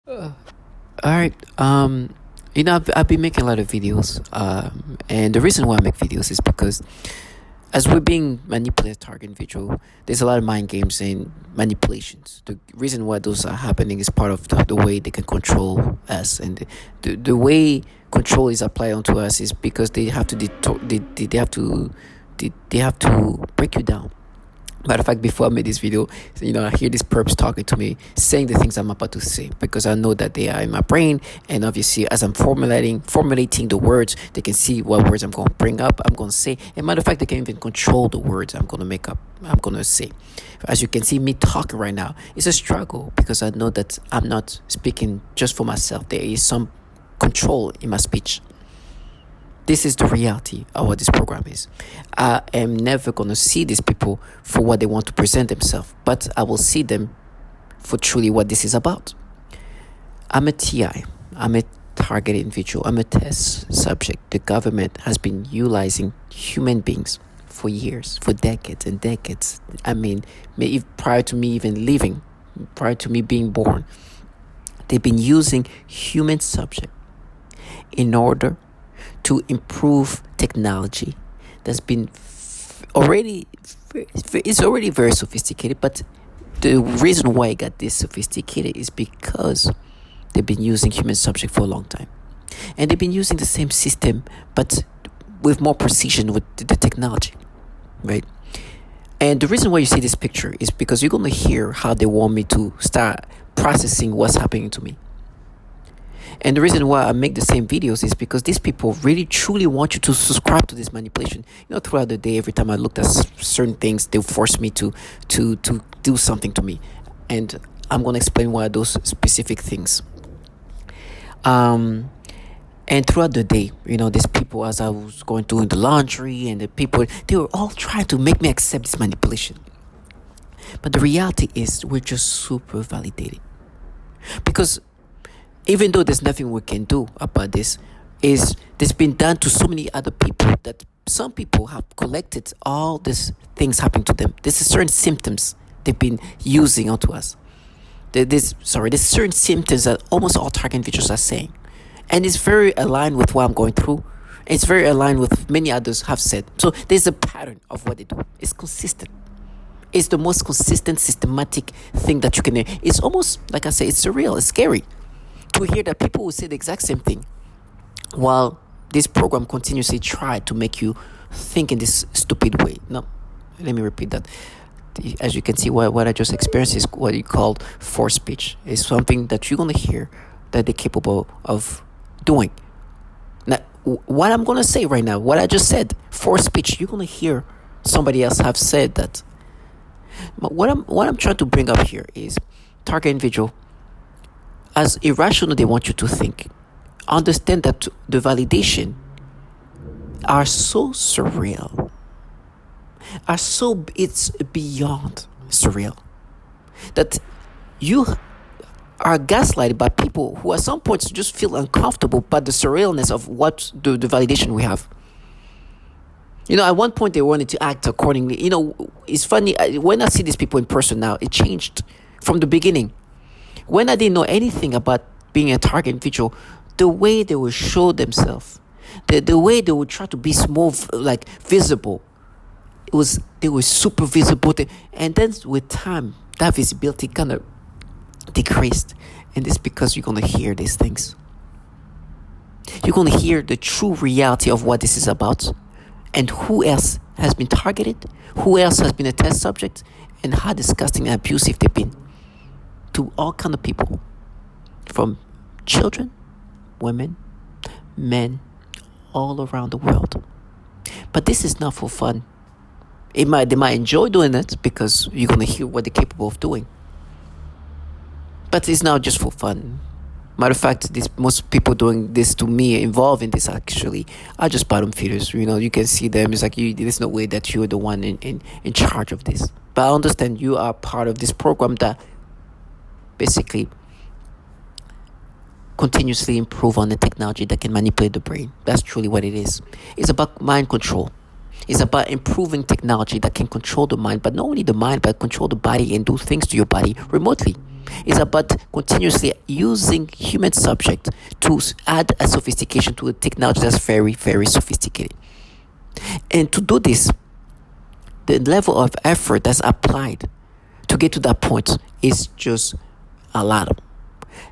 All right. I've been making a lot of videos. And the reason why I make videos is because as we're being manipulated, target individual, there's a lot of mind games and manipulations. The reason why those are happening is part of the way they can control us, and the way control is applied onto us is because they have to they have to break you down. Matter of fact, before I made this video, I hear these perps talking to me, saying the things I'm about to say because I know that they are in my brain. And obviously, as I'm formulating the words, they can see what words I'm going to bring up, I'm going to say. And matter of fact, they can even control the words I'm going to make up, I'm going to say. As you can see, me talking right now, it's a struggle because I know that I'm not speaking just for myself. There is some control in my speech. This is the reality of what this program is. I am never going to see these people for what they want to present themselves, but I will see them for truly what this is about. I'm a TI. I'm a target individual. I'm a test subject. The government has been utilizing human beings for years, for decades and decades. I mean, prior to me even living, prior to me being born, they've been using human subject in order to improve technology that's been it's already very sophisticated, but the reason why it got this sophisticated is because they've been using human subject for a long time, and they've been using the same system but with more precision with the technology, right? And the reason why you see this picture is because you're going to hear how they want me to start processing what's happening to me. And the reason why I make the same videos is because these people really truly want you to subscribe to this manipulation. Throughout the day, every time I looked at certain things, they force me to do something to me. And I'm going to explain why those specific things. And throughout the day, these people, as I was going through the laundry, and the people, they were all trying to make me accept this manipulation. But the reality is we're just super validated. Because even though there's nothing we can do about this, this been done to so many other people that some people have collected all these things happening to them. There's certain symptoms they've been using onto us. There's certain symptoms that almost all target individuals are saying. And it's very aligned with what I'm going through. It's very aligned with many others have said. So there's a pattern of what they do. It's consistent. It's the most consistent, systematic thing that you can hear. It's almost, like I say, it's surreal. It's scary to hear that people will say the exact same thing while this program continuously try to make you think in this stupid way. No, let me repeat that. As you can see, what I just experienced is what you called forced speech. It's something that you're going to hear that they're capable of doing. Now, what I'm going to say right now, what I just said, forced speech, you're going to hear somebody else have said that. But what I'm trying to bring up here is target individual. As irrational they want you to think, understand that the validation are so surreal, it's beyond surreal, that you are gaslighted by people who at some points just feel uncomfortable by the surrealness of what the validation we have. At one point they wanted to act accordingly. It's funny, when I see these people in person now, it changed from the beginning. When I didn't know anything about being a target individual, the way they would show themselves, the way they would try to be more visible, they were super visible. And then with time, that visibility kind of decreased. And it's because you're going to hear these things. You're going to hear the true reality of what this is about, and who else has been targeted, who else has been a test subject, and how disgusting and abusive they've been to all kind of people, from children, women, men, all around the world. But this is not for fun. They might enjoy doing it because you're going to hear what they're capable of doing. But it's not just for fun. Matter of fact, most people doing this to me, involved in this actually, are just bottom feeders. You can see them. It's like there's no way that you're the one in charge of this. But I understand you are part of this program that basically continuously improve on the technology that can manipulate the brain. That's truly what it is. It's about mind control. It's about improving technology that can control the mind, but not only the mind, but control the body and do things to your body remotely. It's about continuously using human subject to add a sophistication to a technology that's very, very sophisticated. And to do this, the level of effort that's applied to get to that point is just a lot.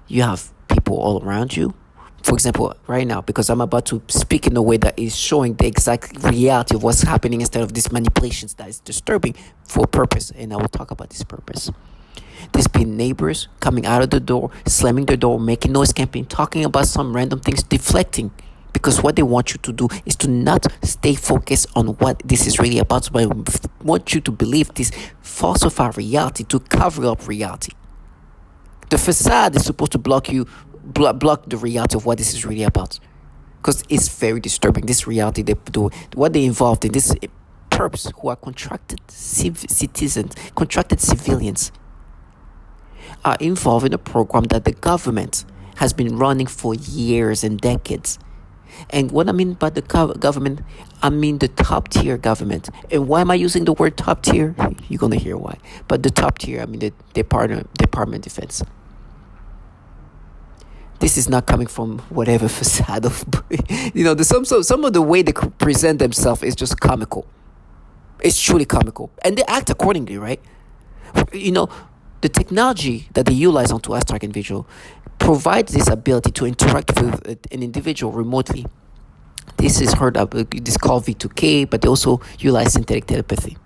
You have people all around you. For example, right now, because I'm about to speak in a way that is showing the exact reality of what's happening instead of these manipulations that is disturbing for a purpose. And I will talk about this purpose. There's been neighbors coming out of the door, slamming the door, making noise campaign, talking about some random things, deflecting. Because what they want you to do is to not stay focused on what this is really about, but want you to believe this falsify reality to cover up reality. The facade is supposed to block the reality of what this is really about, because it's very disturbing. This reality, what they involved in, this perps who are contracted citizens, contracted civilians, are involved in a program that the government has been running for years and decades. And what I mean by the government, I mean the top tier government. And why am I using the word top tier? You're going to hear why. But the top tier, I mean the Department of Defense. This is not coming from whatever facade of, some of the way they present themselves is just comical. It's truly comical. And they act accordingly, right? The technology that they utilize onto us target individual provides this ability to interact with an individual remotely. This is heard of, this is called V2K, but they also utilize synthetic telepathy.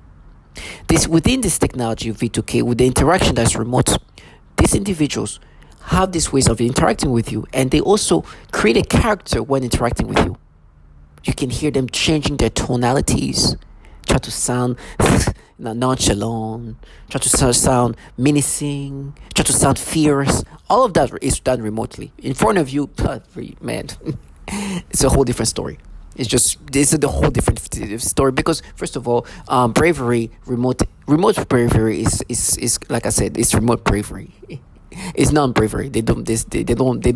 Within this technology of V2K, with the interaction that's remote, these individuals have these ways of interacting with you, and they also create a character when interacting with you. You can hear them changing their tonalities, try to sound nonchalant, try to sound menacing, try to sound fierce. All of that is done remotely. In front of you, man, it's a whole different story. This is a whole different story because, first of all, remote bravery is like I said, it's remote bravery. It's non-bravery. They don't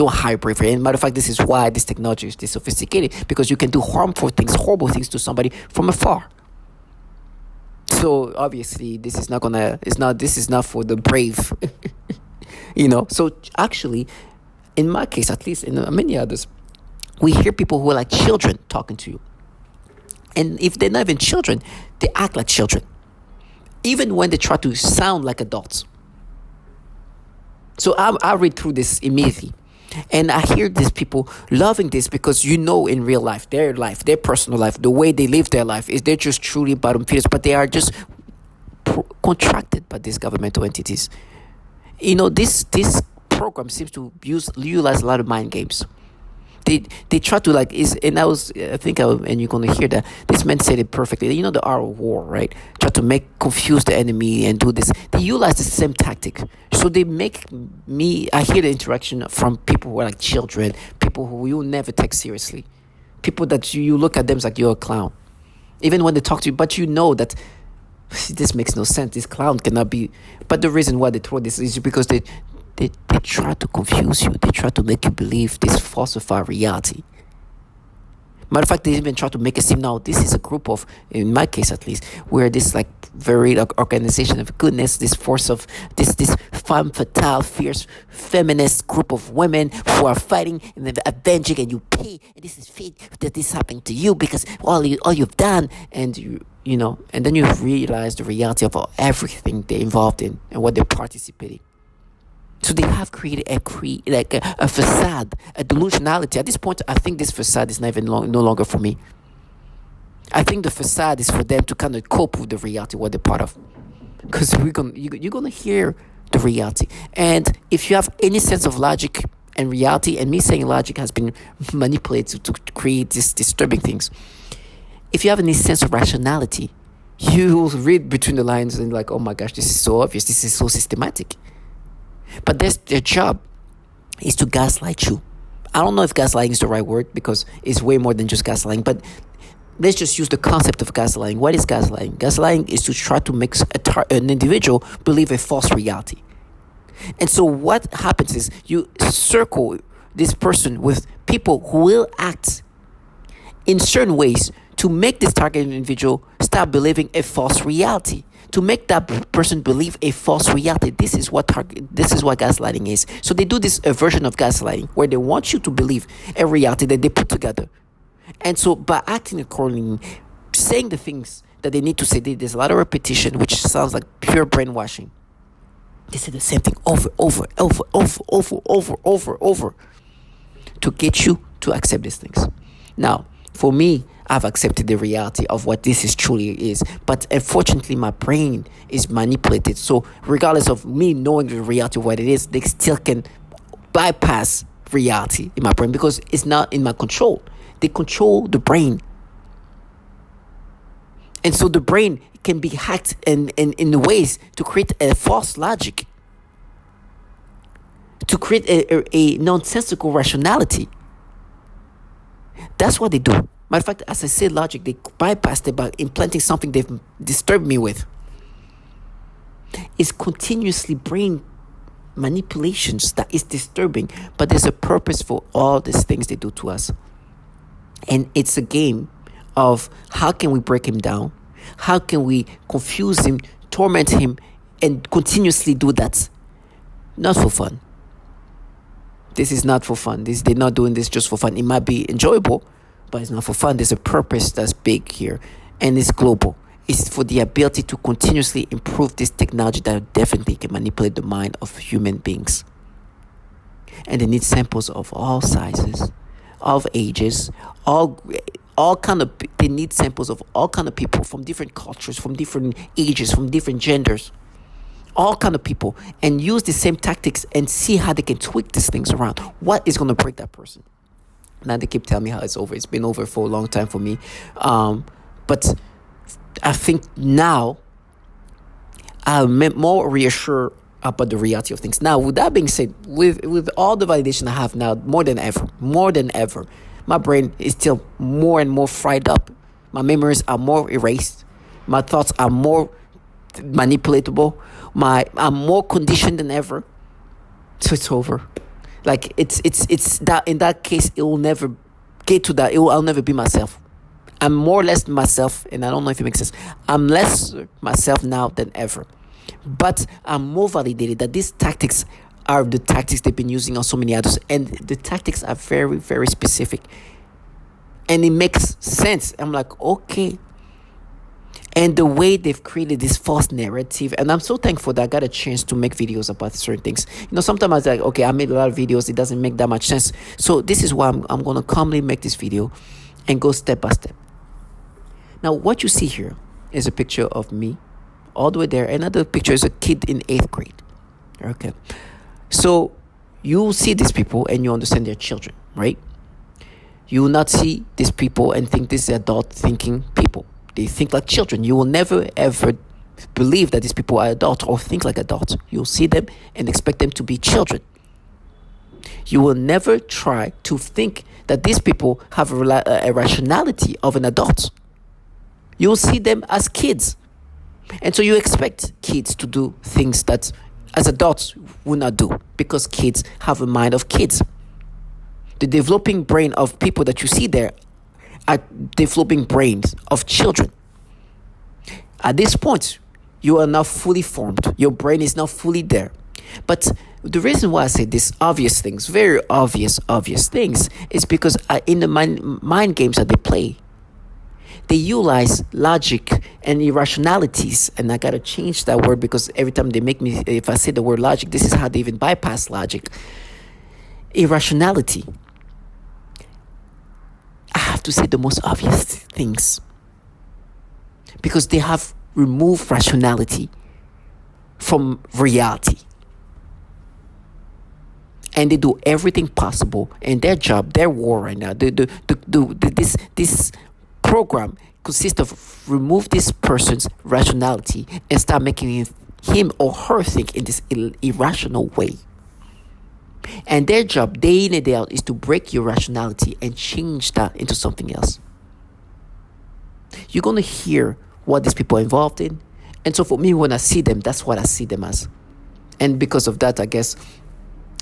hide bravery. And matter of fact, this is why this technology is this sophisticated, because you can do horrible things to somebody from afar. So obviously, this is not for the brave. So actually, in my case, at least in many others, we hear people who are like children talking to you. And if they're not even children, they act like children, even when they try to sound like adults. So I read through this immediately, and I hear these people loving this because in real life, their personal life, the way they live their life is they're just truly bottom feeders, but they are just contracted by these governmental entities. This program seems to utilize a lot of mind games. They try to and you're gonna hear that this man said it perfectly. The art of war, right? Try to confuse the enemy and do this. They utilize the same tactic. So they make I hear the interaction from people who are like children, people who you will never take seriously, people that you look at them like you're a clown, even when they talk to you, but that this makes no sense. This clown cannot be. But the reason why they throw this is because they try to confuse you. They try to make you believe this falsified reality. Matter of fact, they even try to make it seem now this is a group of, in my case at least, where this very organization of goodness, this force of this femme fatale, fierce feminist group of women who are fighting and avenging, and you pay, and this is fate that this happened to you because all you've done, and and then you realize the reality of everything they're involved in and what they're participating. So they have created a facade, a delusionality. At this point, I think this facade is no longer for me. I think the facade is for them to kind of cope with the reality, what they're part of. Because you're gonna hear the reality. And if you have any sense of logic and reality, and me saying logic has been manipulated to create these disturbing things. If you have any sense of rationality, you will read between the lines and oh my gosh, this is so obvious, this is so systematic. But their job is to gaslight you. I don't know if gaslighting is the right word because it's way more than just gaslighting. But let's just use the concept of gaslighting. What is gaslighting? Gaslighting is to try to make an individual believe a false reality. And so what happens is you circle this person with people who will act in certain ways to make this targeted individual start believing a false reality, to make that person believe a false reality. This is what gaslighting is. So they do this a version of gaslighting where they want you to believe a reality that they put together. And so by acting accordingly, saying the things that they need to say, there's a lot of repetition, which sounds like pure brainwashing. They say the same thing over to get you to accept these things. Now, for me, I've accepted the reality of what this is truly is, but unfortunately my brain is manipulated. So regardless of me knowing the reality of what it is, they still can bypass reality in my brain because it's not in my control. They control the brain. And so the brain can be hacked in ways to create a false logic, to create a nonsensical rationality. That's what they do. Matter of fact, as I say logic, they bypassed it by implanting something they've disturbed me with. It's continuously brain manipulations that is disturbing, but there's a purpose for all these things they do to us. And it's a game of how can we break him down? How can we confuse him, torment him, and continuously do that? Not for fun. This is not for fun. They're not doing this just for fun. It might be enjoyable, but it's not for fun. There's a purpose that's big here, and it's global. It's for the ability to continuously improve this technology that definitely can manipulate the mind of human beings. And they need samples of all sizes, of ages, they need samples of all kind of people from different cultures, from different ages, from different genders, all kind of people, and use the same tactics and see how they can tweak these things around. What is going to break that person? Now they keep telling me how it's over. It's been over for a long time for me. But I think now I'm more reassured about the reality of things. Now, with that being said, with all the validation I have now, more than ever, my brain is still more and more fried up. My memories are more erased. My thoughts are more manipulatable. I'm more conditioned than ever. So it's over. Like it's that in that case, it will never get to that. I'll never be myself. I'm more or less myself, and I don't know if it makes sense. I'm less myself now than ever. But I'm more validated that these tactics are the tactics they've been using on so many others. And the tactics are very, very specific. And it makes sense. I'm like, okay. And the way they've created this false narrative, and I'm so thankful that I got a chance to make videos about certain things. Sometimes I was like, okay, I made a lot of videos. It doesn't make that much sense. So this is why I'm going to calmly make this video and go step by step. Now, what you see here is a picture of me all the way there. Another picture is a kid in 8th grade. Okay. So you see these people and you understand they're children, right? You will not see these people and think these are adult thinking people. They think like children. You will never ever believe that these people are adults or think like adults. You'll see them and expect them to be children. You will never try to think that these people have a rationality of an adult. You'll see them as kids. And so you expect kids to do things that as adults will not do, because kids have a mind of kids. The developing brain of people that you see there are developing brains of children. At this point, you are not fully formed. Your brain is not fully there. But the reason why I say these obvious things, very obvious things, is because in the mind games that they play, they utilize logic and irrationalities. And I got to change that word because every time they make me, if I say the word logic, this is how they even bypass logic. Irrationality. I have to say the most obvious things because they have removed rationality from reality. And they do everything possible in their job, their war right now. This program consists of remove this person's rationality and start making him or her think in this irrational way. And their job, day in and day out, is to break your rationality and change that into something else. You're going to hear what these people are involved in. And so for me, when I see them, that's what I see them as. And because of that, I guess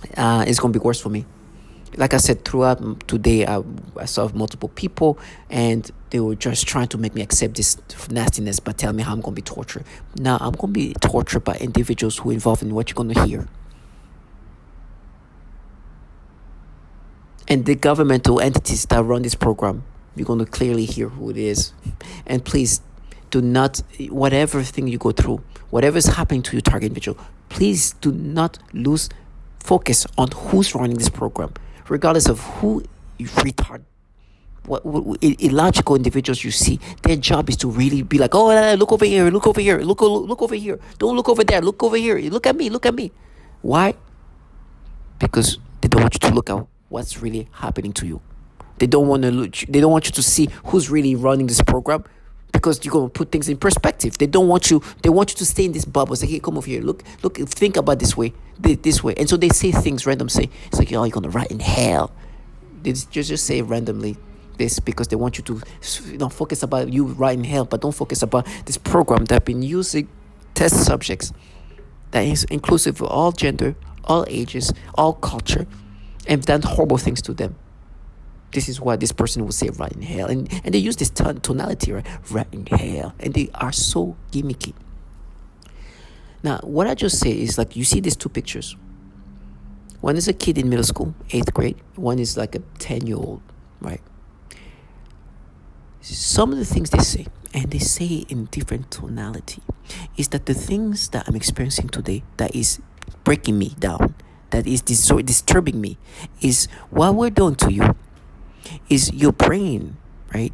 it's going to be worse for me. Like I said, throughout today, I saw multiple people, and they were just trying to make me accept this nastiness, but tell me how I'm going to be tortured. Now, I'm going to be tortured by individuals who are involved in what you're going to hear. And the governmental entities that run this program, you're going to clearly hear who it is. And please, do not, whatever thing you go through, whatever is happening to your target individual, please do not lose focus on who's running this program, regardless of who you retard. What illogical individuals you see, their job is to really be like, oh, look over here, look over here, look over here, don't look over there, look over here, look at me. Why? Because they don't want you to look at what's really happening to you. They don't want you to see who's really running this program, because you're going to put things in perspective. They want you to stay in this bubble. Say, hey, come over here, look, think about this way. And so they say things random, it's like, oh, you're going to rot in hell. They just say randomly this because they want you to focus about you right in hell, but don't focus about this program that have been using test subjects that is inclusive of all gender, all ages, all culture, and done horrible things to them. This is why this person will say right in hell. And they use this tonality, right in hell. And they are so gimmicky. Now, what I just say is, like, you see these two pictures. One is a kid in middle school, 8th grade. One is like a 10-year-old, right? Some of the things they say, and they say in different tonality, is that the things that I'm experiencing today that is breaking me down, that is disturbing me, is what we're doing to you is your brain, right,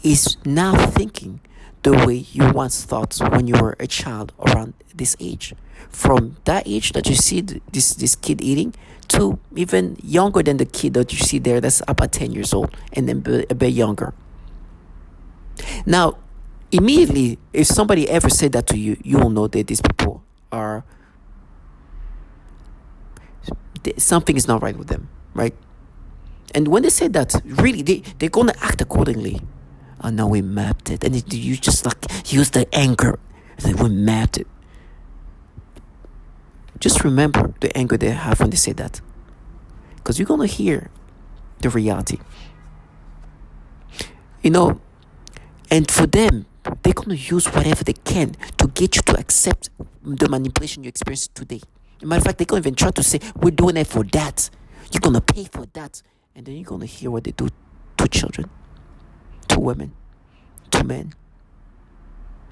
is now thinking the way you once thought when you were a child around this age. From that age that you see this kid eating to even younger than the kid that you see there that's about 10 years old, and then a bit younger. Now, immediately, if somebody ever said that to you, you will know that these people are, something is not right with them, right? And when they say that, really, they're going to act accordingly. Oh, no, we mapped it. And you just like use the anger. Like, we mapped it. Just remember the anger they have when they say that. Because you're going to hear the reality. And for them, they're going to use whatever they can to get you to accept the manipulation you experienced today. As a matter of fact, they're going to even try to say, we're doing it for that. You're going to pay for that. And then you're going to hear what they do to children, to women, to men.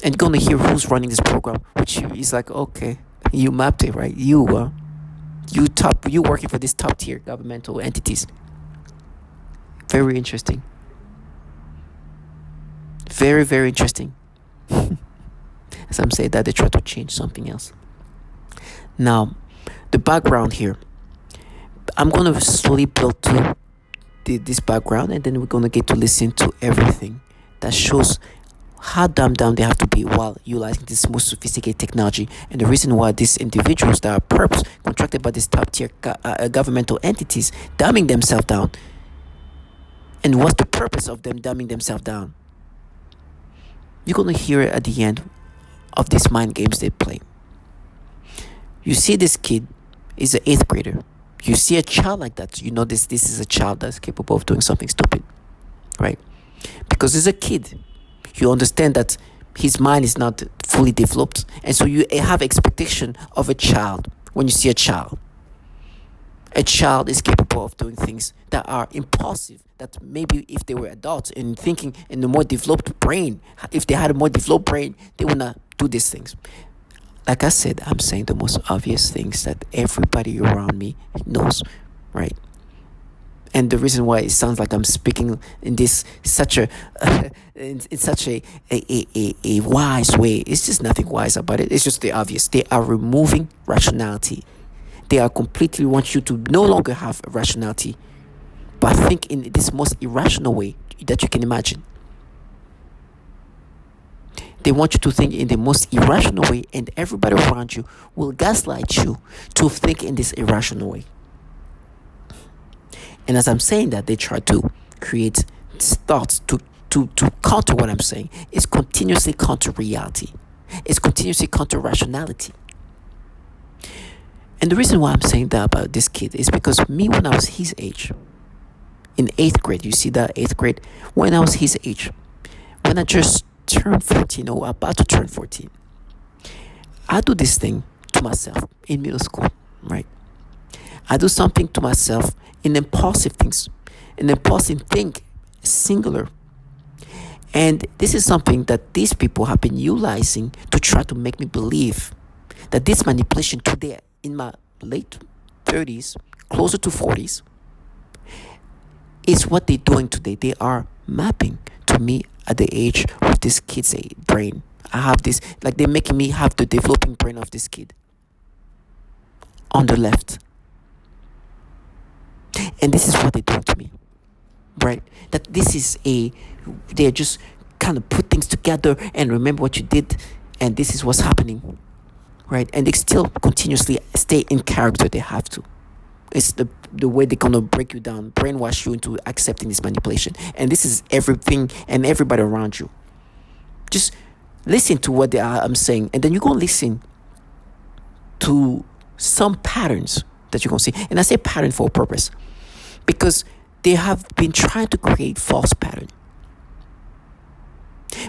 And you're going to hear who's running this program, which is like, okay, you mapped it, right? You working for these top tier governmental entities. Very interesting. Very, very interesting. As I'm saying that, they try to change something else. Now, the background here. I'm going to slowly build to this background, and then we're going to get to listen to everything that shows how dumbed down they have to be while utilizing this most sophisticated technology, and the reason why these individuals that are perps contracted by these top tier governmental entities dumbing themselves down, and what's the purpose of them dumbing themselves down. You're going to hear it at the end of these mind games they play. You see this kid is an 8th grader. You see a child like that, you know this is a child that's capable of doing something stupid, right? Because he's a kid. You understand that his mind is not fully developed, and so you have expectation of a child when you see a child. A child is capable of doing things that are impulsive, that maybe if they were adults and thinking in a more developed brain, if they had a more developed brain, they would not do these things. Like I said, I'm saying the most obvious things that everybody around me knows, right? And the reason why it sounds like I'm speaking in this such a wise way, it's just nothing wise about it. It's just the obvious. They are removing rationality. They are completely want you to no longer have rationality, but think in this most irrational way that you can imagine. They want you to think in the most irrational way, and everybody around you will gaslight you to think in this irrational way. And as I'm saying that, they try to create thoughts to counter what I'm saying. It's continuously counter reality. It's continuously counter rationality. And the reason why I'm saying that about this kid is because me, when I was his age, in 8th grade. You see that 8th grade? When I was his age, when I just turned 14 or about to turn 14, I do this thing to myself in middle school, right? I do something to myself in impulsive things, an impulsive thing, singular. And this is something that these people have been utilizing to try to make me believe that this manipulation today, in my late 30s, closer to 40s, is what they're doing today. They are mapping to me at the age of this kid's brain. I have this, like they're making me have the developing brain of this kid on the left. And this is what they're doing to me, right? That this is they're just kind of put things together and remember what you did, and this is what's happening, right? And they still continuously stay in character. They have to. It's the way they're gonna break you down, brainwash you into accepting this manipulation. And this is everything and everybody around you. Just listen to what I'm saying, and then you're gonna listen to some patterns that you're gonna see. And I say pattern for a purpose, because they have been trying to create false pattern.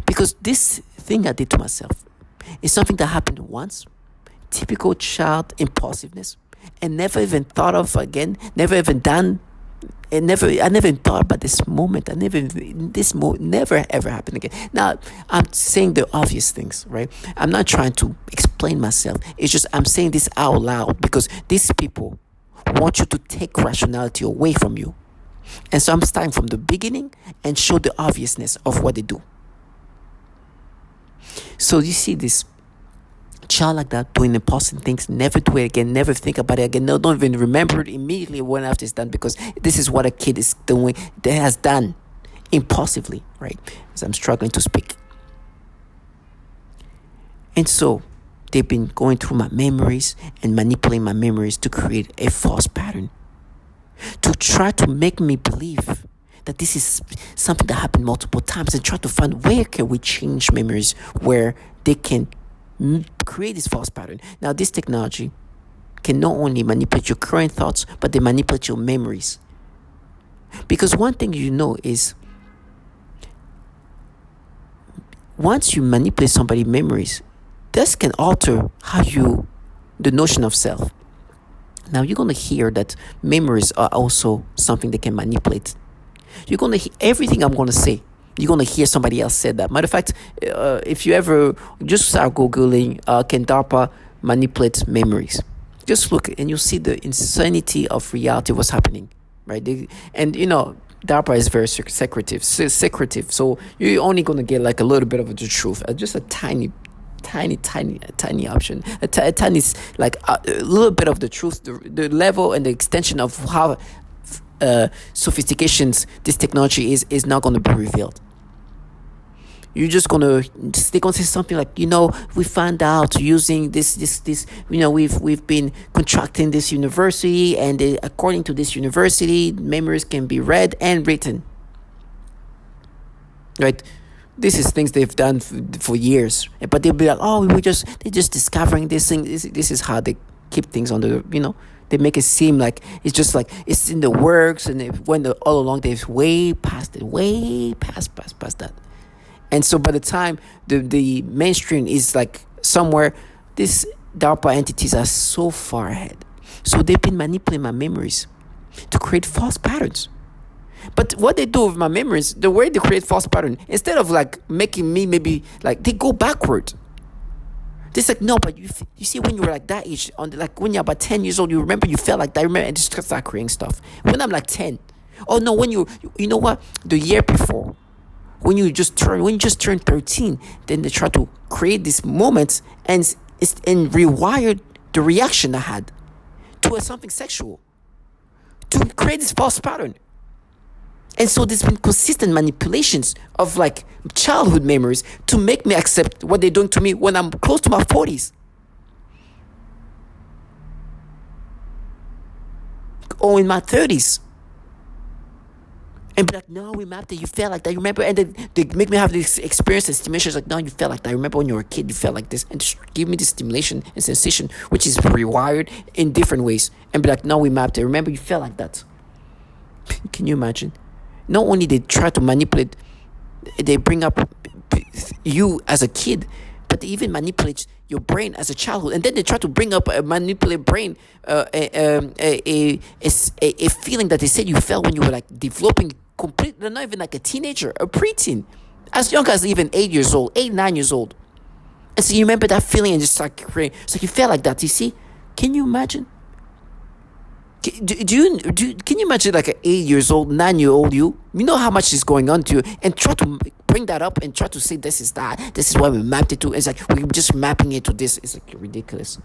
Because this thing I did to myself is something that happened once, typical child impulsiveness, and never even thought of again, never even done, and I never even thought about this moment. Never ever happened again. Now, I'm saying the obvious things, right? I'm not trying to explain myself. It's just I'm saying this out loud because these people want you to take rationality away from you. And so I'm starting from the beginning and show the obviousness of what they do. So you see this child like that doing impulsive things, never do it again, never think about it again, no, don't even remember it immediately when after it's done, because this is what a kid is doing, that has done impulsively, right? As I'm struggling to speak. And so they've been going through my memories and manipulating my memories to create a false pattern, to try to make me believe that this is something that happened multiple times, and try to find where can we change memories where they can create this false pattern. Now, this technology can not only manipulate your current thoughts, but they manipulate your memories. Because one thing you know is, once you manipulate somebody's memories, this can alter the notion of self. Now, you're going to hear that memories are also something they can manipulate. You're going to hear everything I'm going to say. You're going to hear somebody else say that. Matter of fact, if you ever just start Googling, can DARPA manipulate memories? Just look and you'll see the insanity of reality, what's happening, right? DARPA is very secretive. So you're only going to get like a little bit of the truth, just a tiny option, a tiny, like a little bit of the truth, the level and the extension of how sophistications this technology is not going to be revealed. They're gonna say something like, we found out using this, we've been contracting this university, and according to this university, memories can be read and written. Right? This is things they've done for years, but they'll be like, they're just discovering this thing. This is how they keep things on the, they make it seem like it's just like it's in the works, and when all along they've way past that. And so by the time the mainstream is like somewhere, these DARPA entities are so far ahead. So they've been manipulating my memories to create false patterns. But what they do with my memories, the way they create false pattern, instead of like making me maybe like, they go backward. It's like, no, but you see, when you were like that age, when you're about 10 years old, you remember you felt like that, and just start creating stuff. When I'm like 10, oh no, when you know what, the year before, when you just turn 13, then they try to create these moments and rewire the reaction I had to something sexual to create this false pattern. And so there's been consistent manipulations of like childhood memories to make me accept what they're doing to me when I'm close to my 40s. Or in my 30s. And be like, no, we mapped it. You felt like that. You remember? And then they make me have this experience and stimulation. It's like, no, you felt like that. I remember when you were a kid, you felt like this. And just give me this stimulation and sensation, which is rewired in different ways. And be like, no, we mapped it. Remember, you felt like that. Can you imagine? Not only they try to manipulate, they bring up you as a kid, but they even manipulate your brain as a childhood, and then they try to bring up a manipulate brain, a feeling that they said you felt when you were like developing completely, not even like a teenager, a preteen, as young as even 8 years old, 9 years old. And so you remember that feeling and just start crying. So you felt like that. You see? Can you imagine? Can you imagine like an 8 years old, 9 year old you? You know how much is going on to you, and try to bring that up and try to say this is that, this is what we mapped it to. It's like we're just mapping it to this. It's like ridiculous.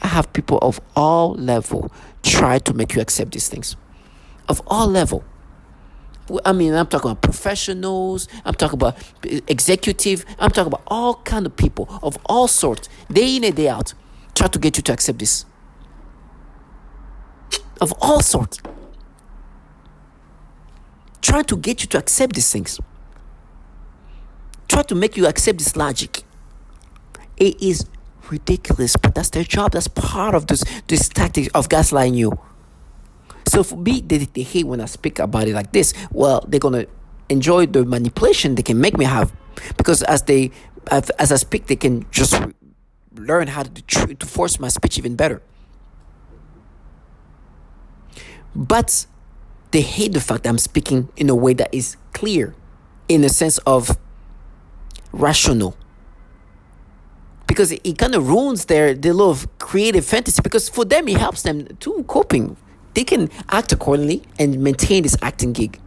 I have people of all level try to make you accept these things, of all level. I mean, I'm talking about professionals, I'm talking about executive, I'm talking about all kind of people of all sorts, day in and day out, try to get you to accept this. Of all sorts. Try to get you to accept these things. Try to make you accept this logic. It is ridiculous, but that's their job. That's part of this tactic of gaslighting you. So for me, they hate when I speak about it like this. Well, they're gonna enjoy the manipulation they can make me have, because as I speak, they can just learn how to force my speech even better. But they hate the fact that I'm speaking in a way that is clear, in a sense of rational. Because it kind of ruins their little creative fantasy, because for them, it helps them to coping. They can act accordingly and maintain this acting gig.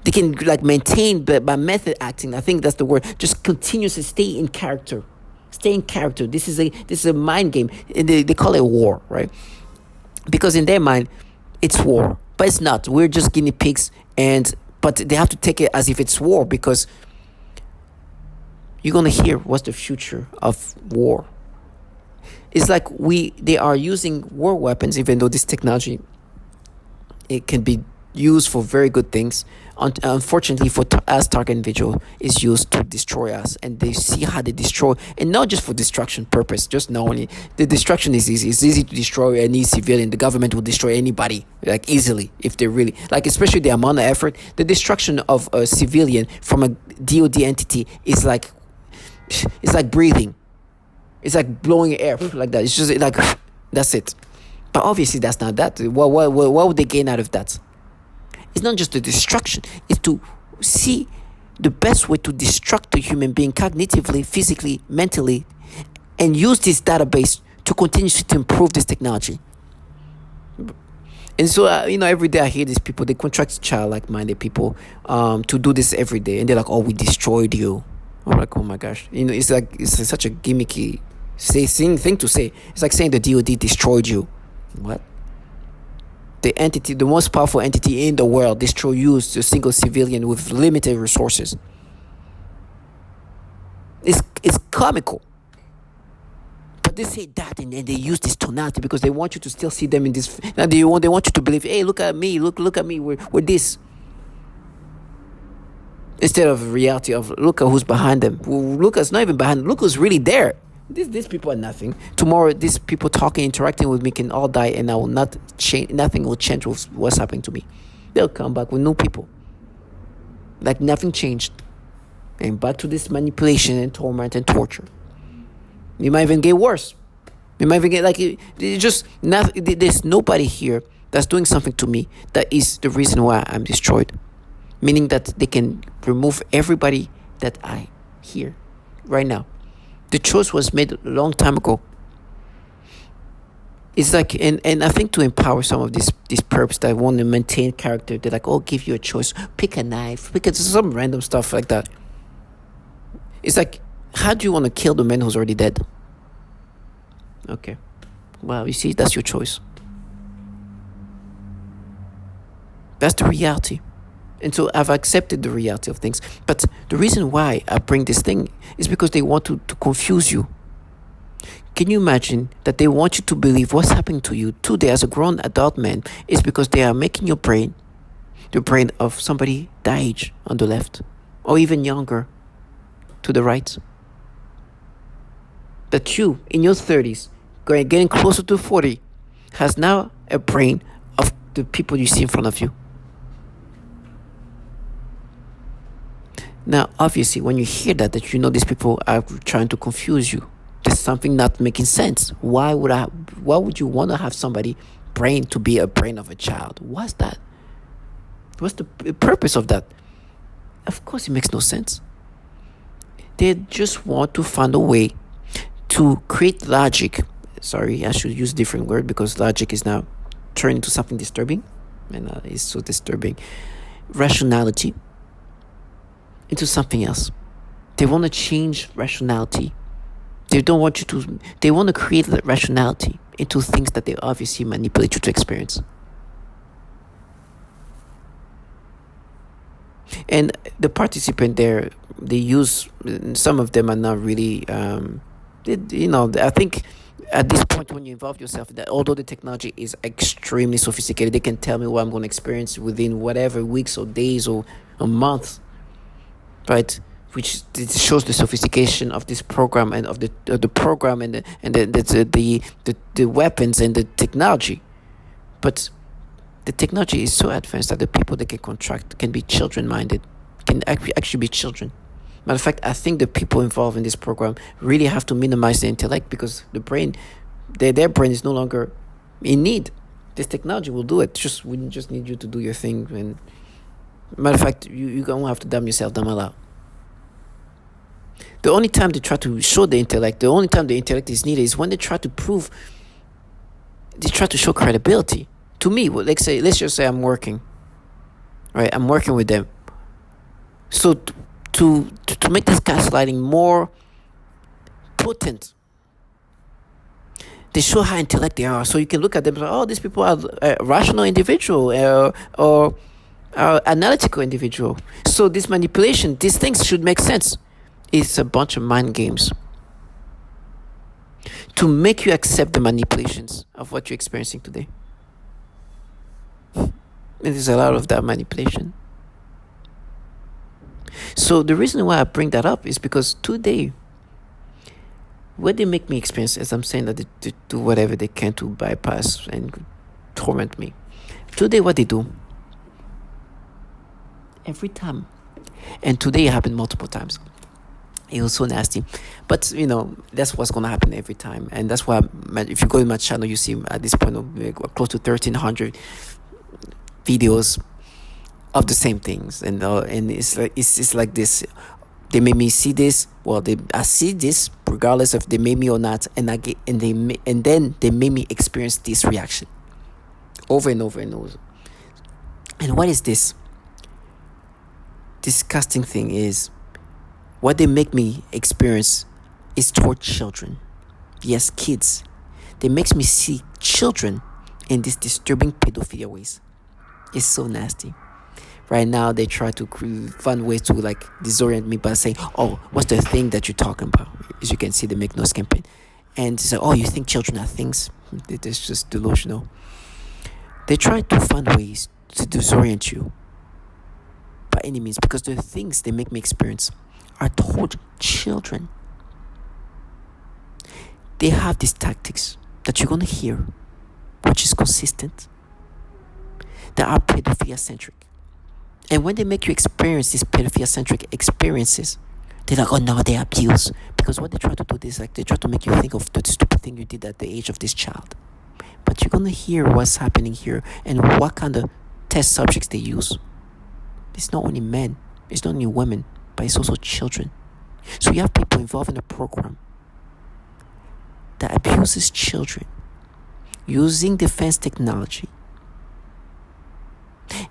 They can like maintain by method acting. I think that's the word. Just continuously stay in character. Stay in character. This is a mind game. And they call it war, right? Because in their mind, it's war. But it's not. We're just guinea pigs, but they have to take it as if it's war, because you're gonna hear what's the future of war. It's like they are using war weapons, even though this technology, it can be used for very good things. Unfortunately, for us, target individual is used to destroy us, and they see how they destroy, and not just for destruction purpose. Just not only the destruction is easy. It's easy to destroy any civilian. The government will destroy anybody like easily if they really like, especially the amount of effort. The destruction of a civilian from a DoD entity is like, it's like breathing. It's like blowing air like that. It's just like, that's it. But obviously that's not that. What would they gain out of that? It's not just the destruction. It's to see the best way to destruct the human being cognitively, physically, mentally, and use this database to continuously to improve this technology. And so, every day I hear these people, they contract childlike-minded people to do this every day. And they're like, oh, we destroyed you. I'm like, oh my gosh. It's like, it's such a gimmicky thing to say. It's like saying the DoD destroyed you. What? The most powerful entity in the world, destroy you as a single civilian with limited resources. It's comical. But they say that, and then they use this tonality because they want you to still see them in this. They want you to believe, hey, look at me, look at me, we're this. Instead of reality of look at who's behind them. Look who's not even behind them. Look who's really there. These people are nothing. Tomorrow, these people talking, interacting with me can all die, and I will not change. Nothing will change with what's happening to me. They'll come back with new people. Like nothing changed. And back to this manipulation and torment and torture. You might even get worse. You might even get like there's nobody here that's doing something to me that is the reason why I'm destroyed. Meaning that they can remove everybody that I hear right now. The choice was made a long time ago. It's like, and I think to empower some of these perps that want to maintain character, they're like, oh, give you a choice. Pick a knife. Pick some random stuff like that. It's like, how do you want to kill the man who's already dead? Okay. Well, you see, that's your choice. That's the reality. And so I've accepted the reality of things. But the reason why I bring this thing is because they want to confuse you. Can you imagine that they want you to believe what's happening to you today as a grown adult man is because they are making your brain, the brain of somebody that age on the left, or even younger to the right. That you, in your 30s, getting closer to 40, has now a brain of the people you see in front of you. Now, obviously, when you hear that you know these people are trying to confuse you. There's something not making sense. Why would you want to have somebody brain to be a brain of a child? What's that? What's the purpose of that? Of course, it makes no sense. They just want to find a way to create logic. Sorry, I should use a different word because logic is now turned into something disturbing. And it's so disturbing. Rationality into something else. They want to change rationality. They want to create that rationality into things that they obviously manipulate you to experience. And the participant there, some of them are not really, I think at this point when you involve yourself, that although the technology is extremely sophisticated, they can tell me what I'm going to experience within whatever weeks or days or months, right? Which shows the sophistication of this program and of the program and the weapons and the technology. But the technology is so advanced that the people that can contract can be children-minded, can actually be children. Matter of fact, I think the people involved in this program really have to minimize their intellect because the brain, their brain is no longer in need. This technology will do it. We just need you to do your thing. And matter of fact, you don't have to dumb yourself dumb out. The only time they try to show the intellect, the only time the intellect is needed is when they try to show credibility. To me, let's just say I'm working, right? I'm working with them. So to make this gaslighting more potent, they show how intellect they are. So you can look at them and say, oh, these people are a rational individual or analytical individual. So this manipulation, these things should make sense. It's a bunch of mind games to make you accept the manipulations of what you're experiencing today. And there's a lot of that manipulation. So the reason why I bring that up is because today, what they make me experience, as I'm saying that they do whatever they can to bypass and torment me. Today, what they do, every time, and today it happened multiple times. It was so nasty, but that's what's gonna happen every time, and that's why if you go to my channel, you see at this point close to 1,300 videos of the same things, and it's like this. They made me see this. Well, I see this regardless if they made me or not, and then they made me experience this reaction over and over and over. And what is this disgusting thing is? What they make me experience is toward children. Yes, kids. They makes me see children in these disturbing pedophilia ways. It's so nasty. Right now, they try to find ways to disorient me by saying, oh, what's the thing that you're talking about? As you can see, they make noise campaign. And say, oh, you think children are things? It's just delusional. They try to find ways to disorient you by any means because the things they make me experience are toward children. They have these tactics that you're going to hear, which is consistent, that are pedophilia-centric. And when they make you experience these pedophilia-centric experiences, they're like, oh no, they abuse. Because what they try to do is they try to make you think of the stupid thing you did at the age of this child. But you're going to hear what's happening here and what kind of test subjects they use. It's not only men, it's not only women, but it's also children. So you have people involved in a program that abuses children using defense technology,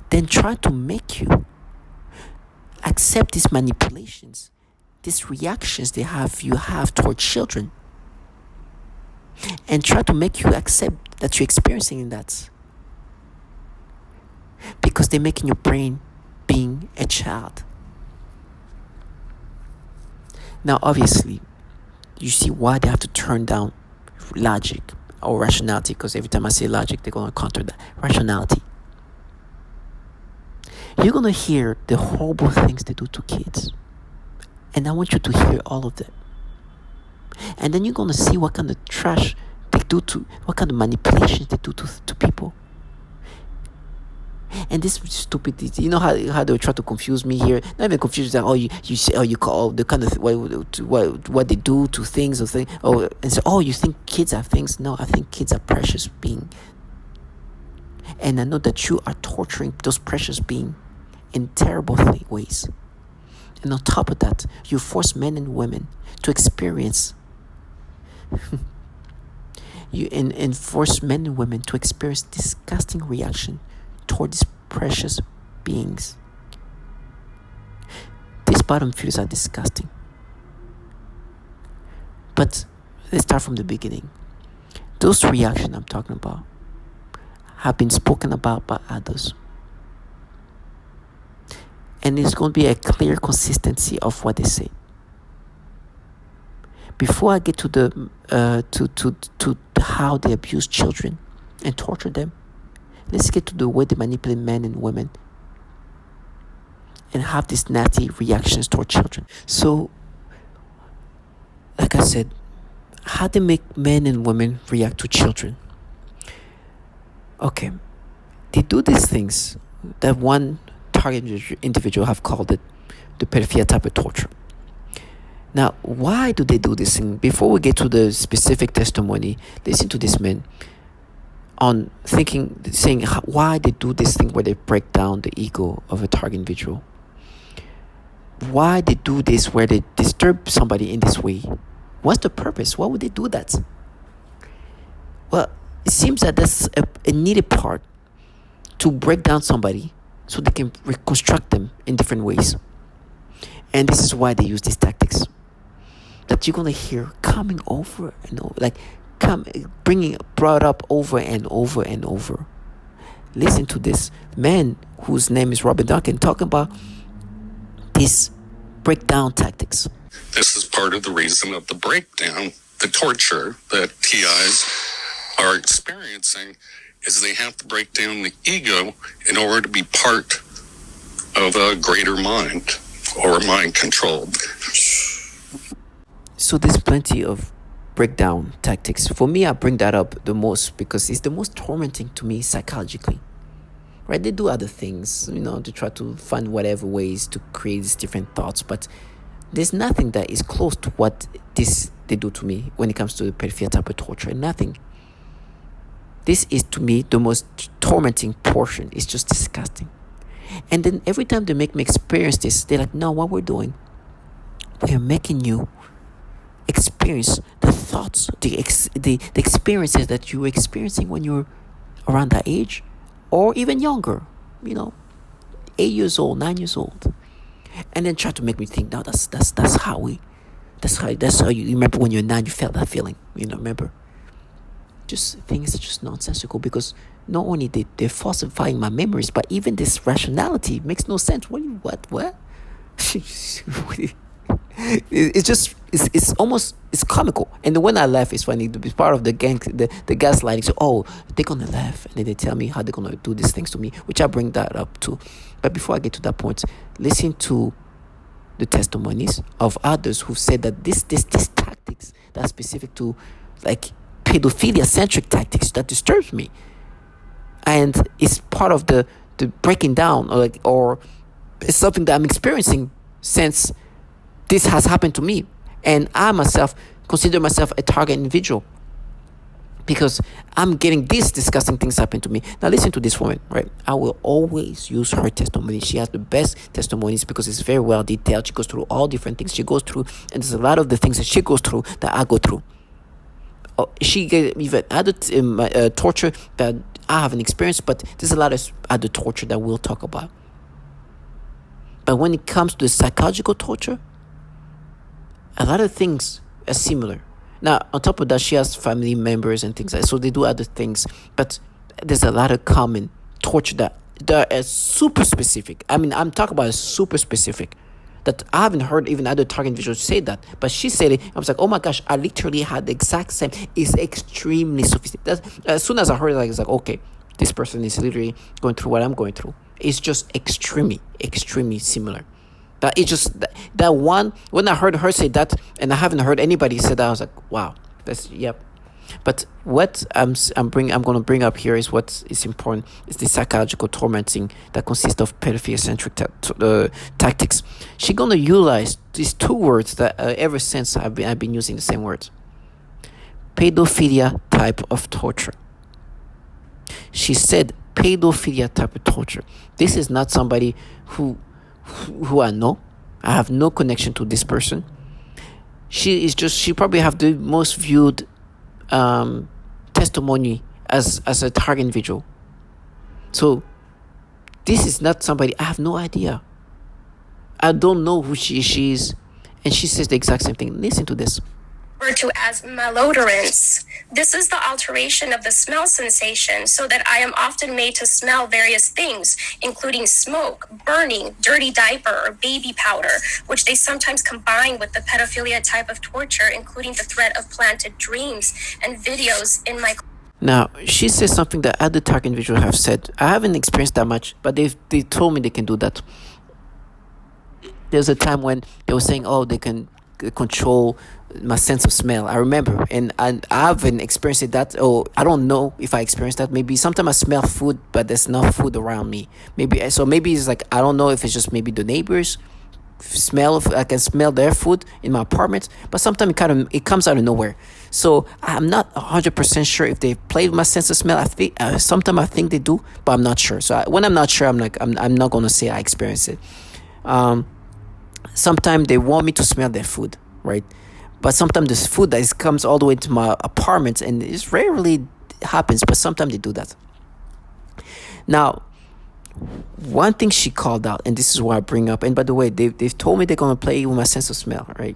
then try to make you accept these manipulations, these reactions you have toward children, and try to make you accept that you're experiencing that because they're making your brain being a child. Now, obviously, you see why they have to turn down logic or rationality, because every time I say logic, they're going to counter that. Rationality. You're going to hear the horrible things they do to kids. And I want you to hear all of them. And then you're going to see what kind of trash they do to, what kind of manipulations they do to people. And this stupidity, you know how they try to confuse me here. Not even confuse that. You say, you call the kind of what they do to things and say, you think kids are things. No, I think kids are precious beings, and I know that you are torturing those precious beings in terrible ways. And on top of that, you force men and women to experience. You force men and women to experience disgusting reaction toward these precious beings. These bottom feeders are disgusting. But let's start from the beginning. Those reactions I'm talking about have been spoken about by others. And there's going to be a clear consistency of what they say. Before I get to the to how they abuse children and torture them, let's get to the way they manipulate men and women and have these nasty reactions toward children. So, like I said, how they make men and women react to children. Okay, they do these things that one target individual have called it the pedophilia type of torture. Now, why do they do this thing? Before we get to the specific testimony, listen to this man on saying why they do this thing where they break down the ego of a target individual. Why they do this where they disturb somebody in this way. What's the purpose? Why would they do that? Well, it seems that that's a needed part to break down somebody so they can reconstruct them in different ways. And this is why they use these tactics that you're going to hear coming over and over, brought up over and over and over. Listen to this man whose name is Robert Duncan talking about these breakdown tactics. This is part of the reason of the breakdown, the torture that TIs are experiencing, is they have to break down the ego in order to be part of a greater mind or mind controlled. So there's plenty of breakdown tactics. For me, I bring that up the most because it's the most tormenting to me psychologically. Right? They do other things, to try to find whatever ways to create these different thoughts, but there's nothing that is close to what they do to me when it comes to the pedophilia type of torture. Nothing. This is, to me, the most tormenting portion. It's just disgusting. And then every time they make me experience this, they're like, no, what we're doing, we are making you experience the thoughts, the experiences that you were experiencing when you were around that age, or even younger, 8 years old, 9 years old, and then try to make me think, no, that's how you remember when you're 9, you felt that feeling, remember. Just things are just nonsensical because not only they're falsifying my memories, but even this rationality makes no sense. What? It's comical. And when I laugh, it's funny. It's part of the gaslighting. So, they're gonna laugh, and then they tell me how they're gonna do these things to me, which I bring that up too. But before I get to that point, listen to the testimonies of others who said that these tactics that are specific to pedophilia-centric tactics that disturbs me, and it's part of the breaking down, or it's something that I'm experiencing since this has happened to me, and I myself consider myself a target individual because I'm getting these disgusting things happen to me. Now listen to this woman, right? I will always use her testimony. She has the best testimonies because it's very well detailed. She goes through all different things she goes through, and there's a lot of the things that she goes through that I go through. She get even other torture that I haven't experienced, but there's a lot of other torture that we'll talk about. But when it comes to the psychological torture, a lot of things are similar. Now, on top of that, she has family members and things like that, so they do other things. But there's a lot of common torture that are super specific. I mean, I'm talking about super specific. That I haven't heard even other target individuals say that. But she said it. I was like, oh my gosh, I literally had the exact same. It's extremely sophisticated. As soon as I heard it, it's like, okay, this person is literally going through what I'm going through. It's just extremely similar. That it's just that one, when I heard her say that, and I haven't heard anybody say that, I was like, wow, yep. But what I'm going to bring up here is what is important is the psychological tormenting that consists of pedophilia-centric tactics. She's going to utilize these two words that ever since I've been using the same words. Pedophilia type of torture. She said pedophilia type of torture. This is not somebody who I know. I have no connection to this person. She probably have the most viewed testimony as a target individual. So this is not somebody, I have no idea. I don't know who she is. And she says the exact same thing. Listen to this. Referred to as malodorance. This is the alteration of the smell sensation, so that I am often made to smell various things, including smoke, burning, dirty diaper, or baby powder, which they sometimes combine with the pedophilia type of torture, including the threat of planted dreams and videos in my... Now, she says something that other target individuals have said. I haven't experienced that much, but they told me they can do that. There's a time when they were saying, oh, they can control my sense of smell. I remember, and I haven't experienced that. Oh, I don't know if I experienced that. Maybe sometimes I smell food, but there's no food around me. Maybe it's like, I don't know if it's just maybe the neighbors smell. I can smell their food in my apartment, but sometimes it comes out of nowhere. So I'm not 100% sure if they played with my sense of smell. I think sometimes I think they do, but I'm not sure. So when I'm not sure, I'm not gonna say I experienced it. Sometimes they want me to smell their food, right? But sometimes this food that comes all the way to my apartment, and it rarely happens, but sometimes they do that. Now, one thing she called out, and this is why I bring up, and by the way, they've told me they're going to play with my sense of smell, right?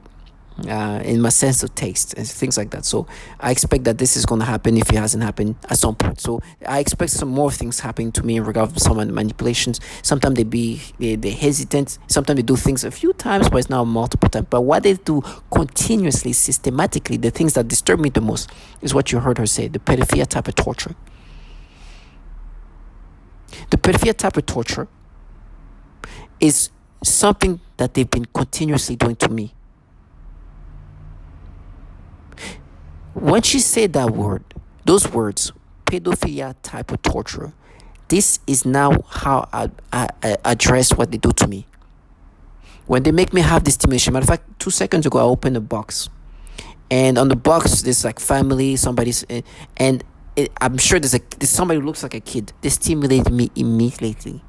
In my sense of taste and things like that. So I expect that this is going to happen if it hasn't happened at some point. So I expect some more things happening to me in regard to some manipulations. Sometimes they're hesitant. Sometimes they do things a few times, but it's not multiple times. But what they do continuously, systematically, the things that disturb me the most is what you heard her say, the pedophilia type of torture. The pedophilia type of torture is something that they've been continuously doing to me. When she said those words, pedophilia type of torture, this is now how I address what they do to me. When they make me have this stimulation, matter of fact, 2 seconds ago, I opened a box. And on the box, there's like family, I'm sure there's somebody who looks like a kid. They stimulated me immediately.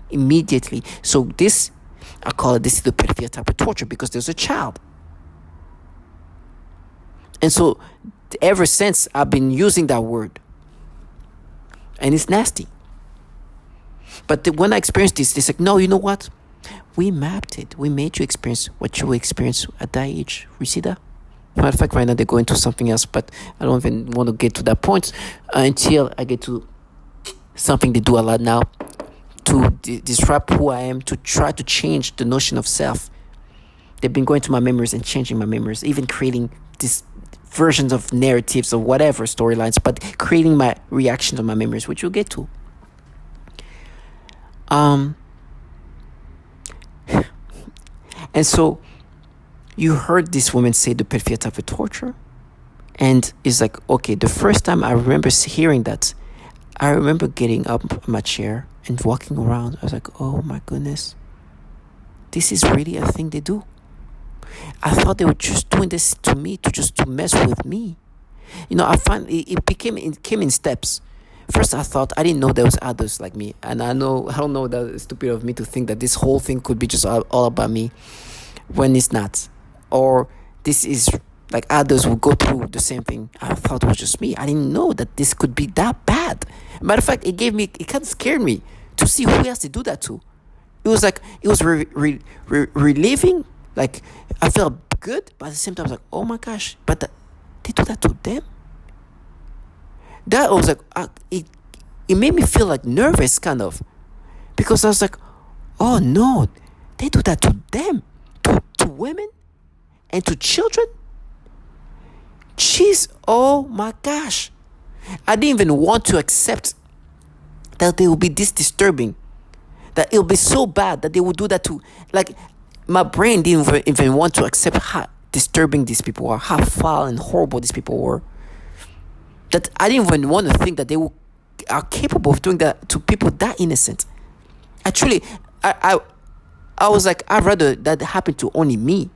So this is the pedophilia type of torture because there's a child. And so ever since I've been using that word, and it's nasty. But when I experienced this, it's like, no, you know what? We mapped it. We made you experience what you experience at that age. You see that? Matter of fact, right now they're going to something else, but I don't even want to get to that point until I get to something they do a lot now to disrupt who I am, to try to change the notion of self. They've been going to my memories and changing my memories, even creating these versions of narratives or whatever storylines, but creating my reactions on my memories, which we'll get to. And so you heard this woman say the pedophilia type of torture, and it's like, okay, the first time I remember hearing that, I remember getting up from my chair and walking around. I was like, oh my goodness, this is really a thing they do. I thought they were just doing this to me to mess with me. I find it came in steps. First, I thought, I didn't know there was others like me, and I don't know that it's stupid of me to think that this whole thing could be just all about me, when it's not. Or this is like others will go through the same thing. I thought it was just me. I didn't know that this could be that bad. Matter of fact, it kind of scared me to see who else they do that to. It was like, it was relieving. Like, I felt good, but at the same time, I was like, oh my gosh, but they do that to them? That was like, it made me feel like nervous, kind of. Because I was like, oh no, they do that to them, to women, and to children? Jeez, oh my gosh. I didn't even want to accept that they will be this disturbing, that it will be so bad that they would do that to, like, my brain didn't even want to accept how disturbing these people are, how foul and horrible these people were. that I didn't even want to think that they are capable of doing that to people that innocent. I was like, I'd rather that happen to only me.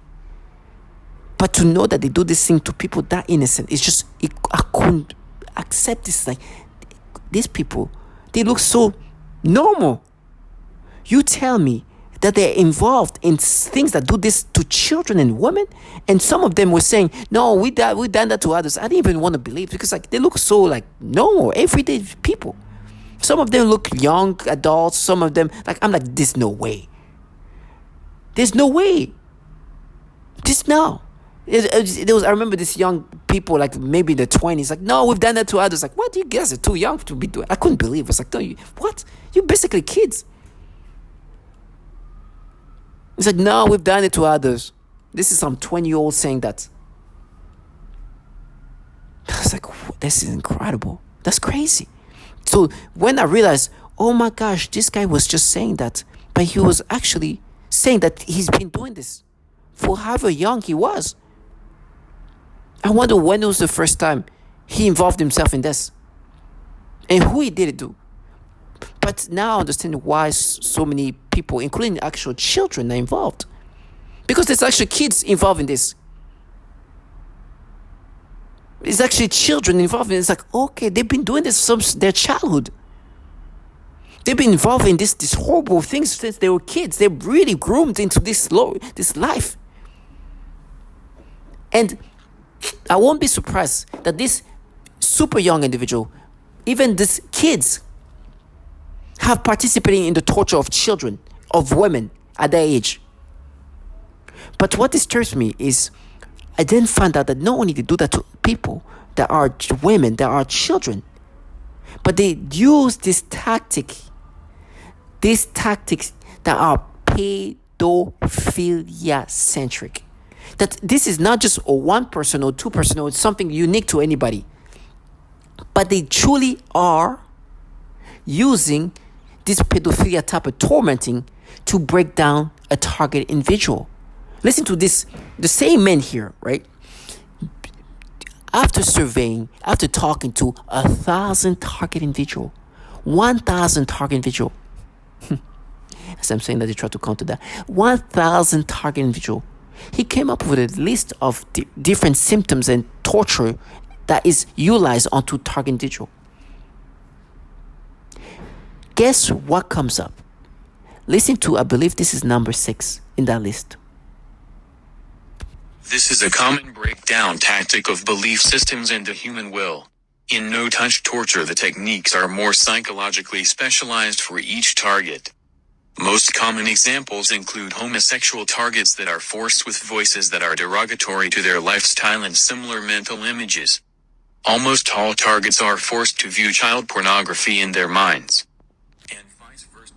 But to know that they do this thing to people that innocent, it's just, I couldn't accept this. Like, these people, they look so normal. You tell me that they're involved in things that do this to children and women, and some of them were saying, no, we done that to others. I didn't even want to believe, because like they look so like normal, everyday people. Some of them look young adults. Some of them, like, I'm like, there's no way. There's no way. Just now. There was, I remember this young people, like maybe in the 20s, like, no, we've done that to others. Like, what? You guys are too young to be doing. I couldn't believe it. I was like, no, what? You're basically kids. It's like, no, we've done it to others. This is some 20-year-old saying that. I was like, this is incredible. That's crazy. So when I realized, oh my gosh, this guy was just saying that, but he was actually saying that he's been doing this for however young he was. I wonder when was the first time he involved himself in this, and who he did it to. But now I understand why so many people, including actual children, are involved. Because there's actually kids involved in this. It's actually children involved in it. It's like, okay, they've been doing this since their childhood. They've been involved in this horrible things since they were kids. They're really groomed into this life. And I won't be surprised that this super young individual, even these kids, have participated in the torture of children, of women at their age. But what disturbs me is I then found out that not only they do that to people that are women, that are children, but they use these tactics that are pedophilia centric. That this is not just a one person or two person or something unique to anybody, but they truly are using this pedophilia type of tormenting to break down a target individual. Listen to this, the same men here, right? After surveying, after talking to 1,000 target individual, 1,000 target individual, as I'm saying that they try to counter that, 1,000 target individual, he came up with a list of different symptoms and torture that is utilized onto target individual. Guess what comes up? Listen to, I believe this is number 6 in that list. This is a common breakdown tactic of belief systems and the human will. In no-touch torture, the techniques are more psychologically specialized for each target. Most common examples include homosexual targets that are forced with voices that are derogatory to their lifestyle and similar mental images. Almost all targets are forced to view child pornography in their minds. And vice versa.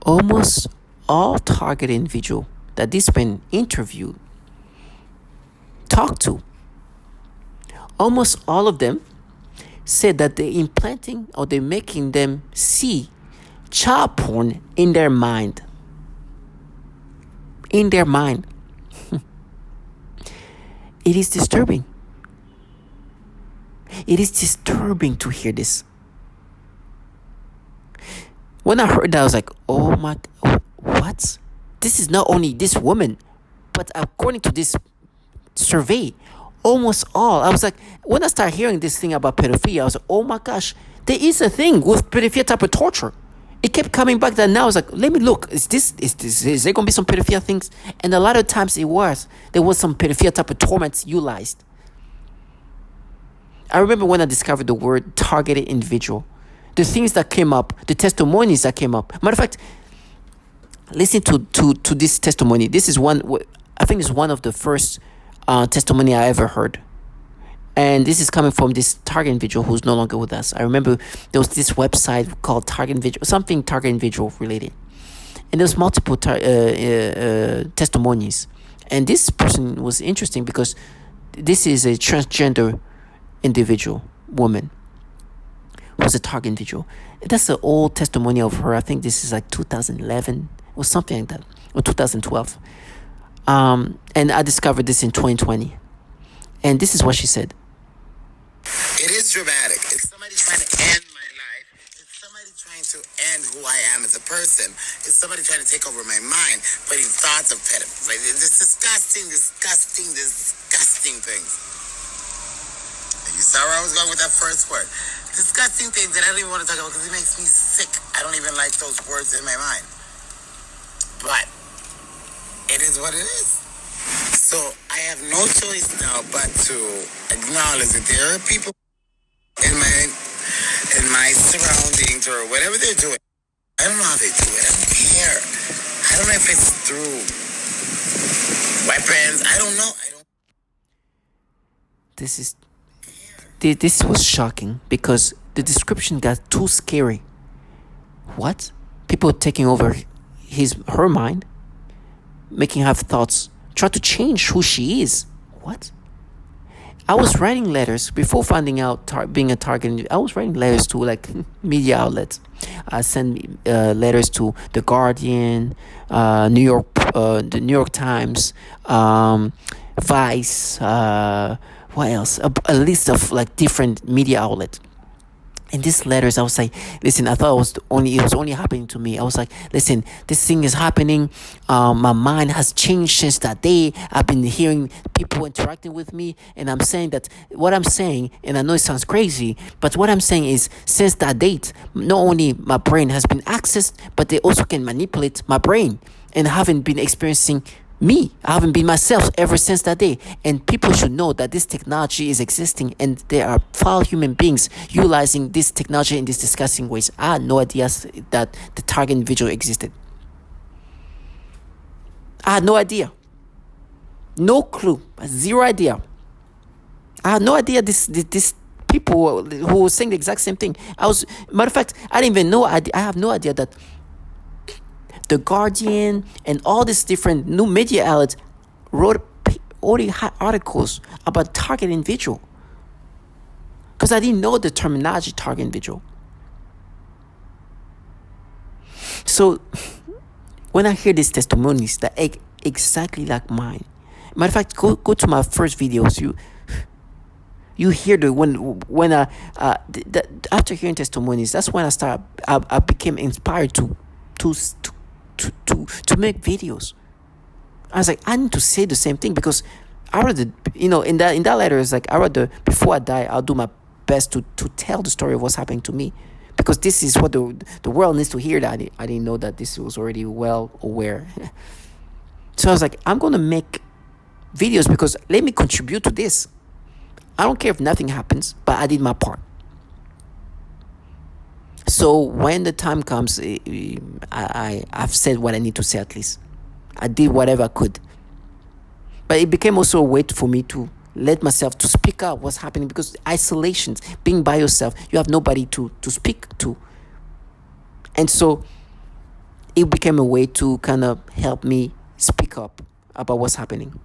Almost all target individual that this man interviewed, talked to, almost all of them said that they're implanting or they're making them see child porn in their mind. In their mind. It is disturbing. It is disturbing to hear this. When I heard that, I was like, oh my, what? This is not only this woman, but according to this survey, almost all. I was like, when I started hearing this thing about pedophilia, I was like, oh my gosh, there is a thing with pedophilia type of torture. It kept coming back that now I was like, let me look. Is there going to be some pedophilia things? And a lot of times there was some pedophilia type of torments utilized. I remember when I discovered the word targeted individual, the things that came up, the testimonies that came up. Matter of fact, listen to this testimony. This is one, I think it's one of the first testimony I ever heard. And this is coming from this target individual who's no longer with us. I remember there was this website called Target Individual, something target individual related. And there's multiple testimonies. And this person was interesting because this is a transgender individual, woman, who's a target individual. That's an old testimony of her. I think this is like 2011 or something like that, or 2012. And I discovered this in 2020. And this is what she said. It is dramatic. It's somebody trying to end my life. It's somebody trying to end who I am as a person. It's somebody trying to take over my mind, putting thoughts of pedophilia. It's disgusting, disgusting, disgusting things. You saw where I was going with that first word. Disgusting things that I don't even want to talk about because it makes me sick. I don't even like those words in my mind. But it is what it is. So I have no choice now but to acknowledge that there are people in my surroundings or whatever they're doing. I don't know how they do it. I don't care. I don't know if it's through weapons. I don't know. This was shocking because the description got too scary. What? People taking over her mind, making her have thoughts, try to change who she is. What? I was writing letters before finding out being a target. I was writing letters to like media outlets. I sent letters to The Guardian, the New York Times, Vice. What else? A list of like different media outlets. In these letters, I was like, listen, I thought it was only happening to me. I was like, listen, this thing is happening. My mind has changed since that day. I've been hearing people interacting with me, and I'm saying that what I'm saying, and I know it sounds crazy, but what I'm saying is since that date, not only my brain has been accessed, but they also can manipulate my brain, and I haven't been experiencing me. I haven't been myself ever since that day. And people should know that this technology is existing and there are foul human beings utilizing this technology in these disgusting ways. I had no idea that the target individual existed. I had no idea. No clue. Zero idea. I had no idea this people who were saying the exact same thing. Matter of fact, I didn't even know. I have no idea that The Guardian and all these different new media outlets wrote articles about target individual. Because I didn't know the terminology target individual. So when I hear these testimonies that exactly like mine, matter of fact, go to my first videos. You hear after hearing testimonies, that's when I became inspired to make videos. I was like, I need to say the same thing because I rather, in that letter, it's like I rather before I die, I'll do my best to tell the story of what's happening to me, because this is what the world needs to hear. That I didn't know that this was already well aware. So I was like, I'm gonna make videos because let me contribute to this. I don't care if nothing happens, but I did my part. So when the time comes, I've said what I need to say. At least I did whatever I could. But it became also a way for me to let myself to speak out what's happening, because isolation, being by yourself, you have nobody to speak to. And so it became a way to kind of help me speak up about what's happening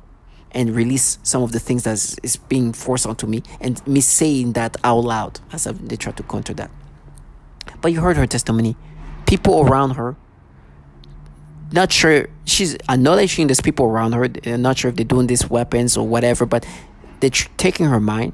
and release some of the things that is being forced onto me, and me saying that out loud as they try to counter that. But you heard her testimony. People around her, not sure, she's acknowledging there's people around her. They're not sure if they're doing these weapons or whatever, but they're taking her mind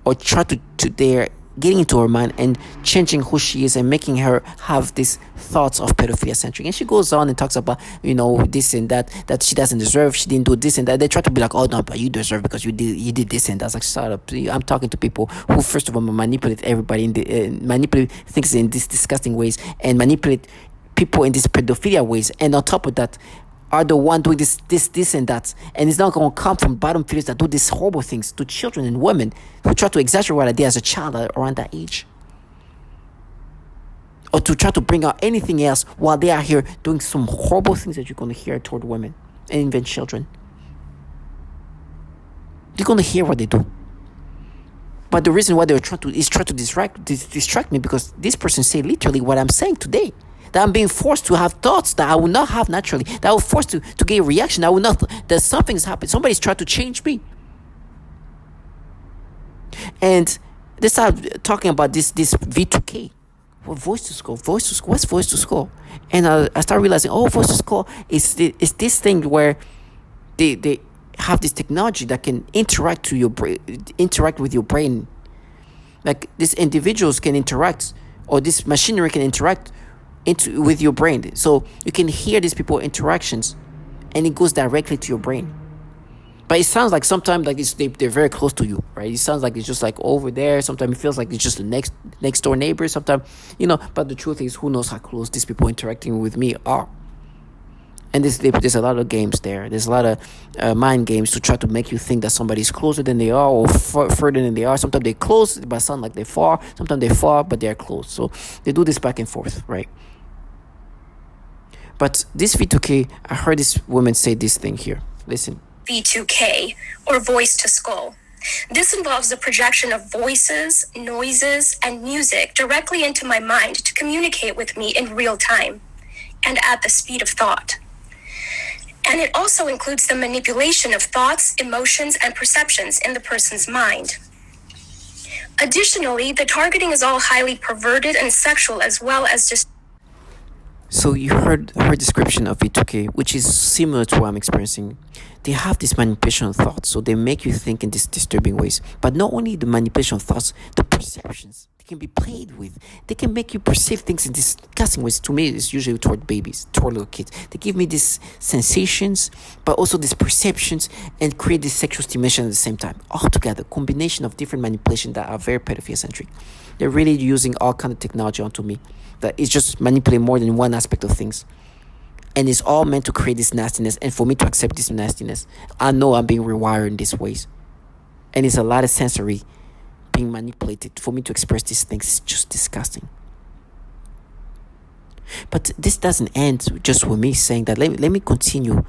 or try they're getting into her mind and changing who she is and making her have these thoughts of pedophilia centric. And she goes on and talks about, this and that she doesn't deserve, she didn't do this and that. They try to be like, oh no, but you deserve because you did this and that. Like, shut up. I'm talking to people who first of all manipulate everybody manipulate things in these disgusting ways and manipulate people in these pedophilia ways, and on top of that are the one doing this and that. And it's not going to come from bottom feeders that do these horrible things to children and women who try to exaggerate what I did as a child around that age, or to try to bring out anything else while they are here doing some horrible things that you're going to hear toward women and even children. You're going to hear what they do. But the reason why they're trying to distract me, because this person say literally what I'm saying today. That I'm being forced to have thoughts that I will not have naturally. That I will forced to get a reaction. I will not. That something's happened. Somebody's trying to change me. And they start talking about this V2K. What voice to skull? What's voice to skull? And I start realizing, voice to skull is this thing where they have this technology that can interact with your brain, Like these individuals can interact, or this machinery can interact with your brain. So you can hear these people interactions, and it goes directly to your brain. But it sounds like sometimes like they're very close to you, right? It sounds like it's just like over there. Sometimes it feels like it's just the next door neighbor. Sometimes, but the truth is, who knows how close these people interacting with me are. And there's a lot of games there. There's a lot of mind games to try to make you think that somebody's closer than they are, or further than they are. Sometimes they're close but sound like they're far. Sometimes they're far but they're close. So they do this back and forth, right? But this V2K, I heard this woman say this thing here. Listen. V2K, or voice to skull. This involves the projection of voices, noises, and music directly into my mind to communicate with me in real time and at the speed of thought. And it also includes the manipulation of thoughts, emotions, and perceptions in the person's mind. Additionally, the targeting is all highly perverted and sexual, as well as just. So you heard her description of V2K, which is similar to what I'm experiencing. They have this manipulation of thoughts, so they make you think in these disturbing ways. But not only the manipulation of thoughts, the perceptions they can be played with. They can make you perceive things in disgusting ways. To me, it's usually toward babies, toward little kids. They give me these sensations, but also these perceptions, and create this sexual stimulation at the same time. All together, combination of different manipulation that are very pedophilia-centric. They're really using all kind of technology onto me that is just manipulating more than one aspect of things. And it's all meant to create this nastiness, and for me to accept this nastiness. I know I'm being rewired in these ways. And it's a lot of sensory being manipulated for me to express these things. It's just disgusting. But this doesn't end just with me saying that. Let me continue.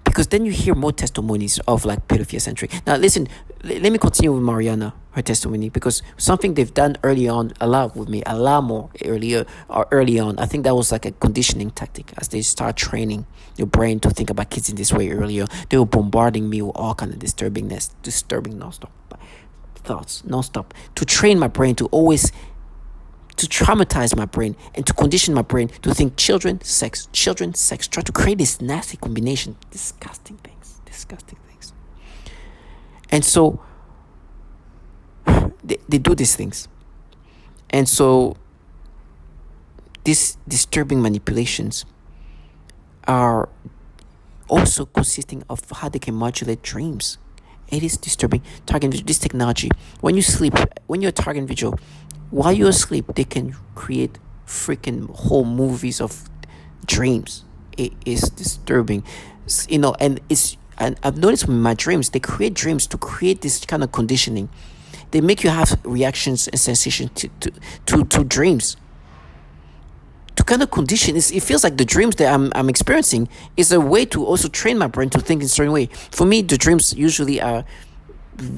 Because then you hear more testimonies of like pedophilia-centric. Now listen, let me continue with Mariana, her testimony, because something they've done early on, a lot more early on. I think that was like a conditioning tactic as they start training your brain to think about kids in this way earlier. They were bombarding me with all kind of disturbing non-stop thoughts, non-stop, to train my brain to traumatize my brain and to condition my brain to think children, sex, try to create this nasty combination, disgusting things. And so they do these things. And so these disturbing manipulations are also consisting of how they can modulate dreams. It is disturbing. This technology, when you sleep, when you're a target individual, while you're asleep, they can create freaking whole movies of dreams. It is disturbing, and I've noticed in my dreams, they create dreams to create this kind of conditioning. They make you have reactions and sensations to dreams. To kind of condition, it feels like the dreams that I'm experiencing is a way to also train my brain to think in a certain way. For me, the dreams usually are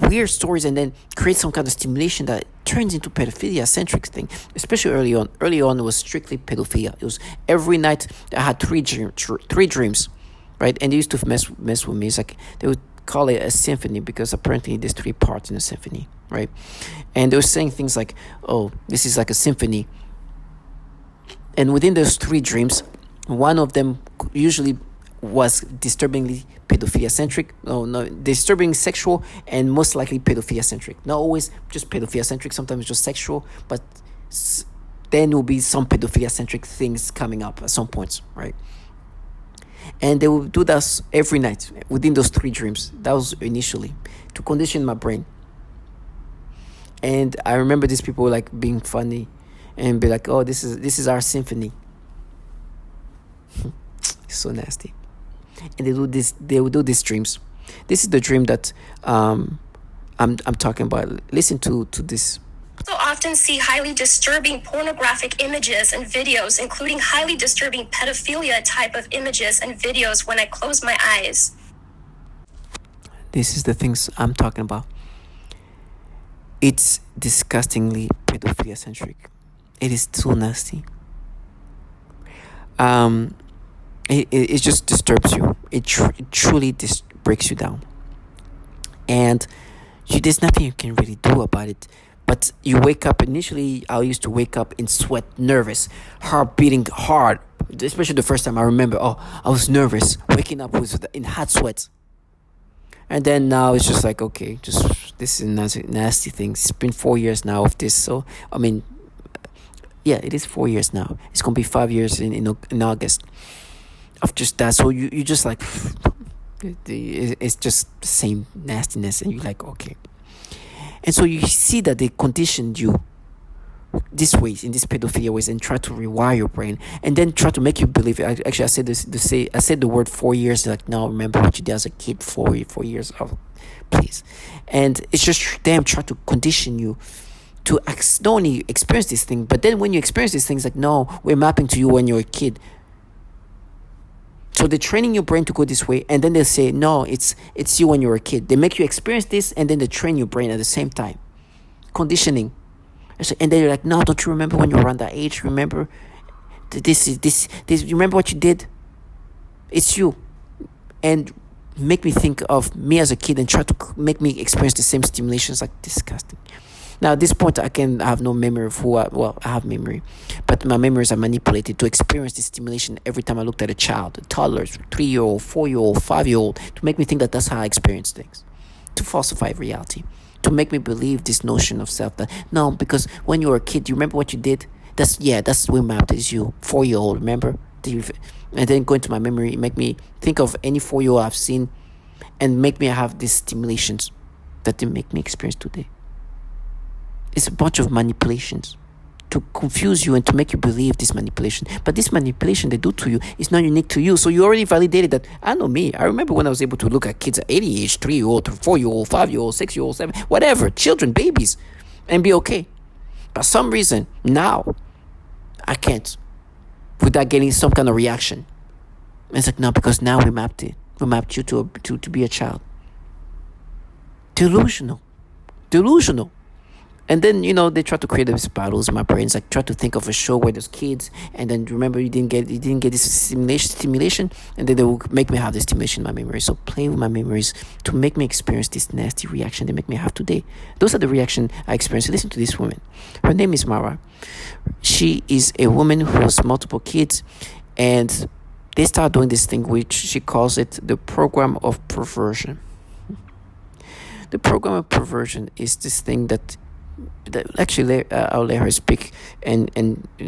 weird stories and then create some kind of stimulation that turns into pedophilia-centric thing, especially early on. Early on, it was strictly pedophilia. It was every night I had three dreams, right? And they used to mess with me. It's like they would call it a symphony because apparently there's 3 parts in a symphony, right? And they were saying things like, oh, this is like a symphony. And within those 3 dreams, one of them usually was disturbingly pedophilia-centric. Disturbing sexual and most likely pedophilia-centric. Not always just pedophilia-centric, sometimes just sexual, but then will be some pedophilia-centric things coming up at some points, right? And they will do that every night within those 3 dreams. That was initially to condition my brain. And I remember these people like being funny and be like, oh, this is our symphony. So nasty. And they will do these dreams. This is the dream that I'm talking about. Listen to this. Also often see highly disturbing pornographic images and videos, including highly disturbing pedophilia type of images and videos when I close my eyes. This is the things I'm talking about. It's disgustingly pedophilia-centric. It is too nasty. It just disturbs you. It truly breaks you down. And there's nothing you can really do about it. But you wake up, initially I used to wake up in sweat, nervous, heart beating hard. Especially the first time I remember, I was nervous. Waking up was in hot sweats. And then now it's just like, okay, just this is a nasty thing. It's been 4 years now of this. So, I mean, yeah, it is 4 years now. It's going to be 5 years in August of just that. So you just like, it's just the same nastiness. And you're like, okay. And so you see that they conditioned you this ways, in this pedophilia ways, and try to rewire your brain, and then try to make you believe it. Actually, I said I said the word 4 years. Like, no, remember what you did as a kid. 4 years. Oh, please. And it's just them try to condition you to not only experience this thing, but then when you experience these things, like, no, we're mapping to you when you're a kid. So they're training your brain to go this way, and then they'll say, no, it's you when you're a kid. They make you experience this, and then they train your brain at the same time. Conditioning. And then you're like, no, don't you remember when you were around that age? Remember this, you remember what you did? It's you. And make me think of me as a kid and try to make me experience the same stimulations. Like, disgusting. Now, at this point, I have no memory of I have memory, but my memories are manipulated to experience this stimulation every time I looked at a child, a toddler, 3-year-old, 4-year-old, 5-year-old, to make me think that that's how I experience things, to falsify reality, to make me believe this notion of self that, no, because when you were a kid, you remember what you did? That's where mapped is you, 4-year-old, remember? And then go into my memory, make me think of any 4-year-old I've seen, and make me have these stimulations that they make me experience today. It's a bunch of manipulations to confuse you and to make you believe this manipulation. But this manipulation they do to you is not unique to you. So you already validated that. I know me. I remember when I was able to look at kids at 80 age, 3-year-old, 4-year-old, 5-year-old, 6-year-old, 7, whatever, children, babies, and be okay. But some reason now I can't without getting some kind of reaction. And it's like, no, because now we mapped it. We mapped you to be a child. Delusional. And then, they try to create these battles in my brains. Like, try to think of a show where there's kids, and then remember you didn't get this stimulation, and then they will make me have this stimulation in my memory. So play with my memories to make me experience this nasty reaction they make me have today. Those are the reaction I experienced. Listen to this woman. Her name is Mara. She is a woman who has multiple kids, and they start doing this thing which she calls it the program of perversion. The program of perversion is this thing that actually I'll let her speak and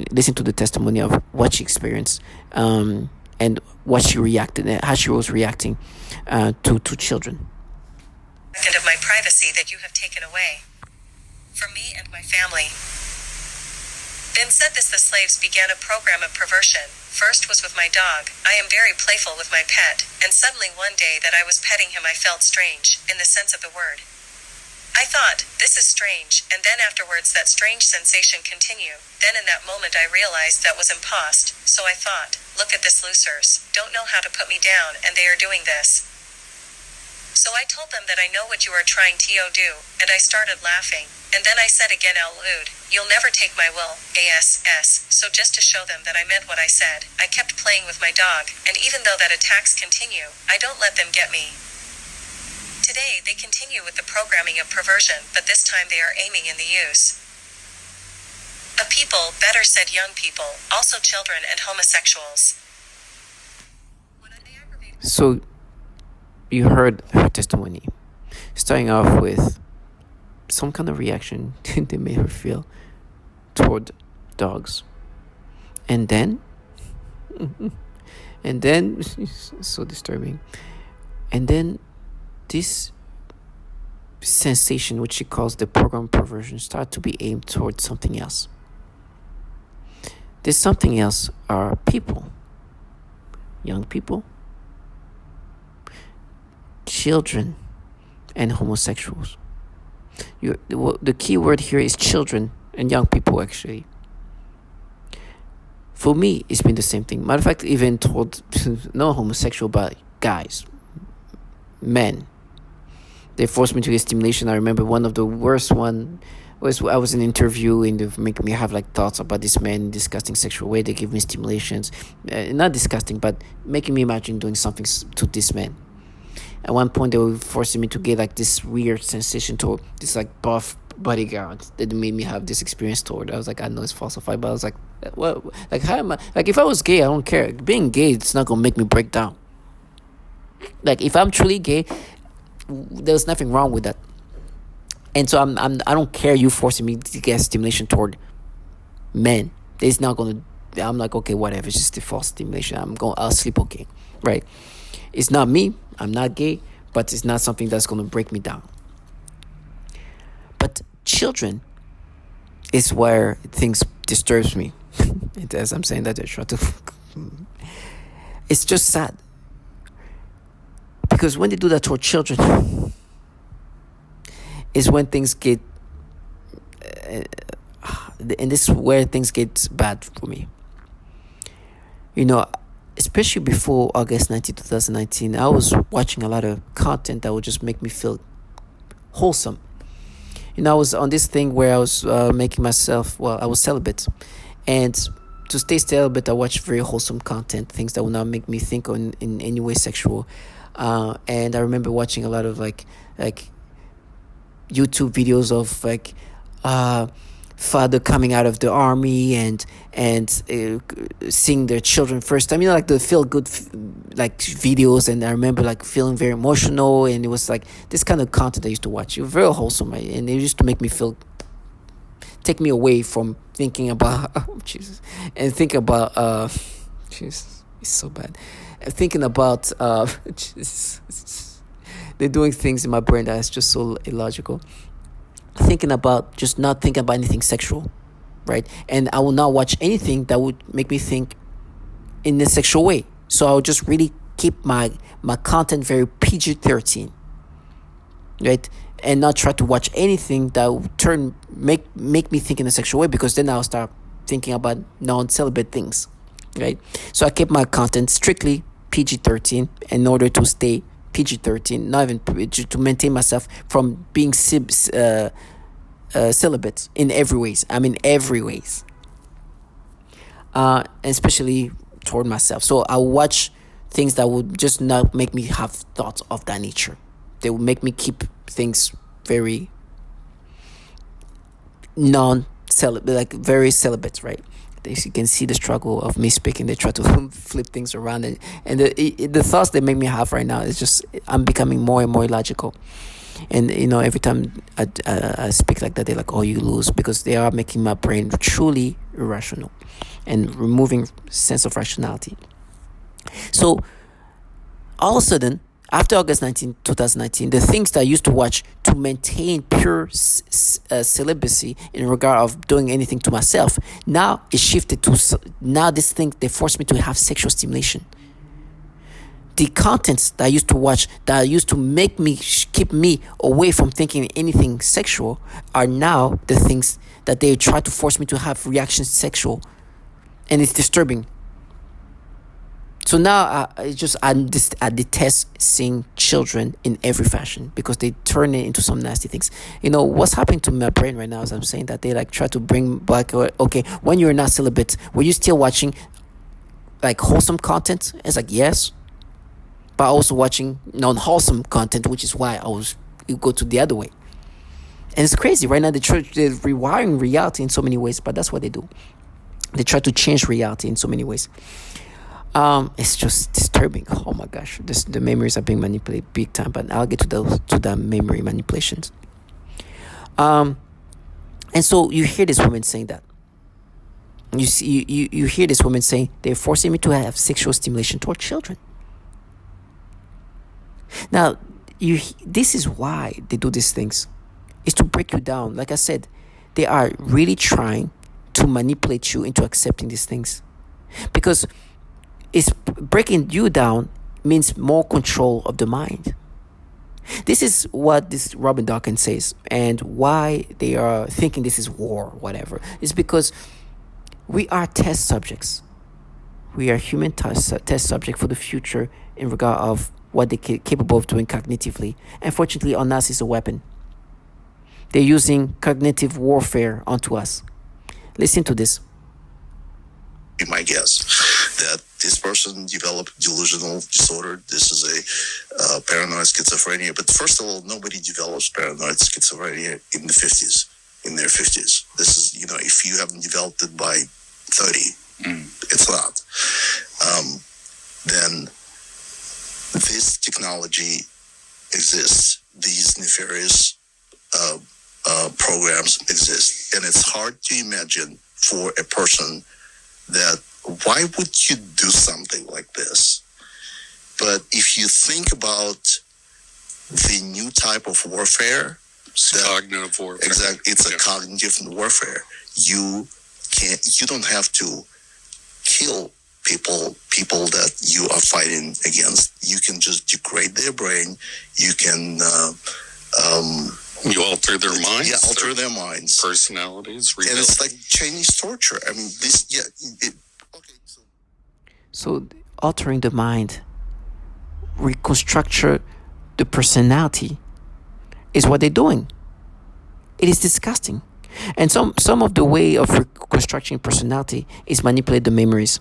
listen to the testimony of what she experienced and what she reacted and how she was reacting to children. Of my privacy that you have taken away from me and my family. Then said this: the slaves began a program of perversion. First was with my dog. I am very playful with my pet, and suddenly one day that I was petting him I felt strange, in the sense of the word. I thought, this is strange, and then afterwards that strange sensation continued. Then in that moment I realized that was impost, so I thought, look at this losers, don't know how to put me down, and they are doing this. So I told them that I know what you are trying to do, and I started laughing, and then I said again out loud, you'll never take my will, ass. So just to show them that I meant what I said, I kept playing with my dog, and even though that attacks continue, I don't let them get me. Today, they continue with the programming of perversion, but this time they are aiming in the use of people, better said young people, also children and homosexuals. So, you heard her testimony, starting off with some kind of reaction they made her feel toward dogs. And then, so disturbing. And then, this sensation, which she calls the program perversion, start to be aimed towards something else. This something else are people, young people, children, and homosexuals. The key word here is children and young people, actually. For me, it's been the same thing. Matter of fact, even told no homosexual, but guys, men. They forced me to get stimulation. I remember one of the worst one was I was in an interview and they make me have like thoughts about this man in disgusting sexual way. They give me stimulations, not disgusting, but making me imagine doing something to this man. At one point, they were forcing me to get like this weird sensation toward this like buff bodyguard that made me have this experience toward. I was like, I know it's falsified, but I was like, well, like how am I? Like if I was gay, I don't care. Being gay, it's not gonna make me break down. Like if I'm truly gay, there's nothing wrong with that. And so I don't care you forcing me to get stimulation toward men. It's not gonna. I'm like, okay, whatever. It's just the false stimulation. I'll sleep okay, right? It's not me. I'm not gay, but it's not something that's gonna break me down. But children is where things disturbs me. As I'm saying that, I try to. It's just sad because when they do that toward children, is when things get. And this is where things get bad for me. Especially before August 19, 2019, I was watching a lot of content that would just make me feel wholesome. I was on this thing where I was making myself, I was celibate. And to stay celibate, I watched very wholesome content, things that would not make me think in any way sexual. And I remember watching a lot of like YouTube videos of father coming out of the army and seeing their children first time, like the feel good videos. And I remember feeling very emotional, and it was like this kind of content I used to watch. It was very wholesome, right? And it used to make me take me away from thinking about Jesus, and think about Jesus, it's so bad. Thinking about Jesus. They're doing things in my brain that is just so illogical. Thinking about just not thinking about anything sexual, right? And I will not watch anything that would make me think in a sexual way. So I'll just really keep my content very PG-13, right? And not try to watch anything that would make me think in a sexual way, because then I'll start thinking about non-celibate things, right? So I keep my content strictly PG-13 in order to stay PG-13, not even to maintain myself from being celibate in every ways. I mean, every ways. Especially toward myself. So I watch things that would just not make me have thoughts of that nature. They would make me keep things very non-celibate, very celibate, right? You can see the struggle of me speaking. They try to flip things around, and the thoughts they make me have right now is just, I'm becoming more and more illogical. And every time I speak like that, they're like, "Oh, you lose," because they are making my brain truly irrational and removing sense of rationality. So all of a sudden, after August 19, 2019, the things that I used to watch to maintain pure celibacy in regard of doing anything to myself, now it shifted to, now this thing, they forced me to have sexual stimulation. The contents that I used to watch, that used to make me, keep me away from thinking anything sexual, are now the things that they try to force me to have reactions sexual. And it's disturbing. So now I detest seeing children in every fashion, because they turn it into some nasty things. What's happening to my brain right now as I'm saying that, they try to bring back, okay, when you're not celibate, were you still watching wholesome content? It's yes, but also watching non-wholesome content, which is why you go to the other way. And it's crazy right now. They're rewiring reality in so many ways, but that's what they do. They try to change reality in so many ways. It's just disturbing. Oh my gosh, the memories are being manipulated big time. But I'll get to the memory manipulations. And so you hear this woman saying that. You hear this woman saying they're forcing me to have sexual stimulation toward children. Now, this is why they do these things. It's to break you down. Like I said, they are really trying to manipulate you into accepting these things, because it's breaking you down means more control of the mind. This is what this Robin Dawkins says, and why they are thinking this is war, whatever. It's because we are test subjects. We are human test subject for the future in regard of what they're capable of doing cognitively. Unfortunately, on us is a weapon. They're using cognitive warfare onto us. Listen to this. Be my guess that this person developed delusional disorder. This is a paranoid schizophrenia. But first of all, nobody develops paranoid schizophrenia in their 50s. This is, if you haven't developed it by 30, it's not. Then this technology exists. These nefarious programs exist, and it's hard to imagine for a person that why would you do something like this? But if you think about the new type of warfare, cognitive warfare. Exactly, it's a cognitive warfare. You don't have to kill people that you are fighting against. You can just degrade their brain. You can you alter their minds. Yeah, alter their minds, personalities. And it's like Chinese torture. I mean, this. Yeah. So altering the mind, reconstruct the personality, is what they're doing. It is disgusting. And some of the way of reconstructing personality is manipulate the memories.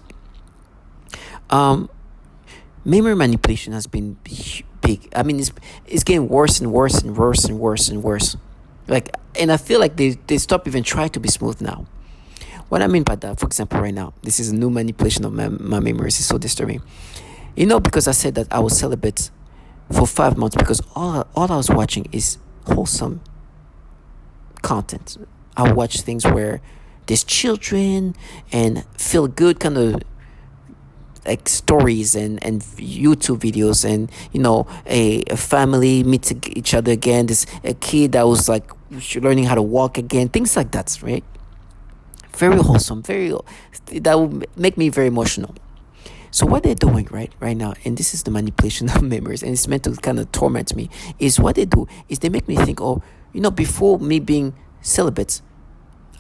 Memory manipulation has been big. I mean, it's getting worse and worse and worse and worse and worse. And I feel like they stop even trying to be smooth now. What I mean by that, for example, right now, this is a new manipulation of my memories. It's so disturbing. Because I said that I was celibate for 5 months because all I was watching is wholesome content. I watch things where there's children and feel good kind of like stories and YouTube videos, and a family meets each other again. There's a kid that was like learning how to walk again, things like that, right? Very wholesome, that would make me very emotional. So what they're doing right now, and this is the manipulation of memories, and it's meant to kind of torment me, is what they do is they make me think, before me being celibate,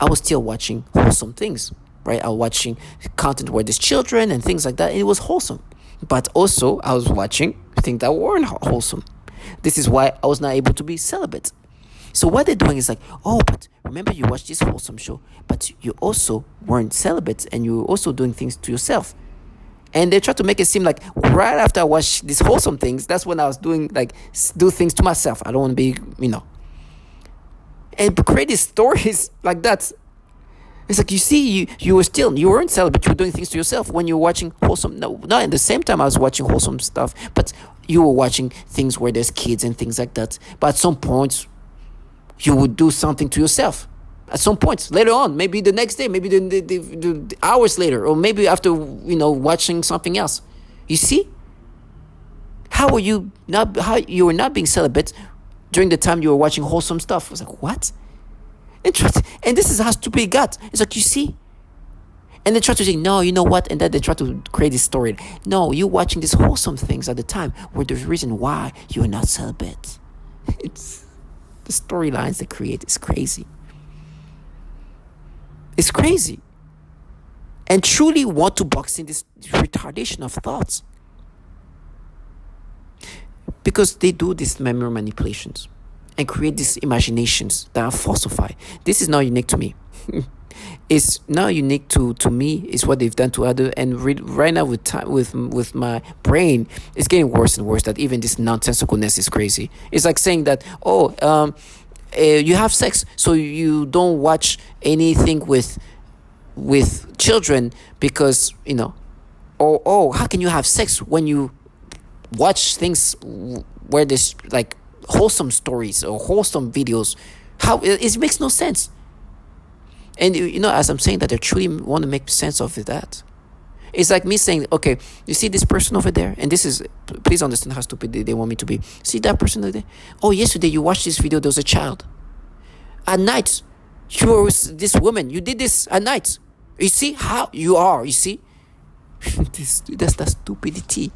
I was still watching wholesome things, right? I was watching content where there's children and things like that, and it was wholesome. But also, I was watching things that weren't wholesome. This is why I was not able to be celibate. So what they're doing is like, but remember you watched this wholesome show, but you also weren't celibate, and you were also doing things to yourself. And they try to make it seem like right after I watched these wholesome things, that's when I was do things to myself. I don't want to be, and create these stories like that. It's like, you see, you weren't celibate, you were doing things to yourself when you were watching wholesome. No, at the same time I was watching wholesome stuff, but you were watching things where there's kids and things like that. But at some point, you would do something to yourself. At some point later on, maybe the next day, maybe the hours later, or maybe after watching something else. You see, how you were not being celibate during the time you were watching wholesome stuff. I was like, what? And this is how stupid it got. It's like, you see, and they try to say, no, you know what, and then they try to create this story. No, you're watching these wholesome things at the time where the reason why you're not celibate. It's the storylines they create is crazy. It's crazy. And truly want to box in this retardation of thoughts. Because they do these memory manipulations and create these imaginations that are falsified. This is not unique to me. It's not unique to me. It's what they've done to others. And right now with my brain, it's getting worse and worse. That even this nonsensicalness is crazy. It's like saying that, you have sex, so you don't watch anything with children because how can you have sex when you watch things where there's like wholesome stories or wholesome videos? How it makes no sense. And as I'm saying that, they truly want to make sense of that. It's like me saying, okay, you see this person over there, and this is, please understand how stupid they want me to be. See that person over there? Oh, yesterday you watched this video, there was a child. At night, you were with this woman, you did this at night. You see how you are, you see? That's that stupidity.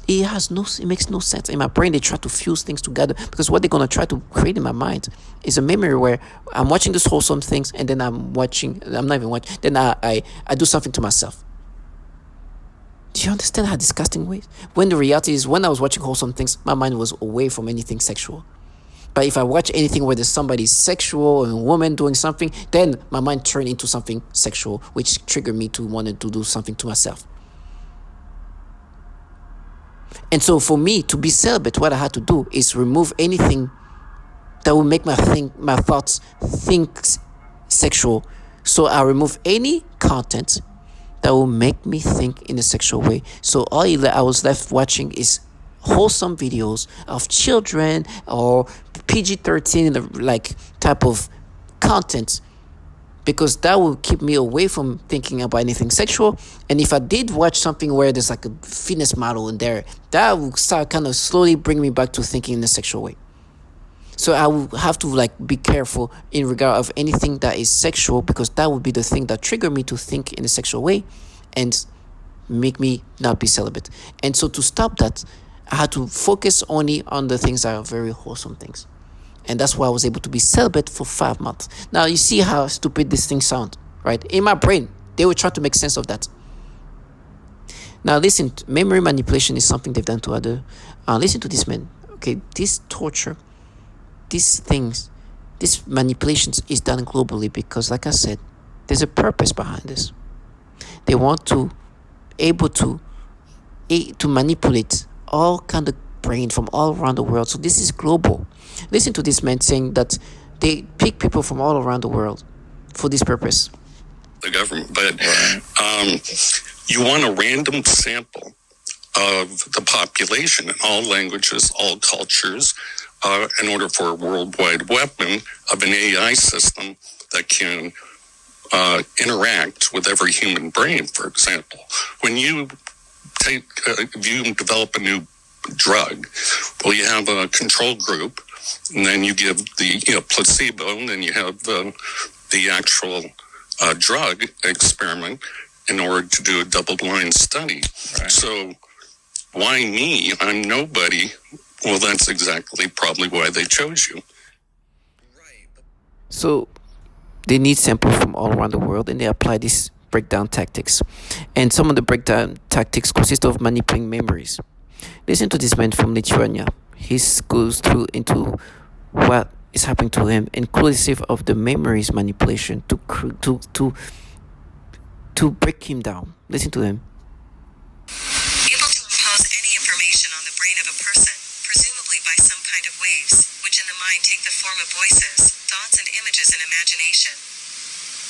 It makes no sense. In my brain, they try to fuse things together, because what they're going to try to create in my mind is a memory where I'm watching these wholesome things, and then I'm not even watching, then I do something to myself. Do you understand how disgusting it is? When the reality is, when I was watching wholesome things, my mind was away from anything sexual. But if I watch anything where there's somebody sexual and a woman doing something, then my mind turned into something sexual, which triggered me to want to do something to myself. And so for me to be celibate, what I had to do is remove anything that will make my thoughts think sexual. So I remove any content that will make me think in a sexual way. So all I was left watching is wholesome videos of children or PG-13 like type of content, because that will keep me away from thinking about anything sexual. And if I did watch something where there's like a fitness model in there, that will start kind of slowly bring me back to thinking in a sexual way. So I will have to like be careful in regard of anything that is sexual, because that would be the thing that trigger me to think in a sexual way and make me not be celibate. And so to stop that, I had to focus only on the things that are very wholesome things. And that's why I was able to be celibate for 5 months. Now you see how stupid this thing sound, right? In my brain, they were trying to make sense of that. Now listen, memory manipulation is something they've done to other. Listen to this, man. Okay, this torture, these things, these manipulations is done globally because, like I said, there's a purpose behind this. They want to able to manipulate all kind of brain from all around the world. So this is global. Listen to this man saying that they pick people from all around the world for this purpose. The government, but you want a random sample of the population in all languages, all cultures, in order for a worldwide weapon of an AI system that can interact with every human brain. For example, when you develop a new drug, well, you have a control group, and then you give the placebo, and then you have the actual drug experiment in order to do a double-blind study. Right. So why me? I'm nobody. Well, that's exactly probably why they chose you. So they need samples from all around the world, and they apply these breakdown tactics. And some of the breakdown tactics consist of manipulating memories. Listen to this man from Lithuania. He goes through into what is happening to him, inclusive of the memories manipulation to break him down. Listen to him. Able to impose any information on the brain of a person, presumably by some kind of waves, which in the mind take the form of voices, thoughts, and images in imagination.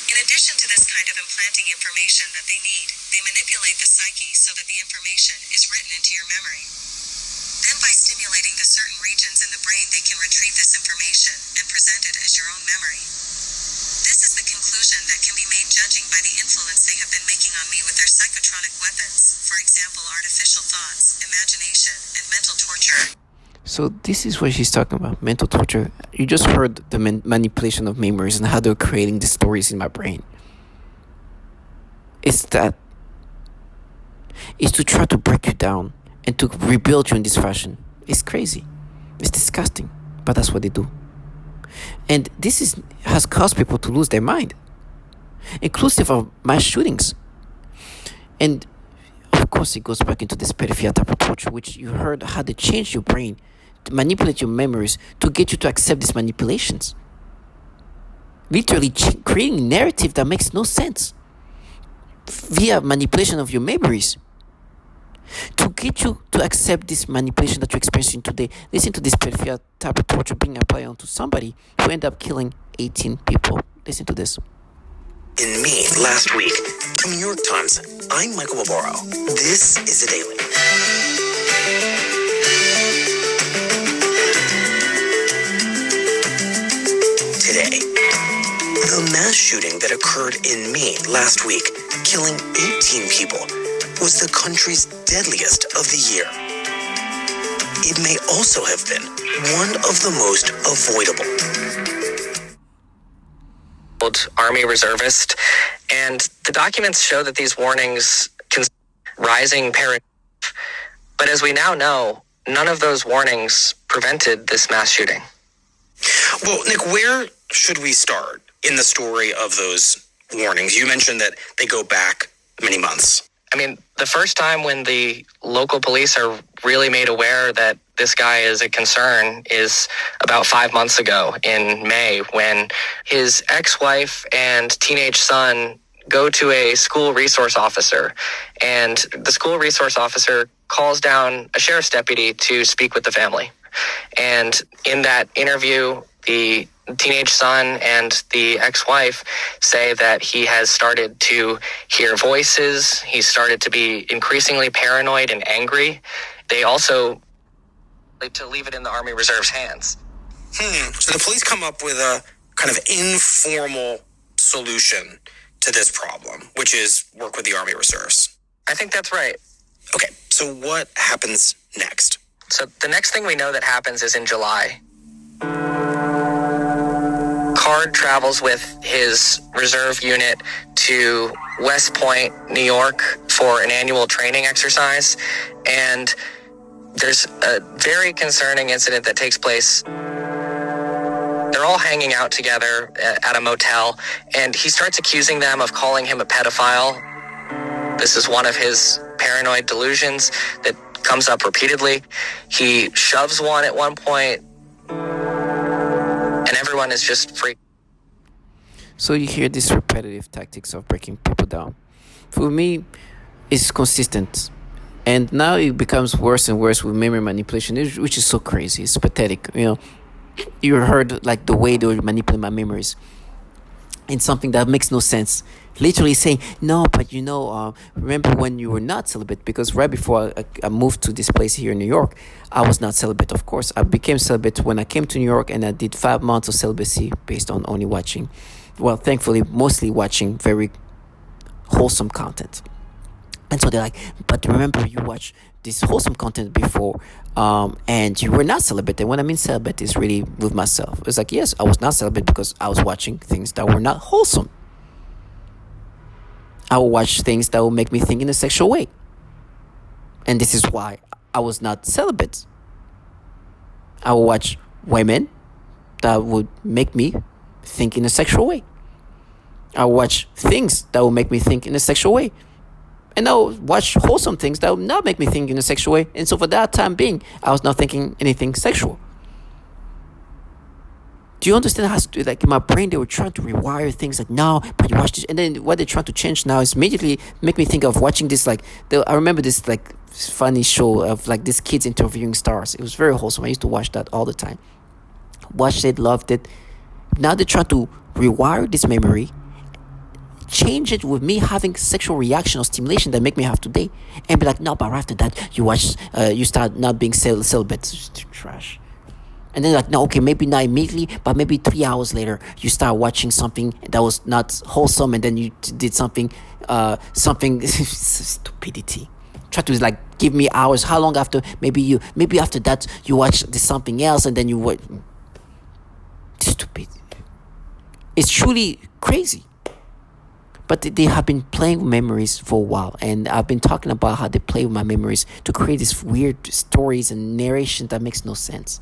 In addition to this kind of implanting information that they need, they manipulate the psyche so that the information is written into your memory. Then by stimulating the certain regions in the brain, they can retrieve this information and present it as your own memory. This is the conclusion that can be made judging by the influence they have been making on me with their psychotronic weapons, for example, artificial thoughts, imagination, and mental torture. So this is what she's talking about, mental torture. You just heard the manipulation of memories and how they're creating the stories in my brain. It's to try to break you down and to rebuild you in this fashion. It's crazy. It's disgusting. But that's what they do. And this has caused people to lose their mind, inclusive of mass shootings. And of course, it goes back into this pedophilia type of torture, which you heard how they change your brain to manipulate your memories to get you to accept these manipulations. Literally creating a narrative that makes no sense via manipulation of your memories to get you to accept this manipulation that you're experiencing today. Listen to this pedophilia type of torture being applied onto somebody who ended up killing 18 people. Listen to this. In Me last week. From New York Times, I'm Michael Barbaro. This is The Daily. Today, the mass shooting that occurred in Me last week, killing 18 people, was the country's deadliest of the year. It may also have been one of the most avoidable. Army reservist, and the documents show that these warnings can rising paranoia. But as we now know, none of those warnings prevented this mass shooting. Well, Nick, where should we start in the story of those warnings? You mentioned that they go back many months. I mean, the first time when the local police are really made aware that this guy is a concern is about 5 months ago in May, when his ex-wife and teenage son go to a school resource officer, and the school resource officer calls down a sheriff's deputy to speak with the family. And in that interview, the teenage son and the ex-wife say that he has started to hear voices. He started to be increasingly paranoid and angry. They also to leave it in the Army Reserve's hands. So the police come up with a kind of informal solution to this problem, which is work with the Army Reserves. I think that's right. Okay, so what happens next? So the next thing we know that happens is in July. Card travels with his reserve unit to West Point, New York for an annual training exercise. And there's a very concerning incident that takes place. They're all hanging out together at a motel, and he starts accusing them of calling him a pedophile. This is one of his paranoid delusions that comes up repeatedly. He shoves one at one point, and everyone is just freaked. So you hear these repetitive tactics of breaking people down. For me, it's consistent. And now it becomes worse and worse with memory manipulation, which is so crazy. It's pathetic. You heard like the way they were manipulating my memories in something that makes no sense. Literally saying, no, but remember when you were not celibate? Because right before I moved to this place here in New York, I was not celibate, of course. I became celibate when I came to New York, and I did 5 months of celibacy based on only watching, thankfully, mostly watching very wholesome content. And so they're like, but remember, you watched this wholesome content before, and you were not celibate. And when I mean celibate, is really with myself. It's like, yes, I was not celibate because I was watching things that were not wholesome. I will watch things that will make me think in a sexual way. And this is why I was not celibate. I will watch women that would make me think in a sexual way. I will watch things that will make me think in a sexual way. And I will watch wholesome things that will not make me think in a sexual way. And so for that time being, I was not thinking anything sexual. Do you understand how, like, in my brain, they were trying to rewire things like, no, but you watch this. And then what they're trying to change now is immediately make me think of watching this, like, I remember this, like, funny show of, like, these kids interviewing stars. It was very wholesome. I used to watch that all the time. Watched it, loved it. Now they're trying to rewire this memory, change it with me having sexual reaction or stimulation that make me have today, and be like, no, but after that, you start not being celibate. It's trash. And then like, no, okay, maybe not immediately, but maybe 3 hours later, you start watching something that was not wholesome, and then you did something stupidity. Try to like give me hours. How long after? Maybe after that you watch this something else, and then you watch. Stupid. It's truly crazy. But they have been playing with memories for a while, and I've been talking about how they play with my memories to create these weird stories and narration that makes no sense.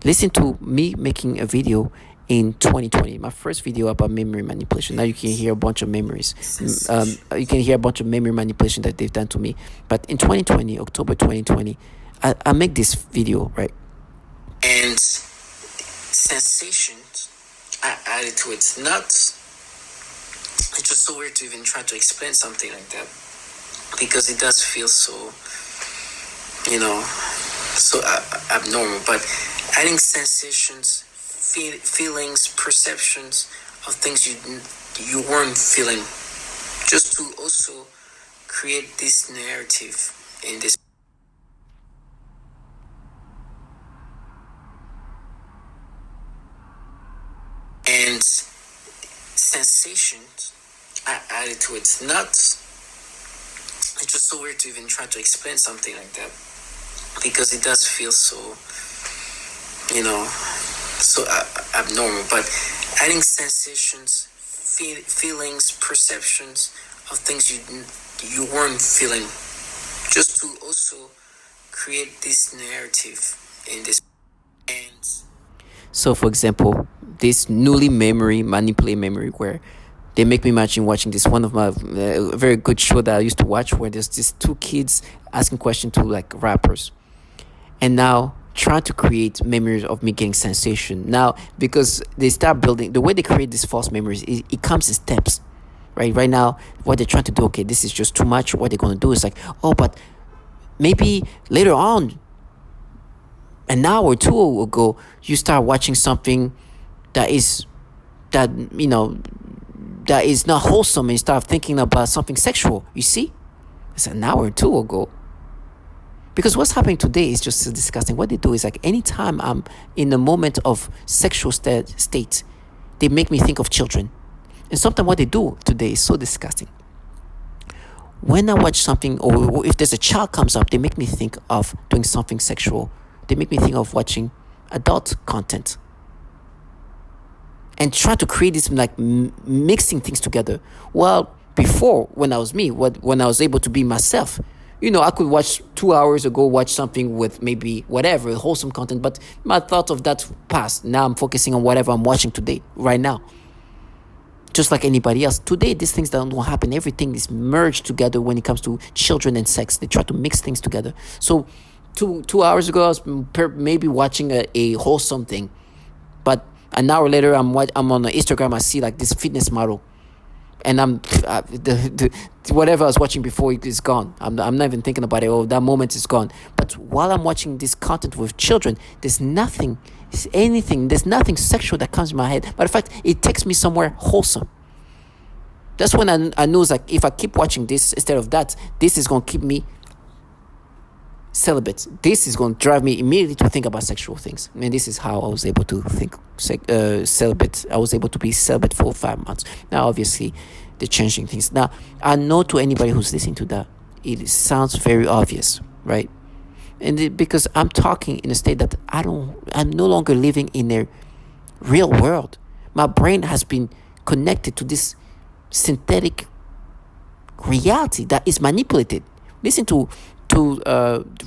Listen to me making a video in 2020, my first video about memory manipulation. Now you can hear a bunch of memories. You can hear a bunch of memory manipulation that they've done to me. But in 2020, October 2020, I make this video, right? And sensations I added to it. It's just so weird to even try to explain something like that, because it does feel so, so abnormal. But adding sensations, feelings, perceptions of things you weren't feeling, just to also create this narrative in this. And sensations I added to it. It's just so weird to even try to explain something like that, because it does feel so, so abnormal. But adding sensations, feelings, perceptions of things you weren't feeling, just to also create this narrative in this. And so, for example, this newly manipulate memory, where they make me imagine watching this one of my very good show that I used to watch, where there's these two kids asking questions to like rappers, and now trying to create memories of me getting sensation. Now, because they start building, the way they create these false memories, it comes in steps, right? Right now, what they're trying to do, okay, this is just too much. What they're going to do is like, oh, but maybe later on, an hour or two ago, you start watching something that is not wholesome, and you start thinking about something sexual. You see, it's an hour or two ago. Because what's happening today is just so disgusting. What they do is like anytime I'm in a moment of sexual state, they make me think of children. And sometimes what they do today is so disgusting. When I watch something, or if there's a child comes up, they make me think of doing something sexual. They make me think of watching adult content. And try to create this like mixing things together. Well, before, when I was me, when I was able to be myself, I could watch 2 hours ago, watch something with maybe whatever, wholesome content, but my thought of that passed. Now I'm focusing on whatever I'm watching today, right now. Just like anybody else. Today, these things don't happen. Everything is merged together when it comes to children and sex. They try to mix things together. So 2 hours ago, I was maybe watching a wholesome thing. But an hour later, I'm on Instagram, I see like this fitness model. And whatever I was watching before is gone. I'm not even thinking about it. Oh, that moment is gone. But while I'm watching this content with children, there's nothing sexual that comes in my head. But in fact, it takes me somewhere wholesome. That's when I know it's like if I keep watching this instead of that, this is going to keep me celibate. This is going to drive me immediately to think about sexual things. And this is how I was able to think celibate. I was able to be celibate for 5 months. Now, obviously, they're changing things. Now, I know to anybody who's listening to that, it sounds very obvious, right? And because I'm talking in a state that I'm no longer living in a real world. My brain has been connected to this synthetic reality that is manipulated. Listen to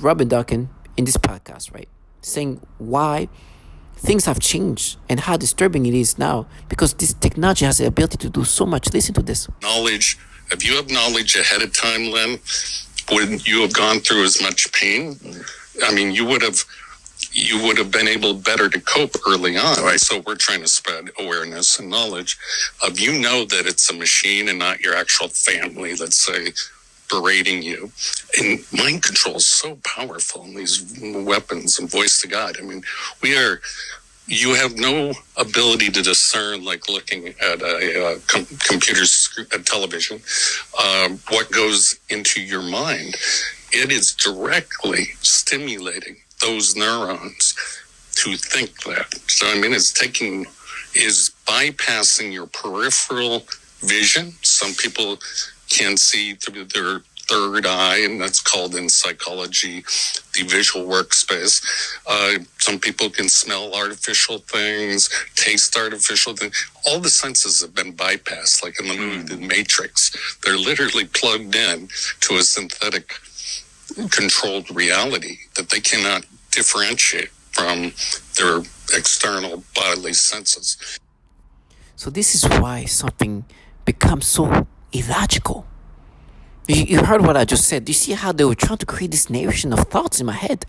Robin Duncan in this podcast, right? Saying why things have changed and how disturbing it is now because this technology has the ability to do so much. Listen to this. Knowledge. If you have knowledge ahead of time, Len, would you have gone through as much pain? I mean, you would have been able better to cope early on. Right? So we're trying to spread awareness and knowledge of that it's a machine and not your actual family, let's say, berating you. And mind control is so powerful in these weapons and voice to God. I mean, you have no ability to discern, like looking at a computer screen, a television, what goes into your mind. It is directly stimulating those neurons to think that. So, I mean, is bypassing your peripheral vision. Some people can see through their third eye, and that's called in psychology the visual workspace. Some people can smell artificial things, taste artificial things. All the senses have been bypassed, like in the movie The Matrix. They're literally plugged in to a synthetic controlled reality that they cannot differentiate from their external bodily senses. So this is why something becomes so illogical. You heard what I just said. You see how they were trying to create this narration of thoughts in my head.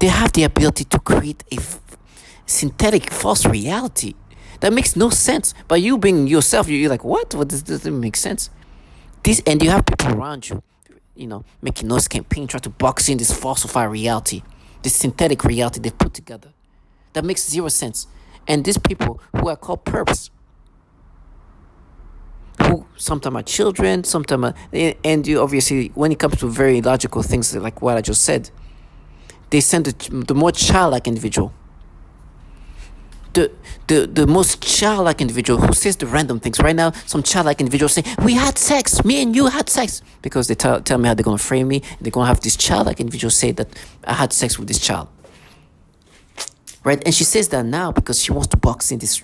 They have the ability to create a synthetic false reality that makes no sense. But you being yourself, you're like, what? What doesn't make sense? And you have people around you, making noise campaign, trying to box in this falsified reality, this synthetic reality they've put together that makes zero sense. And these people who are called perps, who sometimes are children, sometimes and you obviously, when it comes to very logical things like what I just said, they send the more childlike individual, the most childlike individual who says the random things. Right now, some childlike individuals say, we had sex, me and you had sex, because they tell me how they're going to frame me. They're going to have this childlike individual say that I had sex with this child. Right? And she says that now because she wants to box in this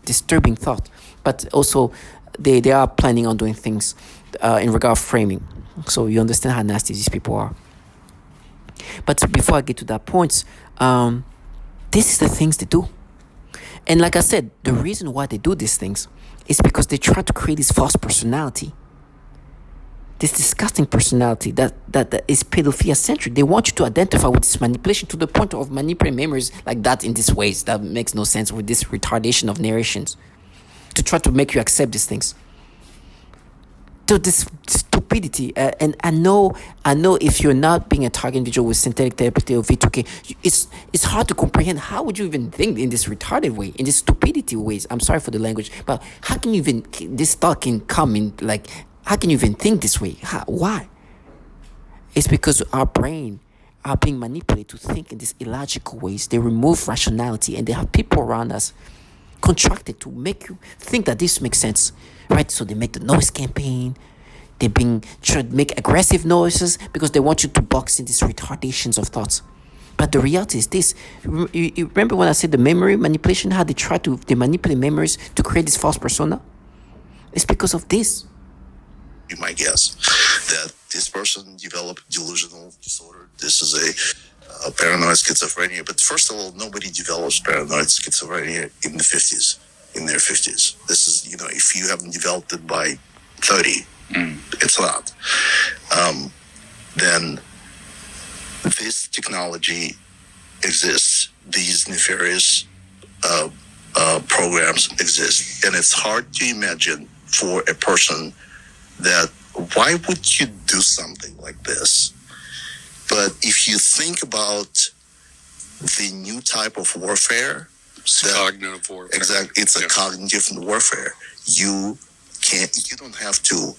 disturbing thought. But also, they are planning on doing things in regard to framing. So you understand how nasty these people are. But before I get to that point, this is the things they do. And like I said, the reason why they do these things is because they try to create this false personality. This disgusting personality that is pedophilia-centric. They want you to identify with this manipulation to the point of manipulating memories like that in these ways. That makes no sense with this retardation of narrations. To try to make you accept these things. To this stupidity. And I know if you're not being a target individual with synthetic therapy or V2K, it's hard to comprehend. How would you even think in this retarded way, in this stupidity ways? I'm sorry for the language, but how can you even, this thought can come in, like, how can you even think this way? Why? It's because our brain are being manipulated to think in these illogical ways. They remove rationality, and they have people around us contracted to make you think that this makes sense, right? So they make the noise campaign. They try to make aggressive noises because they want you to box in these retardations of thoughts. But the reality is this. You remember when I said the memory manipulation, how they manipulate memories to create this false persona? It's because of this. Be my guess that this person developed delusional disorder. This is a paranoid schizophrenia. But first of all, nobody develops paranoid schizophrenia in the 50s, in their 50s. This is, if you haven't developed it by 30, it's not. Then this technology exists. These nefarious programs exist. And it's hard to imagine for a person that why would you do something like this? But if you think about the new type of warfare, cognitive warfare. Exactly, it's a cognitive warfare. You don't have to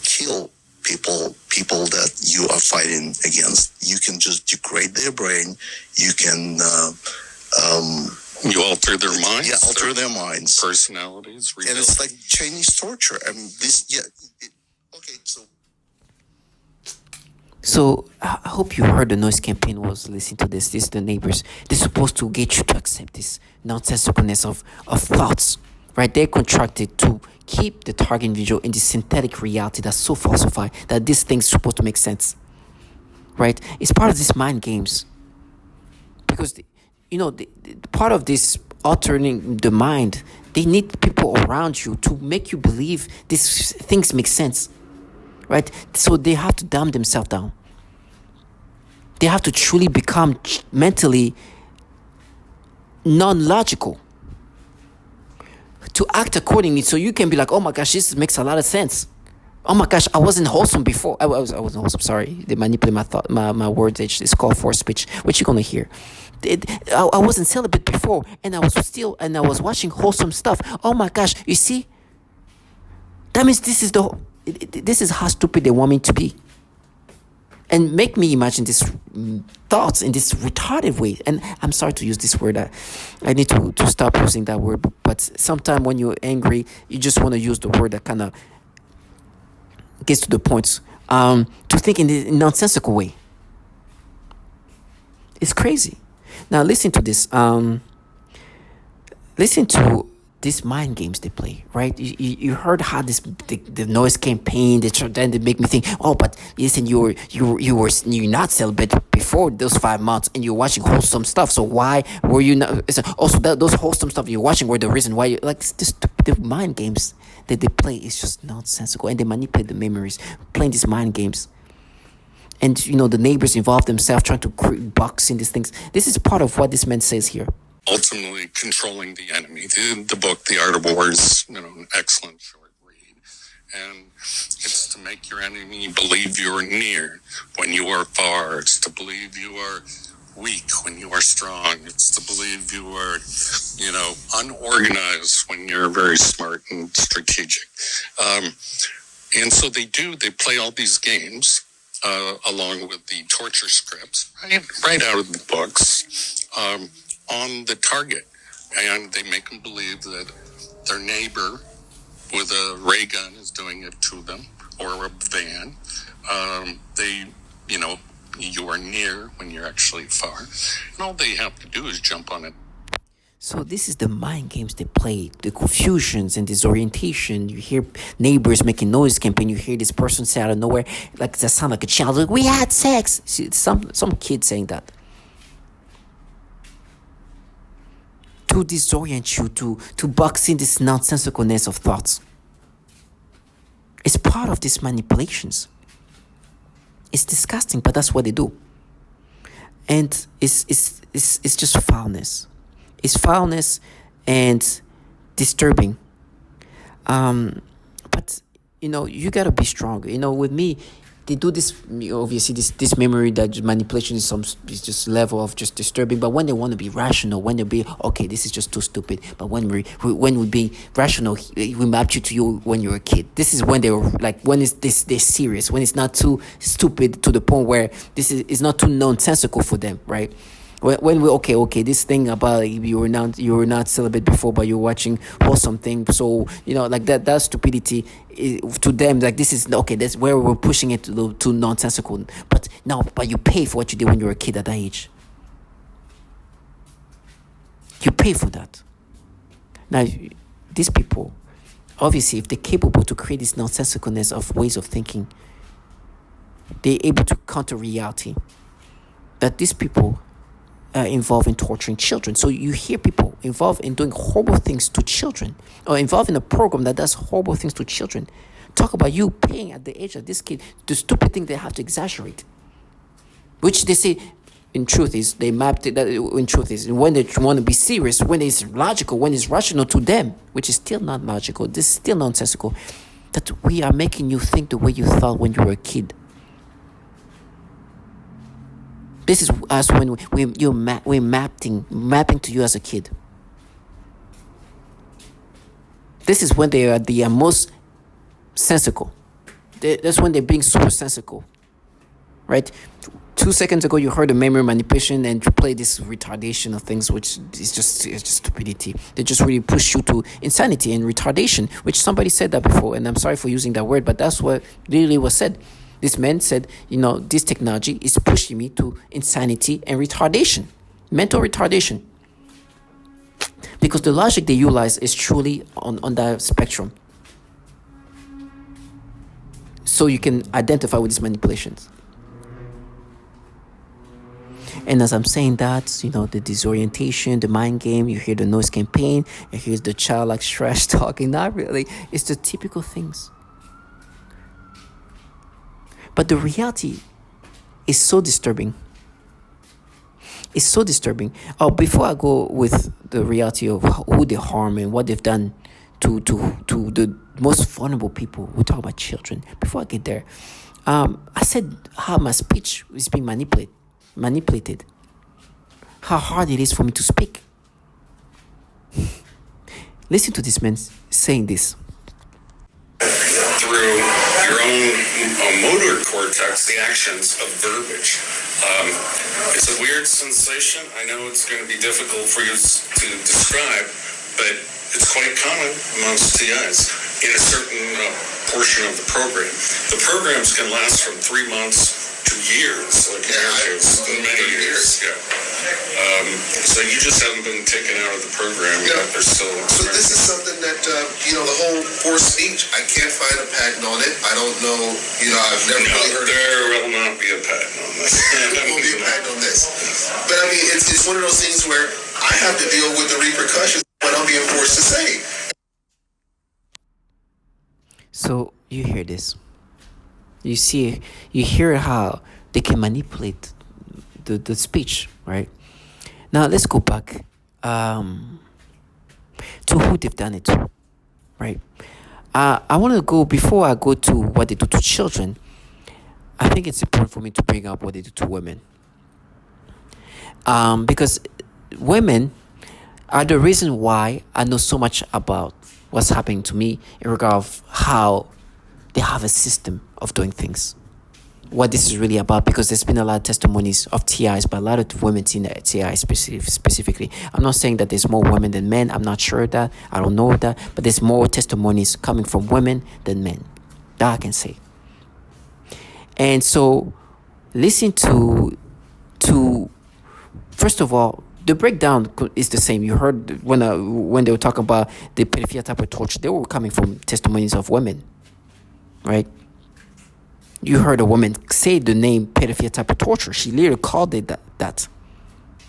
kill people that you are fighting against. You can just degrade their brain. You can you alter their minds. Yeah, alter their minds, personalities, and it's like Chinese torture. I mean, okay, so I hope you heard the noise campaign was listening to this. This is the neighbors. They're supposed to get you to accept this nonsensicalness of thoughts, right? They're contracted to keep the target individual in this synthetic reality that's so falsified that this thing's supposed to make sense, right? It's part of these mind games. Because, the part of this altering the mind, they need people around you to make you believe these things make sense, right? So they have to dumb themselves down. They have to truly become mentally non-logical to act accordingly, so you can be like, oh my gosh, this makes a lot of sense. Oh my gosh, I wasn't wholesome before. I wasn't wholesome, sorry. They manipulate my thought, my words. It's called forced speech, which you're gonna hear. I wasn't celibate before, and I was watching wholesome stuff. Oh my gosh, you see? That means this is how stupid they want me to be. And make me imagine these thoughts in this retarded way. And I'm sorry to use this word. I need to stop using that word. But sometimes when you're angry, you just want to use the word that kind of gets to the point. To think in a nonsensical way. It's crazy. Now listen to this. Listen to these mind games they play, right? You heard how the noise campaign. Then they make me think. Oh, but listen, you're not celibate before those 5 months, and you're watching wholesome stuff. So why were you not? Also, those wholesome stuff you're watching were the reason why you like this. The mind games that they play is just nonsensical, and they manipulate the memories playing these mind games. And the neighbors involve themselves trying to box in these things. This is part of what this man says here. Ultimately controlling the enemy. The book, The Art of War, is an excellent short read. And it's to make your enemy believe you are near when you are far. It's to believe you are weak when you are strong. It's to believe you are, unorganized when you're very smart and strategic. And so they play all these games along with the torture scripts, right out of the books. On the target, and they make them believe that their neighbor with a ray gun is doing it to them, or a van. You are near when you're actually far, and all they have to do is jump on it. So this is the mind games they play, the confusions and disorientation. You hear neighbors making noise campaign. You hear this person say out of nowhere, like that sound like a child, like, we had sex. See, some kid saying that. To disorient you, to box in this nonsensicalness of thoughts. It's part of these manipulations. It's disgusting, but that's what they do. And it's just foulness. It's foulness and disturbing. But you gotta be stronger. With me, they do this, obviously this memory that manipulation is just level of just disturbing. But when they want to be rational, when they be okay, this is just too stupid. But when we be rational, we map you to you when you're a kid. This is when they're like, when is this they're serious, when it's not too stupid to the point where this is not too nonsensical for them, right? When we okay, this thing about you were not celibate before, but you're watching wholesome thing, so like that stupidity to them, like this is okay. That's where we're pushing it to nonsensical. But you pay for what you did when you were a kid at that age. You pay for that. Now, these people, obviously, if they're capable to create this nonsensicalness of ways of thinking, they're able to counter reality. That these people involved in torturing children. So you hear people involved in doing horrible things to children, or involved in a program that does horrible things to children. Talk about you paying at the age of this kid the stupid thing they have to exaggerate, which they say in truth is they mapped it. That in truth is when they want to be serious, when it's logical, when it's rational to them, which is still not logical. This is still nonsensical. That we are making you think the way you thought when you were a kid. This is us when we're mapping to you as a kid. This is when they are the most sensical. That's when they're being super sensical, right? 2 seconds ago, you heard the memory manipulation and you play this retardation of things, which is just stupidity. They just really push you to insanity and retardation, which somebody said that before, and I'm sorry for using that word, but that's what literally was said. This man said, this technology is pushing me to insanity and retardation, mental retardation. Because the logic they utilize is truly on that spectrum. So you can identify with these manipulations. And as I'm saying that, the disorientation, the mind game, you hear the noise campaign, you hear the child like trash talking. Not really. It's the typical things. But the reality is so disturbing. It's so disturbing. Oh, before I go with the reality of who they harm and what they've done to the most vulnerable people, we talk about children. Before I get there, I said how my speech is being manipulated. How hard it is for me to speak. Listen to this man saying this. Through your own motor cortex, the actions of verbiage. It's a weird sensation. I know it's going to be difficult for you to describe, but it's quite common amongst TIs in a certain portion of the program. The programs can last from 3 months to years, like in your case, many years. Yeah. So you just haven't been taken out of the program yet. They're still. So this is something that the whole forced speech. I can't find a patent on it. I don't know. I've never really heard. There will not be a patent on this. There won't be a patent on this. But I mean, it's one of those things where I have to deal with the repercussions when I'm being forced to say. So you hear this. You hear how they can manipulate the speech, right? Now let's go back to who they've done it to, right? I want to go, before I go to what they do to children, I think it's important for me to bring up what they do to women. Because women are the reason why I know so much about what's happening to me in regard of how they have a system of doing things. What this is really about, because there's been a lot of testimonies of TIs, but a lot of women in the TI specifically. I'm not saying that there's more women than men. I'm not sure of that. I don't know that. But there's more testimonies coming from women than men. That I can say. And so, listen to first of all, the breakdown is the same. You heard when they were talking about the pedophilia type of torture, they were coming from testimonies of women, right? You heard a woman say the name pedophilia type of torture. She literally called it that.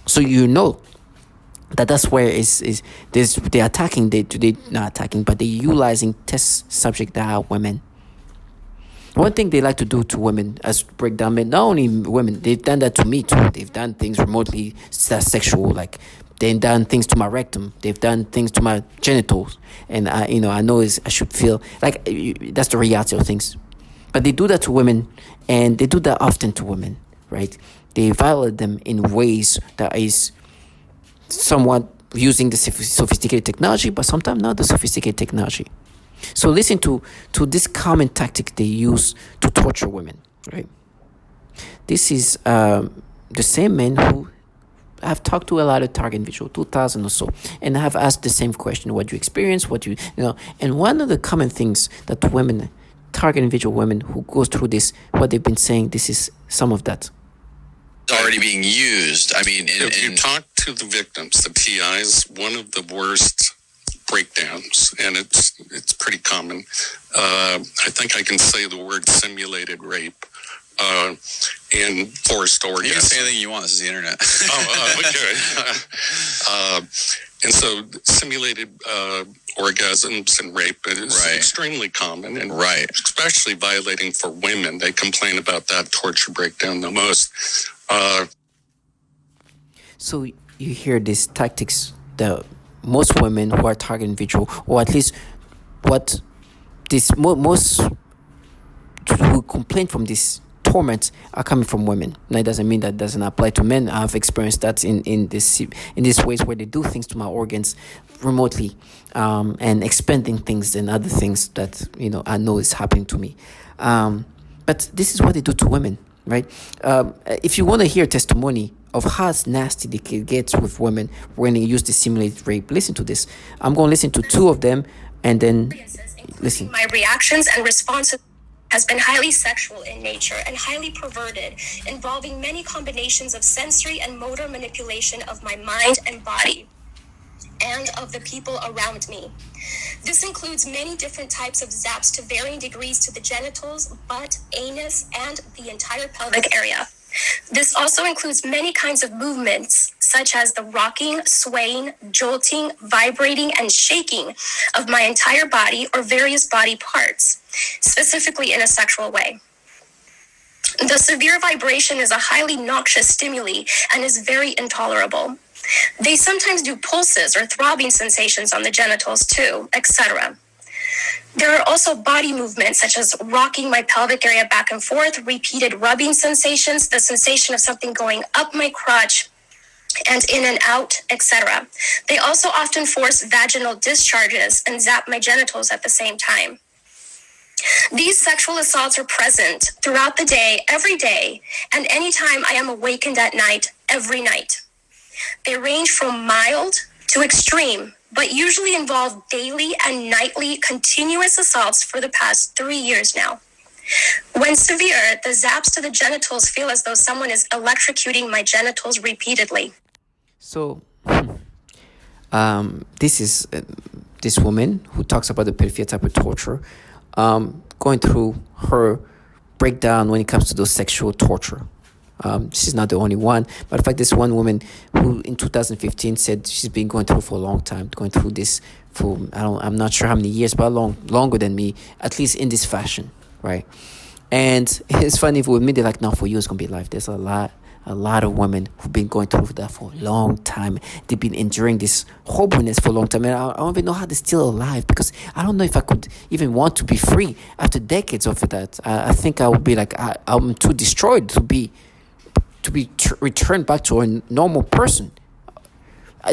So you know that's where they're attacking. They not attacking, but they're utilizing test subject that are women. One thing they like to do to women as breakdown men, not only women, they've done that to me too. They've done things remotely sexual, like they've done things to my rectum. They've done things to my genitals, and I know I should feel like that's the reality of things. But they do that to women, and they do that often to women, right? They violate them in ways that is somewhat using the sophisticated technology, but sometimes not the sophisticated technology. So listen to this common tactic they use to torture women, right? This is the same men who I've talked to a lot of target individuals, 2,000 or so, and I have asked the same question: what you experience, what you know. And one of the common things that women, target individual women who goes through this, what they've been saying, this is some of that. Already being used. I mean, if you talk to the victims, the TIs, one of the worst breakdowns, and it's pretty common. I think I can say the word simulated rape. And forced orgasm. You can say anything you want. This is the internet. Okay. And so simulated orgasms and rape is extremely common, and especially violating for women. They complain about that torture breakdown the most. So you hear these tactics that most women who are target individual, or at least what this most who complain from this torment are coming from women. Now, it doesn't mean that doesn't apply to men. I've experienced that in these ways where they do things to my organs remotely, and expanding things and other things that I know is happening to me. But this is what they do to women, right? If you want to hear testimony of how nasty they get with women when they use the simulated rape, listen to this. I'm going to listen to two of them, and then listen. My reactions and responses has been highly sexual in nature and highly perverted, involving many combinations of sensory and motor manipulation of my mind and body and of the people around me. This includes many different types of zaps to varying degrees to the genitals, butt, anus, and the entire pelvic area. This also includes many kinds of movements, such as the rocking, swaying, jolting, vibrating, and shaking of my entire body or various body parts, specifically in a sexual way. The severe vibration is a highly noxious stimuli and is very intolerable. They sometimes do pulses or throbbing sensations on the genitals too, etc. There are also body movements such as rocking my pelvic area back and forth, repeated rubbing sensations, the sensation of something going up my crotch and in and out, etc. They also often force vaginal discharges and zap my genitals at the same time. These sexual assaults are present throughout the day, every day, and anytime I am awakened at night, every night. They range from mild to extreme, but usually involve daily and nightly continuous assaults for the past 3 years now. When severe, the zaps to the genitals feel as though someone is electrocuting my genitals repeatedly. So, this is this woman who talks about the pedophilia type of torture, going through her breakdown when it comes to those sexual torture. She's not the only one, but in fact, this one woman who in 2015 said she's been going through for a long time, going through this for I'm not sure how many years, but longer than me, at least in this fashion, right? And it's funny, if with me, they're like, no, for you it's gonna be life. There's a lot of women who've been going through that for a long time. They've been enduring this horribleness for a long time, and I don't even know how they're still alive, because I don't know if I could even want to be free after decades of that. I think I would be like, I'm too destroyed to be returned back to a normal person.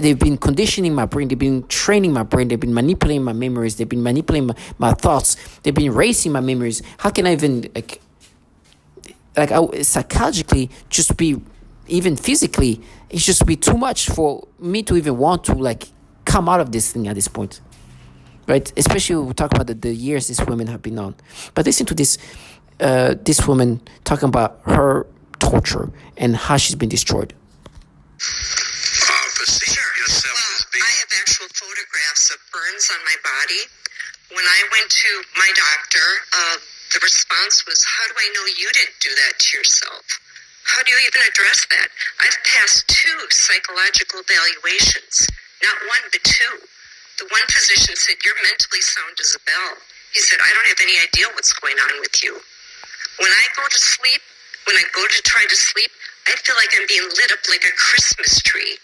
They've been conditioning my brain. They've been training my brain. They've been manipulating my memories. They've been manipulating my thoughts. They've been erasing my memories. How can I even psychologically, just be, even physically, it's just be too much for me to even want to come out of this thing at this point, right? Especially when we talk about the years these women have been on. But listen to this woman talking about her torture and how she's been destroyed. I have actual photographs of burns on my body. When I went to my doctor, the response was, how do I know you didn't do that to yourself? How do you even address that? I've passed 2 psychological evaluations, not 1 but 2. The one physician said, you're mentally sound as a bell. He said, I don't have any idea what's going on with you. When I go to sleep, when I go to try to sleep, I feel like I'm being lit up like a Christmas tree.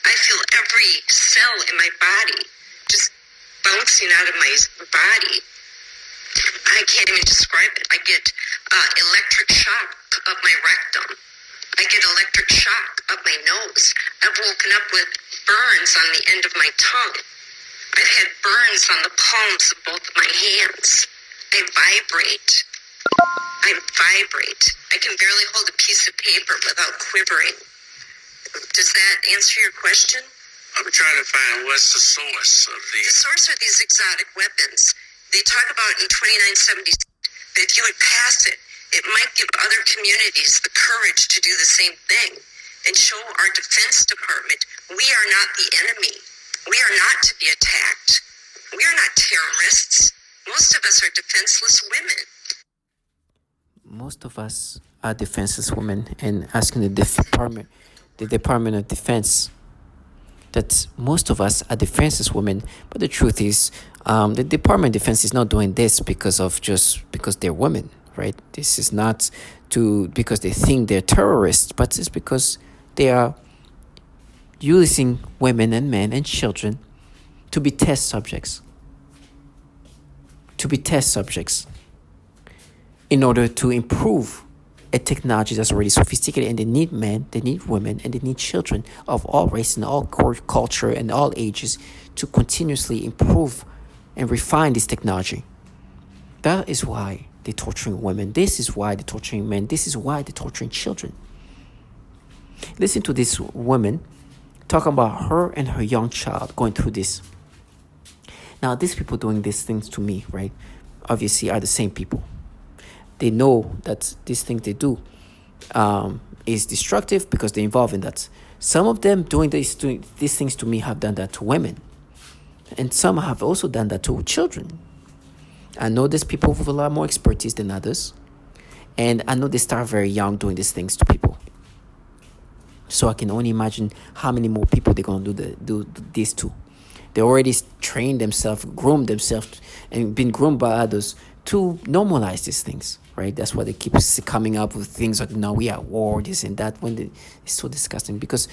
I feel every cell in my body just bouncing out of my body. I can't even describe it. I get electric shock up my rectum. I get electric shock up my nose. I've woken up with burns on the end of my tongue. I've had burns on the palms of both of my hands. I vibrate. I can barely hold a piece of paper without quivering. Does that answer your question? I'm trying to find what's the source of the... The source are these exotic weapons. They talk about in 2976 that if you would pass it, it might give other communities the courage to do the same thing and show our Defense Department we are not the enemy. We are not to be attacked. We are not terrorists. Most of us are defenseless women. Most of us are defenseless women, and asking the Department of Defense, that most of us are defenseless women. But the truth is, the Department of Defense is not doing this because they're women, right? This is not because they think they're terrorists, but it's because they are using women and men and children to be test subjects. In order to improve a technology that's already sophisticated, and they need men, they need women, and they need children of all races and all culture and all ages to continuously improve and refine this technology. That is why they're torturing women. This is why they're torturing men. This is why they're torturing children. Listen to this woman talking about her and her young child going through this. Now, these people doing these things to me, right, obviously are the same people. They know that these things they do is destructive because they're involved in that. Some of them doing these things to me have done that to women. And some have also done that to children. I know there's people with a lot more expertise than others. And I know they start very young doing these things to people. So I can only imagine how many more people they're going to do this to. They already trained themselves, groomed themselves, and been groomed by others to normalize these things, right? That's why they keep coming up with things like, no, we are at war, this and that, when it's so disgusting. Because,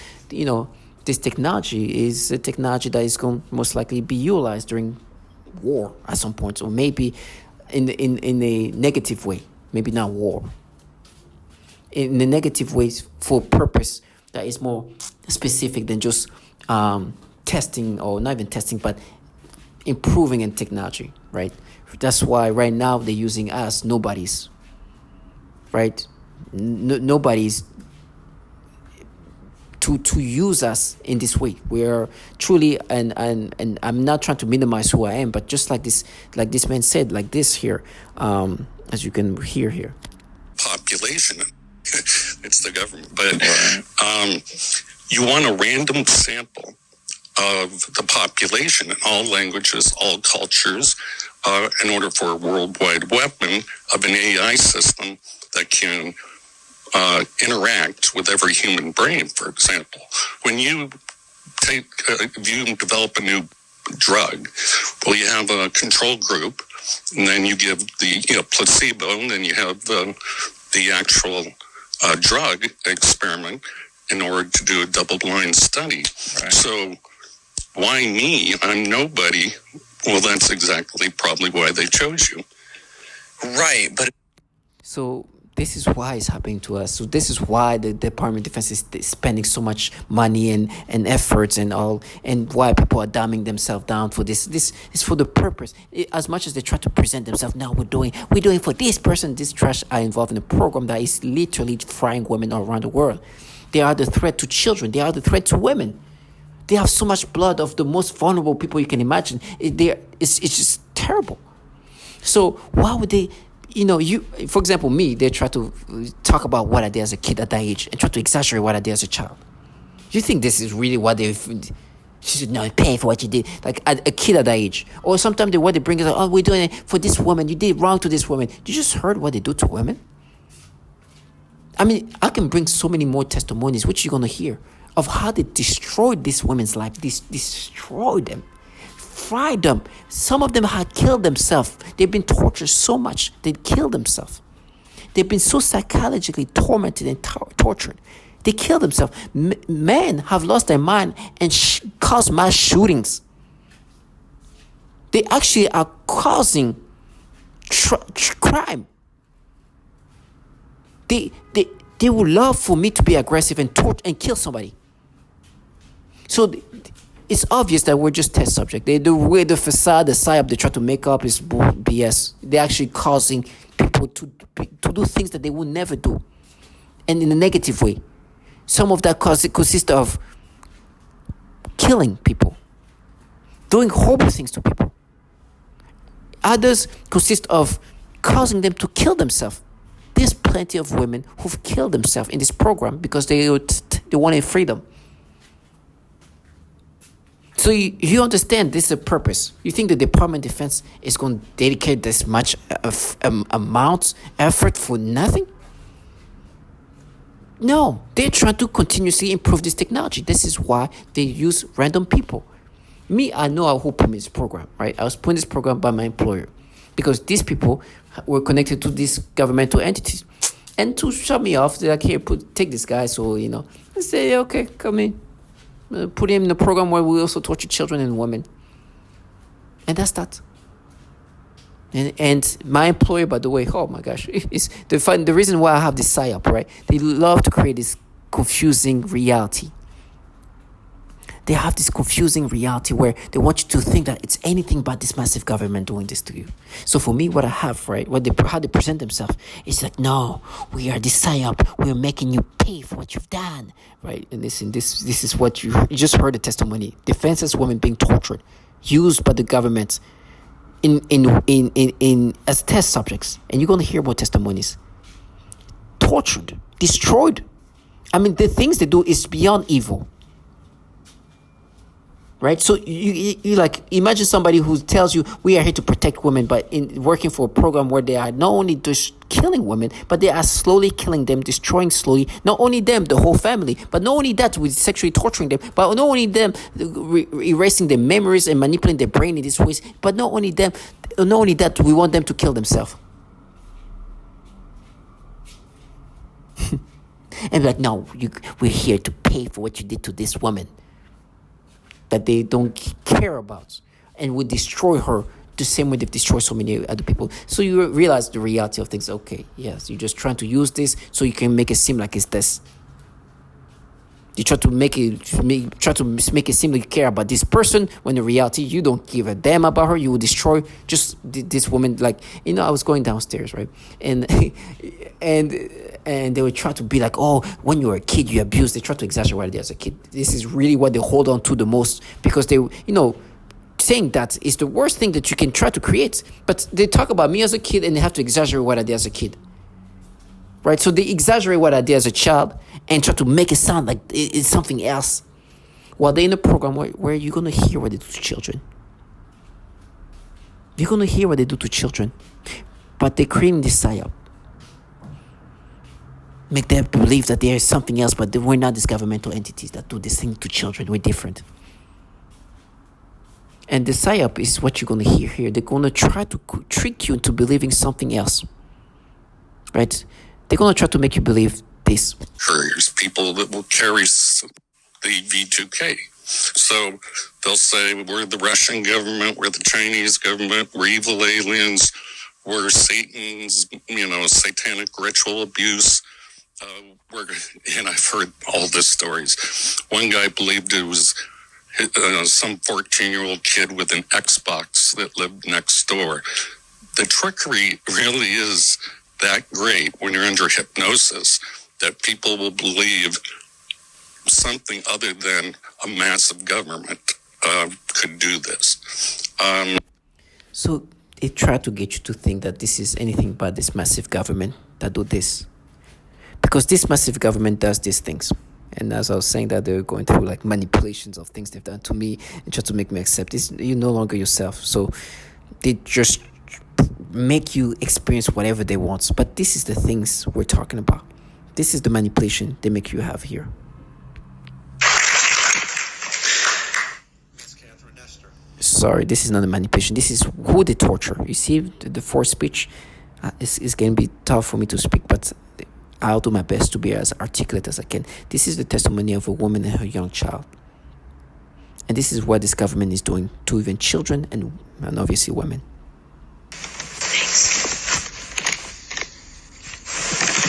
this technology is a technology that is going to most likely be utilized during war at some point, or maybe in a negative way, maybe not war. In a negative way for purpose that is more specific than just testing, or not even testing, but improving in technology, right? That's why right now they're using us nobodies, right? Nobody's to use us in this way. We're truly, and I'm not trying to minimize who I am, but just like this man said, like this here, as you can hear here. Population. It's the government. But you want a random sample of the population in all languages, all cultures, in order for a worldwide weapon of an AI system that can interact with every human brain, for example. When you develop a new drug, well, you have a control group, and then you give the placebo, and then you have the actual drug experiment in order to do a double-blind study. Right. So why me? I'm nobody. Well, that's exactly probably why they chose you. Right, but... So this is why it's happening to us. So this is why the Department of Defense is spending so much money and efforts and all, and why people are dumbing themselves down for this. This is for the purpose. As much as they try to present themselves, now we're doing for this person. This trash are involved in a program that is literally frying women all around the world. They are the threat to children. They are the threat to women. They have so much blood of the most vulnerable people you can imagine. It's just terrible. So why would they, for example, me, they try to talk about what I did as a kid at that age and try to exaggerate what I did as a child. You think this is really what they should not pay for what you did, like a kid at that age? Or sometimes what they bring is like, oh, we're doing it for this woman. You did wrong to this woman. You just heard what they do to women? I mean, I can bring so many more testimonies, which you're going to hear, of how they destroyed this woman's life. Destroyed them. Fried them. Some of them had killed themselves. They've been tortured so much, they killed themselves. They've been so psychologically tormented and tortured. They killed themselves. Men have lost their mind and caused mass shootings. They actually are causing crime. They would love for me to be aggressive and torture and kill somebody. So it's obvious that we're just test subject. The way the facade, the psyop they try to make up is BS. They're actually causing people to do things that they would never do, and in a negative way. Some of that consists of killing people, doing horrible things to people. Others consist of causing them to kill themselves. There's plenty of women who've killed themselves in this program because they wanted freedom. So you understand this is a purpose. You think the Department of Defense is going to dedicate this much amount effort for nothing? No, they're trying to continuously improve this technology. This is why they use random people. Me, I know who put me in this program, right? I was put in this program by my employer because these people were connected to these governmental entities. And to shut me off, they're like, here, take this guy. So, I say, okay, come in. Put him in a program where we also torture children and women. And that's that. And my employer, by the way, oh my gosh, is the reason why I have this psyop, right? They love to create this confusing reality. They have this confusing reality where they want you to think that it's anything but this massive government doing this to you. So for me, what I have, right, how they present themselves is like, no, we are this psyop. We're making you pay for what you've done, right? And this is what you just heard the testimony. Defenseless women being tortured, used by the government in as test subjects, and you're going to hear more testimonies. Tortured, destroyed. I mean, the things they do is beyond evil, right? So you like imagine somebody who tells you we are here to protect women, but in working for a program where they are not only just killing women, but they are slowly killing them, destroying slowly, not only them, the whole family, but not only that, with sexually torturing them, but not only them, erasing their memories and manipulating their brain in these ways, but not only that, we want them to kill themselves. And like, no, we're here to pay for what you did to this woman that they don't care about, and would destroy her the same way they've destroyed so many other people. So you realize the reality of things. Okay, yes, you're just trying to use this so you can make it seem like it's this. You try to make it seem like you care about this person, when in reality you don't give a damn about her. You will destroy just this woman. Like, I was going downstairs, right, and they would try to be like, oh, when you were a kid you abused. They try to exaggerate it as a kid. This is really what they hold on to the most, because they, saying that is the worst thing that you can try to create. But they talk about me as a kid and they have to exaggerate what I did as a kid. Right? So they exaggerate what I did as a child and try to make it sound like it's something else. While they're in a program where you're going to hear what they do to children. You're going to hear what they do to children. But they're creating this psyop. Make them believe that there is something else, but we're not these governmental entities that do this thing to children. We're different. And the psyop is what you're going to hear here. They're going to try to trick you into believing something else. Right? They're going to try to make you believe this. Couriers, people that will carry the V2K. So they'll say, we're the Russian government, we're the Chinese government, we're evil aliens, we're Satan's, satanic ritual abuse. And I've heard all these stories. One guy believed it was some 14-year-old kid with an Xbox that lived next door. The trickery really is that great when you're under hypnosis, that people will believe something other than a massive government could do this. So they try to get you to think that this is anything but this massive government that do this. Because this massive government does these things. And as I was saying, that they're going through like manipulations of things they've done to me and try to make me accept this. You're no longer yourself. So they just make you experience whatever they want. But this is the things we're talking about. This is the manipulation they make you have here. Sorry, this is not a manipulation. This is who they torture. You see, the forced speech is going to be tough for me to speak, but I'll do my best to be as articulate as I can. This is the testimony of a woman and her young child. And this is what this government is doing to even children and obviously women. Thanks.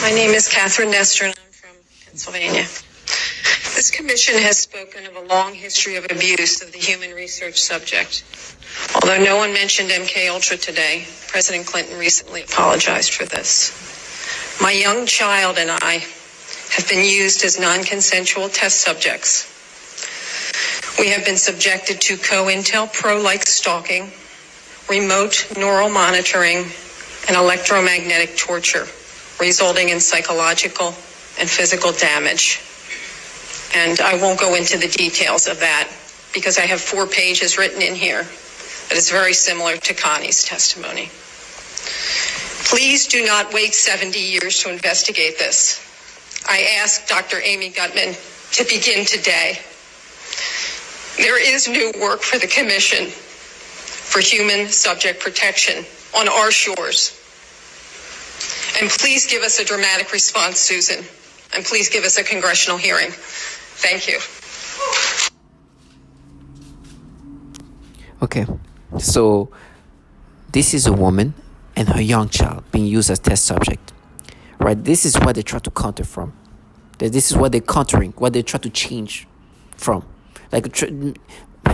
My name is Catherine Nestor, and I'm from Pennsylvania. This commission has spoken of a long history of abuse of the human research subject. Although no one mentioned MK Ultra today, President Clinton recently apologized for this. My young child and I have been used as non-consensual test subjects. We have been subjected to COINTELPRO-like stalking, remote neural monitoring, and electromagnetic torture, resulting in psychological and physical damage. And I won't go into the details of that because I have 4 pages written in here that is very similar to Connie's testimony. Please do not wait 70 years to investigate this. I ask Dr. Amy Gutman to begin today. There is new work for the Commission for Human Subject Protection on our shores. And please give us a dramatic response, Susan. And please give us a congressional hearing. Thank you. Okay, so this is a woman and her young child being used as test subject, right? This is what they try to counter from. This is what they're countering, what they try to change from.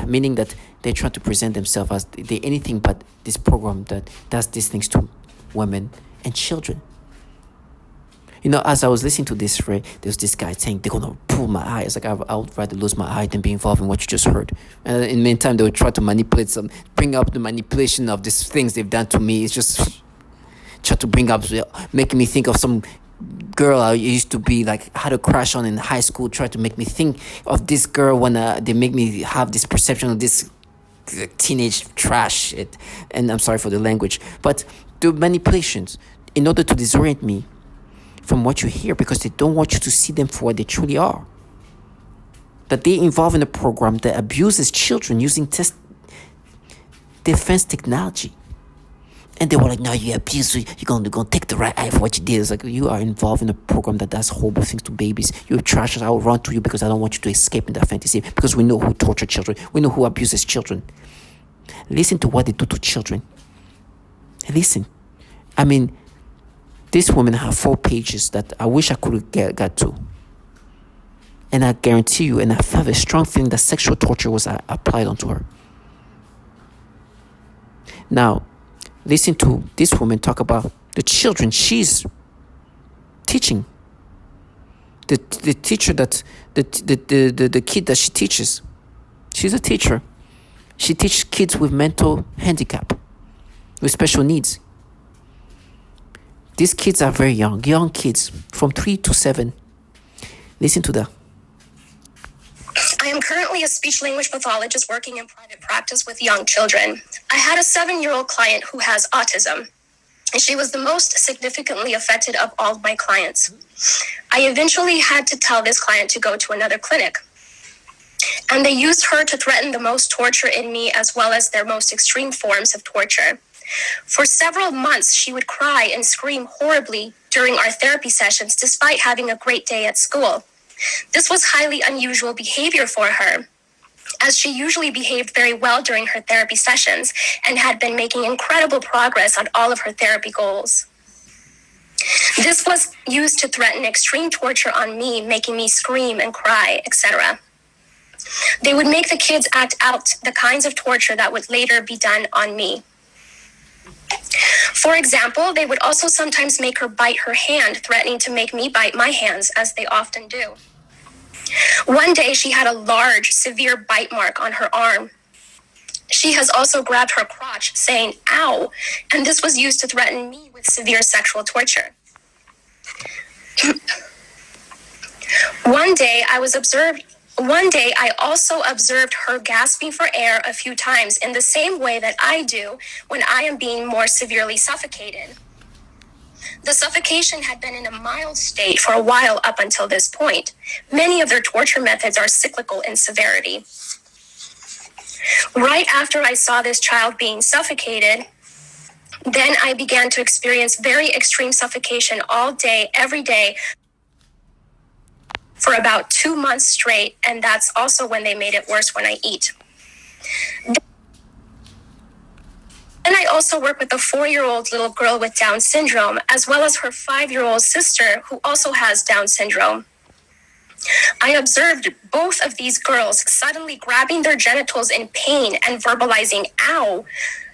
Meaning that they try to present themselves as they anything but this program that does these things to women and children. You know, as I was listening to this, right, there's this guy saying they're gonna pull my eye. It's like I would rather lose my eye than be involved in what you just heard. And in the meantime, they would try to manipulate bring up the manipulation of these things they've done to me. It's just try to bring up, making me think of some girl I used to be like had a crush on in high school. Try to make me think of this girl when they make me have this perception of this teenage trash shit. And I'm sorry for the language, but the manipulations in order to disorient me from what you hear, because they don't want you to see them for what they truly are. That they involve in a program that abuses children using defense technology. And they were like, no, you abuse, you're going to take the right eye for what you did. It's like, you are involved in a program that does horrible things to babies. You're trash. I will run to you because I don't want you to escape in that fantasy, because we know who tortures children. We know who abuses children. Listen to what they do to children. Listen. I mean, this woman has 4 pages that I wish I could have got to. And I guarantee you, and I have a strong feeling that sexual torture was applied onto her. Now, listen to this woman talk about the children she's teaching. The teacher that, the kid that she teaches. She's a teacher. She teaches kids with mental handicap, with special needs. These kids are very young kids from 3 to 7. Listen to that. I am currently a speech-language pathologist working in private practice with young children. I had a 7-year-old client who has autism, and she was the most significantly affected of all of my clients. I eventually had to tell this client to go to another clinic, and they used her to threaten the most torture in me as well as their most extreme forms of torture. For several months, she would cry and scream horribly during our therapy sessions despite having a great day at school. This was highly unusual behavior for her, as she usually behaved very well during her therapy sessions and had been making incredible progress on all of her therapy goals. This was used to threaten extreme torture on me, making me scream and cry, etc. They would make the kids act out the kinds of torture that would later be done on me. For example, they would also sometimes make her bite her hand, threatening to make me bite my hands, as they often do. One day, she had a large, severe bite mark on her arm. She has also grabbed her crotch, saying, ow, and this was used to threaten me with severe sexual torture. One day, I also observed her gasping for air a few times in the same way that I do when I am being more severely suffocated. The suffocation had been in a mild state for a while up until this point. Many of their torture methods are cyclical in severity. Right after I saw this child being suffocated, then I began to experience very extreme suffocation all day, every day, for about 2 months straight, and that's also when they made it worse when I eat. And I also work with a 4-year-old little girl with Down syndrome, as well as her 5-year-old sister who also has Down syndrome. I observed both of these girls suddenly grabbing their genitals in pain and verbalizing, ow.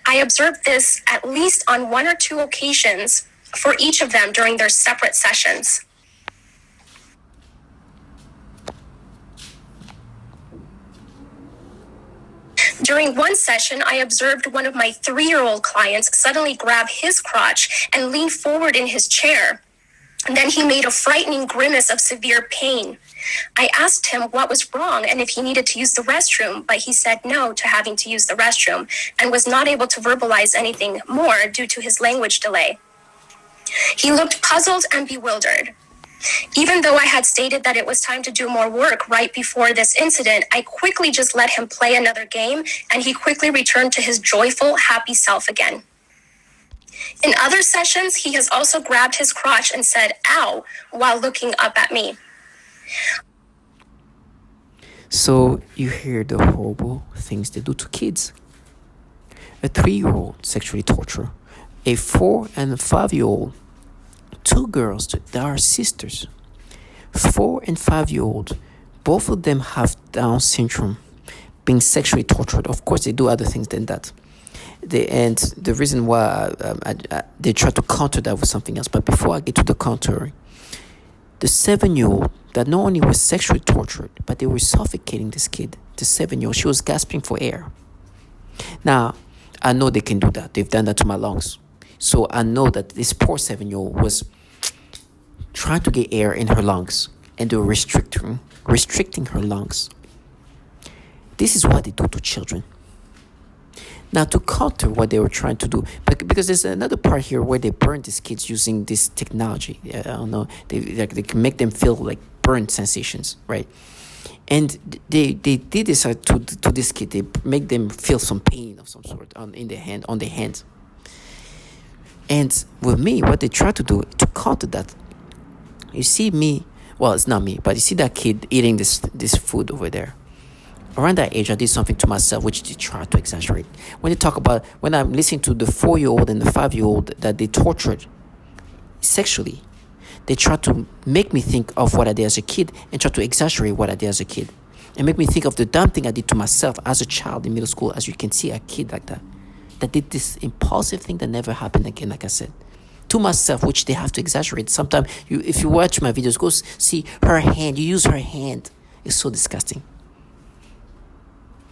I observed this at least on 1 or 2 occasions for each of them during their separate sessions. During one session, I observed one of my 3-year-old clients suddenly grab his crotch and lean forward in his chair. And then he made a frightening grimace of severe pain. I asked him what was wrong and if he needed to use the restroom, but he said no to having to use the restroom and was not able to verbalize anything more due to his language delay. He looked puzzled and bewildered. Even though I had stated that it was time to do more work right before this incident, I quickly just let him play another game, and he quickly returned to his joyful, happy self again. In other sessions, he has also grabbed his crotch and said, ow, while looking up at me. So you hear the horrible things they do to kids. A 3-year-old sexually tortured, a 4 and a 5-year-old, 2 girls that are sisters, 4 and 5-year-old, both of them have Down syndrome, being sexually tortured. Of course, they do other things than that. And the reason why they try to counter that with something else. But before I get to the counter, the 7-year-old that not only was sexually tortured, but they were suffocating this kid, the 7-year-old, she was gasping for air. Now, I know they can do that. They've done that to my lungs. So I know that this poor 7-year-old was trying to get air in her lungs, and they were restricting her lungs. This is what they do to children. Now, to counter what they were trying to do, because there's another part here where they burn these kids using this technology. I don't know. They can make them feel like burn sensations, right? And they did this to this kid. They make them feel some pain of some sort on their hands. And with me, what they try to do to counter that, you see me. Well, it's not me, but you see that kid eating this food over there. Around that age, I did something to myself which they try to exaggerate. When I'm listening to the 4-year-old and the 5-year-old that they tortured sexually, they try to make me think of what I did as a kid and try to exaggerate what I did as a kid. And make me think of the dumb thing I did to myself as a child in middle school. As you can see, a kid like that did this impulsive thing that never happened again, like I said. To myself, which they have to exaggerate. Sometimes, if you watch my videos, go see her hand. You use her hand. It's so disgusting.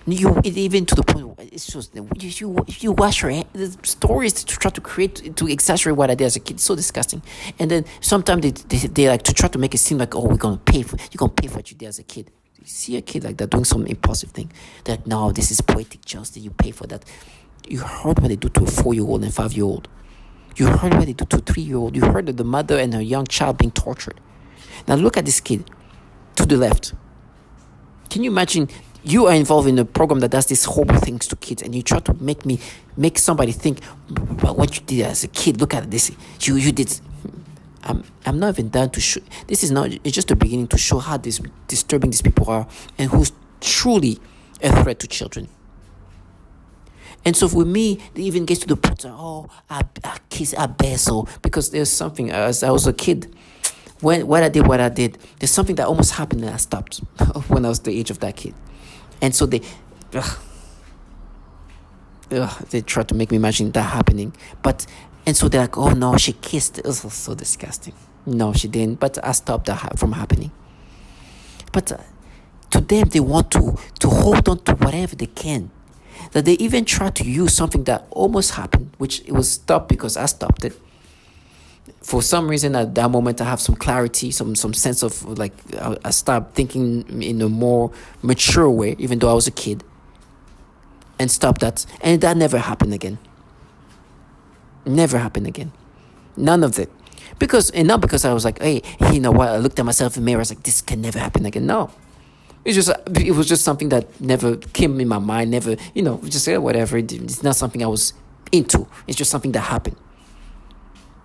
Even to the point it's just you wash your hand. The stories to try to create to exaggerate what I did as a kid, so disgusting. And then sometimes they like to try to make it seem like, oh, you're gonna pay for what you did as a kid. You see a kid like that doing some impulsive thing, they're like, no, this is poetic justice, you pay for that. You heard what they do to a 4-year-old and 5-year-old. You heard what they do to a 3-year-old. You heard of the mother and her young child being tortured. Now look at this kid to the left. Can you imagine? You are involved in a program that does these horrible things to kids, and you try to make somebody think about what you did as a kid. Look at this. You did. I'm not even done to show. This is not. It's just the beginning to show how disturbing these people are, and who's truly a threat to children. And so with me, it even gets to the point of, I kiss, I beso, because there's something. As I was a kid, what I did, there's something that almost happened, and I stopped when I was the age of that kid. And so they try to make me imagine that happening. And so they're like, oh no, she kissed. It was so disgusting. No, she didn't. But I stopped that from happening. But to them, they want to hold on to whatever they can. That they even try to use something that almost happened, which it was stopped because I stopped it. For some reason, at that moment, I have some clarity, some sense of like I stopped thinking in a more mature way, even though I was a kid, and stopped that. And that never happened again. Never happened again. None of it. Not because I was like, hey, you know what? I looked at myself in the mirror. I was like, this can never happen again. No. It was just something that never came in my mind. Never, just say whatever. It's not something I was into. It's just something that happened.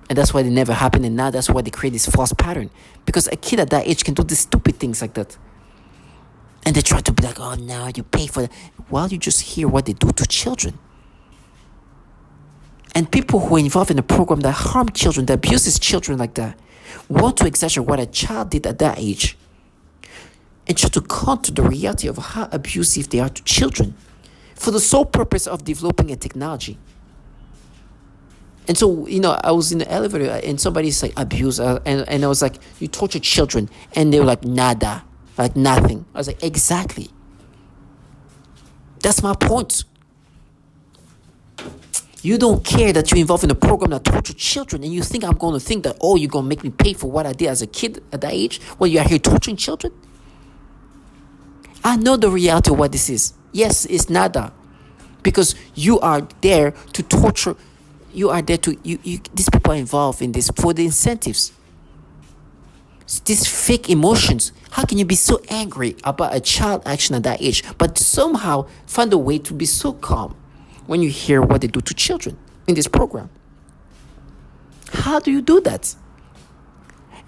And that's why they never happened, and now that's why they create this false pattern. Because a kid at that age can do these stupid things like that. And they try to be like, oh, no, you pay for that. While you just hear what they do to children. And people who are involved in a program that harm children, that abuses children like that, want to exaggerate what a child did at that age and try to counter the reality of how abusive they are to children for the sole purpose of developing a technology. And so, I was in the elevator and somebody's like, abuse, and I was like, you torture children. And they were like, nada, like nothing. I was like, exactly. That's my point. You don't care that you're involved in a program that tortures children, and you think I'm going to think that, oh, you're going to make me pay for what I did as a kid at that age while you are here torturing children? I know the reality of what this is. Yes, it's nada. Because you are there to torture. You are there to, these people are involved in this for the incentives. These fake emotions. How can you be so angry about a child action at that age, but somehow find a way to be so calm when you hear what they do to children in this program? How do you do that?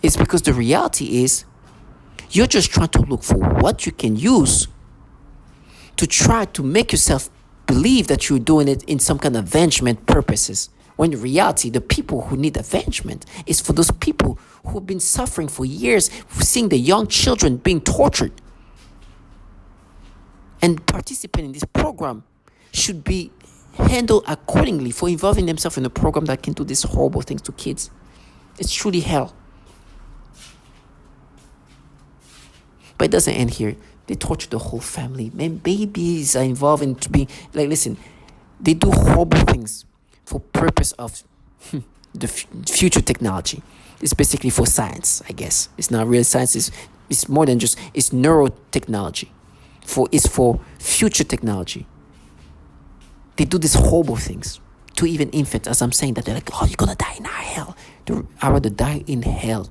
It's because the reality is you're just trying to look for what you can use to try to make yourself believe that you're doing it in some kind of avengement purposes. When in reality, the people who need avengement is for those people who've been suffering for years, seeing the young children being tortured. And participating in this program should be handled accordingly for involving themselves in a program that can do these horrible things to kids. It's truly hell. But it doesn't end here. They torture the whole family. Man, babies are involved in being, like, listen, they do horrible things for purpose of the future technology. It's basically for science, I guess. It's not real science. It's more than just, it's neurotechnology. It's for future technology. They do these horrible things to even infants. As I'm saying that, they're like, oh, you're going to die in hell. I'd rather die in hell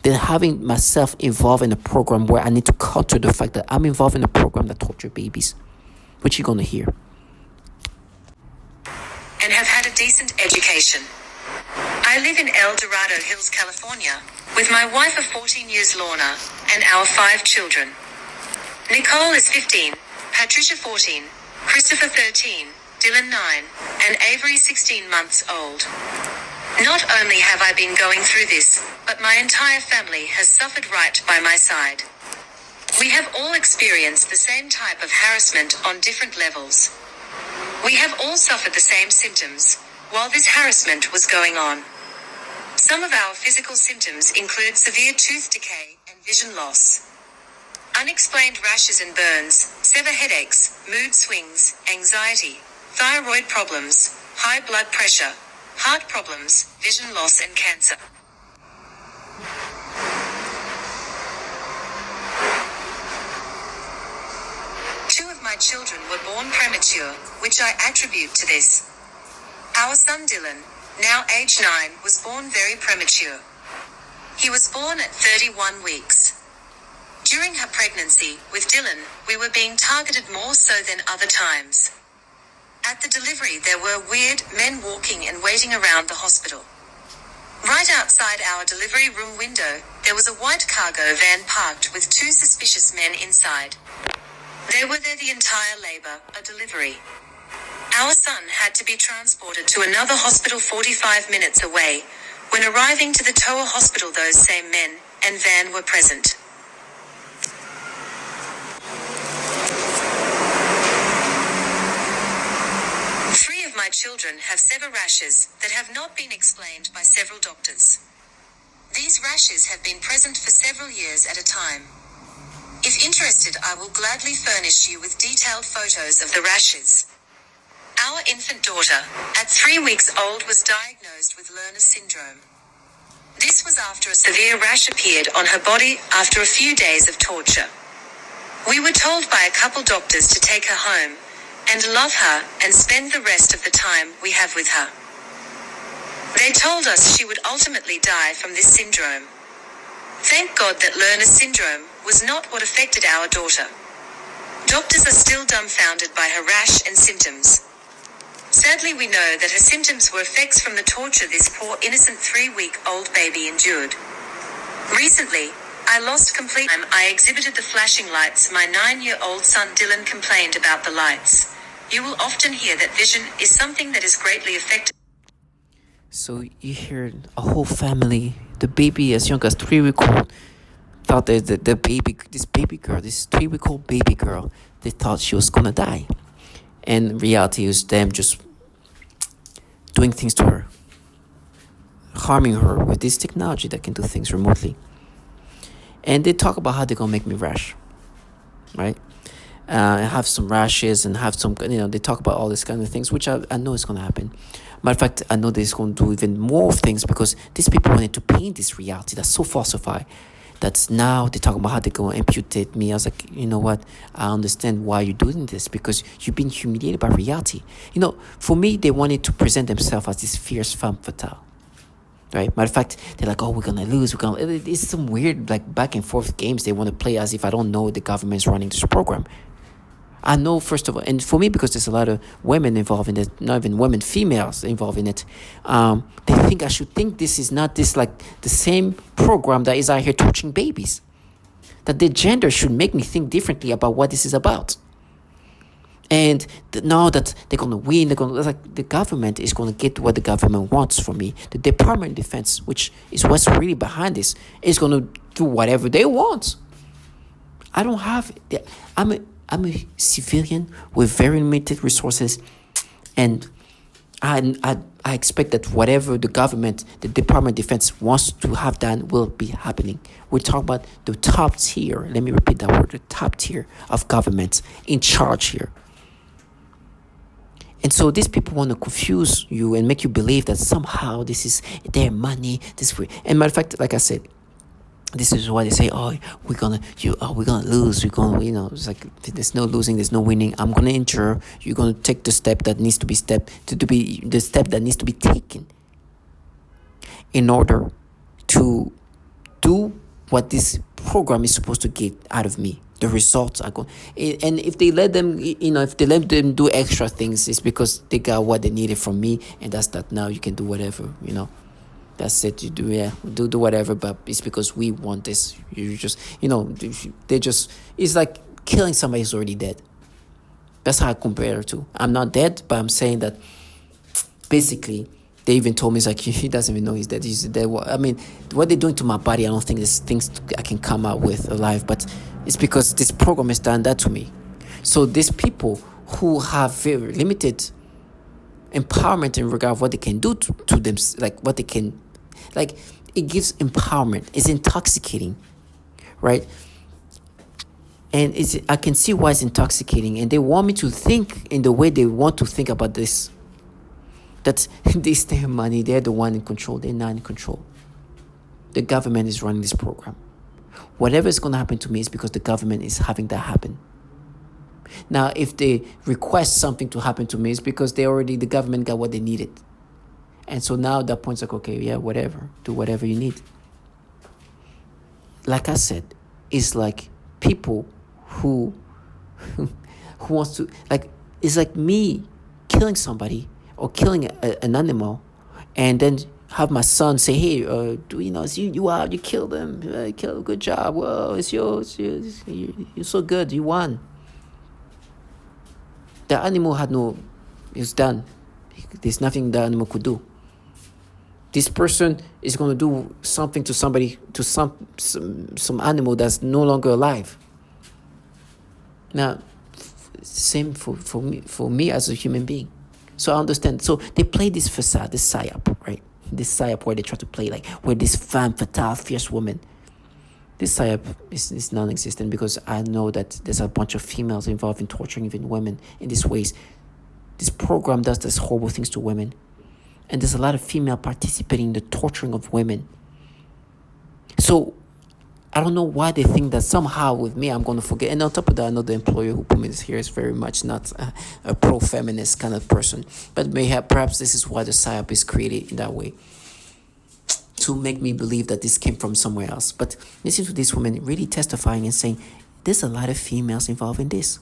than having myself involved in a program where I need to counter the fact that I'm involved in a program that tortures babies, which you're going to hear. And have had a decent education. I live in El Dorado Hills, California, with my wife of 14 years, Lorna, and our 5 children. Nicole is 15, Patricia 14, Christopher 13, Dylan 9, and Avery 16 months old. Not only have I been going through this, but my entire family has suffered right by my side. We have all experienced the same type of harassment on different levels. We have all suffered the same symptoms while this harassment was going on. Some of our physical symptoms include severe tooth decay and vision loss, unexplained rashes and burns, severe headaches, mood swings, anxiety, thyroid problems, high blood pressure, heart problems, vision loss and cancer. My children were born premature, which I attribute to this. Our son Dylan, now age 9, was born very premature. He was born at 31 weeks. During her pregnancy with Dylan, we were being targeted more so than other times. At the delivery, there were weird men walking and waiting around the hospital. Right outside our delivery room window, there was a white cargo van parked with 2 suspicious men inside. They were there the entire labor, a delivery. Our son had to be transported to another hospital 45 minutes away. When arriving to the Toa hospital, those same men and van were present. Three of my children have severe rashes that have not been explained by several doctors. These rashes have been present for several years at a time. If interested, I will gladly furnish you with detailed photos of the rashes. Our infant daughter, at 3 weeks old, was diagnosed with Lerner's syndrome. This was after a severe rash appeared on her body after a few days of torture. We were told by a couple doctors to take her home and love her and spend the rest of the time we have with her. They told us she would ultimately die from this syndrome. Thank God that Lerner's syndrome was not what affected our daughter. Doctors are still dumbfounded by her rash and symptoms. Sadly, we know that her symptoms were effects from the torture this poor innocent 3-week-old baby endured. Recently, I lost complete time. I exhibited the flashing lights. My 9-year-old son Dylan complained about the lights. You will often hear that vision is something that is greatly affected. So you hear a whole family, the baby as young as 3 weeks old, thought that this baby girl, this 3 week old baby girl, they thought she was gonna die. And reality is them just doing things to her, harming her with this technology that can do things remotely. And they talk about how they're gonna make me rash, right? Have some rashes and have some, they talk about all this kind of things, which I know is gonna happen. Matter of fact, I know they're going to do even more things because these people wanted to paint this reality that's so falsified. That's now they're talking about how they're going to amputate me. I was like, you know what? I understand why you're doing this because you've been humiliated by reality. For me, they wanted to present themselves as this fierce femme fatale. Right? Matter of fact, they're like, oh, we're going to lose. It's some weird back and forth games they want to play as if I don't know the government's running this program. I know, first of all, and for me, because there's a lot of women involved in it, not even women, females involved in it, they think I should think this is not the same program that is out here torturing babies. That their gender should make me think differently about what this is about. And now that they're going to win, the government is going to get what the government wants from me. The Department of Defense, which is what's really behind this, is going to do whatever they want. I don't have, I'm a civilian with very limited resources, and I expect that whatever the government, the Department of Defense wants to have done will be happening. We're talking about the top tier, let me repeat that word, the top tier of governments in charge here. And so these people want to confuse you and make you believe that somehow this is their money, and matter of fact, like I said, this is why they say, oh, we're gonna lose. We're gonna, it's like there's no losing, there's no winning. I'm gonna endure. You're gonna take the step that needs to be the step that needs to be taken in order to do what this program is supposed to get out of me. The results are going, and if they let them, if they let them do extra things, it's because they got what they needed from me, and that's that. Now you can do whatever, That's it. You do whatever, but it's because we want this. You just, it's like killing somebody who's already dead. That's how I compare it to. I'm not dead, but I'm saying that basically they even told me, it's like, he doesn't even know he's dead. He's dead. I mean, what they're doing to my body, I don't think there's things I can come out with alive, but it's because this program has done that to me. So these people who have very limited empowerment in regard of what they can do to them, what they can, it gives empowerment. It's intoxicating, right? And I can see why it's intoxicating, and they want me to think in the way they want to think about this. That this their money, they're the one in control. They're not in control. The government is running this program. Whatever is going to happen to me is because the government is having that happen. Now, if they request something to happen to me, it's because the government got what they needed. And so now that point's like, okay, yeah, whatever. Do whatever you need. Like I said, it's like people who wants to, it's like me killing somebody or killing an animal, and then have my son say, hey, it's you killed him. Good job. Whoa, it's yours. You're so good. You won. The animal it's done. There's nothing the animal could do. This person is going to do something to somebody, to some animal that's no longer alive. Now, same for me as a human being. So I understand. So they play this facade, this PSYOP, right? This PSYOP where they try to play where this femme fatale, fierce woman. This PSYOP is non-existent because I know that there's a bunch of females involved in torturing even women in these ways. This program does these horrible things to women. And there's a lot of female participating in the torturing of women. So I don't know why they think that somehow with me I'm going to forget. And on top of that, I know the employer who put me here is very much not a pro-feminist kind of person. But perhaps this is why the PSYOP is created in that way, to make me believe that this came from somewhere else. But listen to this woman really testifying and saying, there's a lot of females involved in this.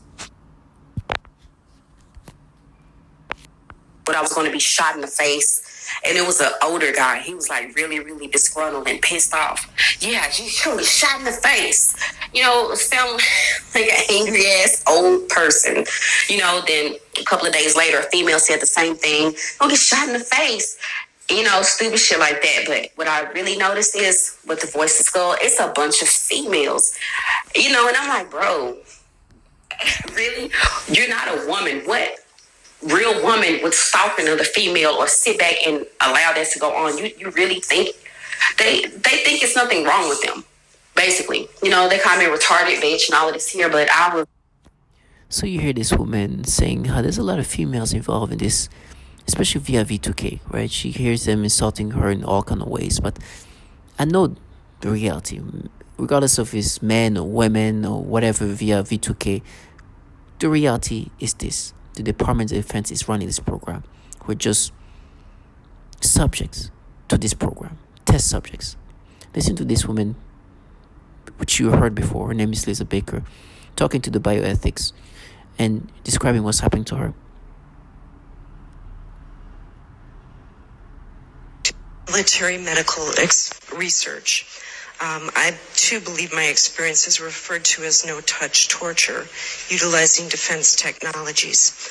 But I was going to be shot in the face. And it was an older guy. He was like really, really disgruntled and pissed off. Yeah, she was shot in the face. Sound like an angry ass old person. Then a couple of days later, a female said the same thing. Don't get shot in the face. Stupid shit like that. But what I really noticed is with the voices go, it's a bunch of females. And I'm like, bro, really? You're not a woman. What real woman would stalk another female or sit back and allow that to go on? You really think they think it's nothing wrong with them? Basically, they call me retarded bitch and all of this here, but I was. So you hear this woman saying how there's a lot of females involved in this, especially via V2K, right? She hears them insulting her in all kind of ways, but I know the reality, regardless of it's men or women or whatever via V2K. The reality is this: the Department of Defense is running this program. We're just subjects to this program, test subjects. Listen to this woman, which you heard before. Her name is Lisa Baker, talking to the bioethics and describing what's happening to her. Military medical research. I too believe my experience is referred to as no-touch torture, utilizing defense technologies.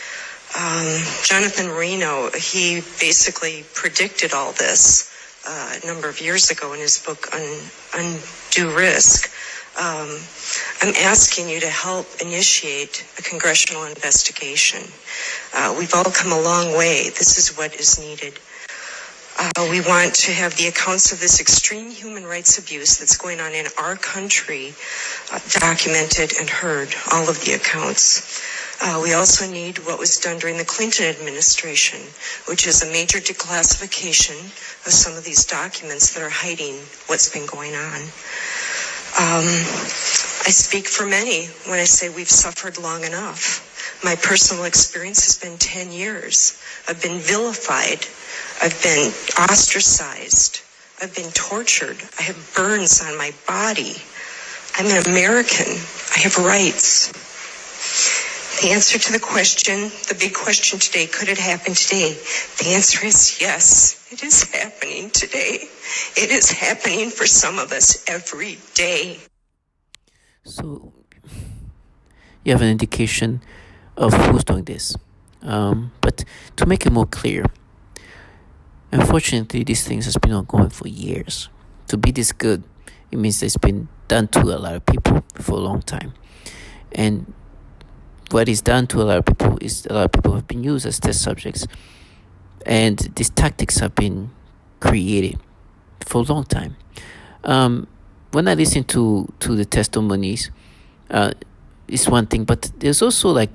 Jonathan Marino, he basically predicted all this a number of years ago in his book Undue Risk. I'm asking you to help initiate a congressional investigation. We've all come a long way. This is what is needed. We want to have the accounts of this extreme human rights abuse that's going on in our country documented and heard, all of the accounts. We also need what was done during the Clinton administration, which is a major declassification of some of these documents that are hiding what's been going on. I speak for many when I say we've suffered long enough. My personal experience has been 10 years. I've been vilified. I've been ostracized. I've been tortured. I have burns on my body. I'm an American. I have rights. The answer to the question, the big question today, could it happen today? The answer is yes, it is happening today. It is happening for some of us every day. So you have an indication of who's doing this. But to make it more clear, unfortunately, these things has been ongoing for years. To be this good, it means it's been done to a lot of people for a long time. And what is done to a lot of people is a lot of people have been used as test subjects. And these tactics have been created for a long time. When I listen to the testimonies, it's one thing, but there's also like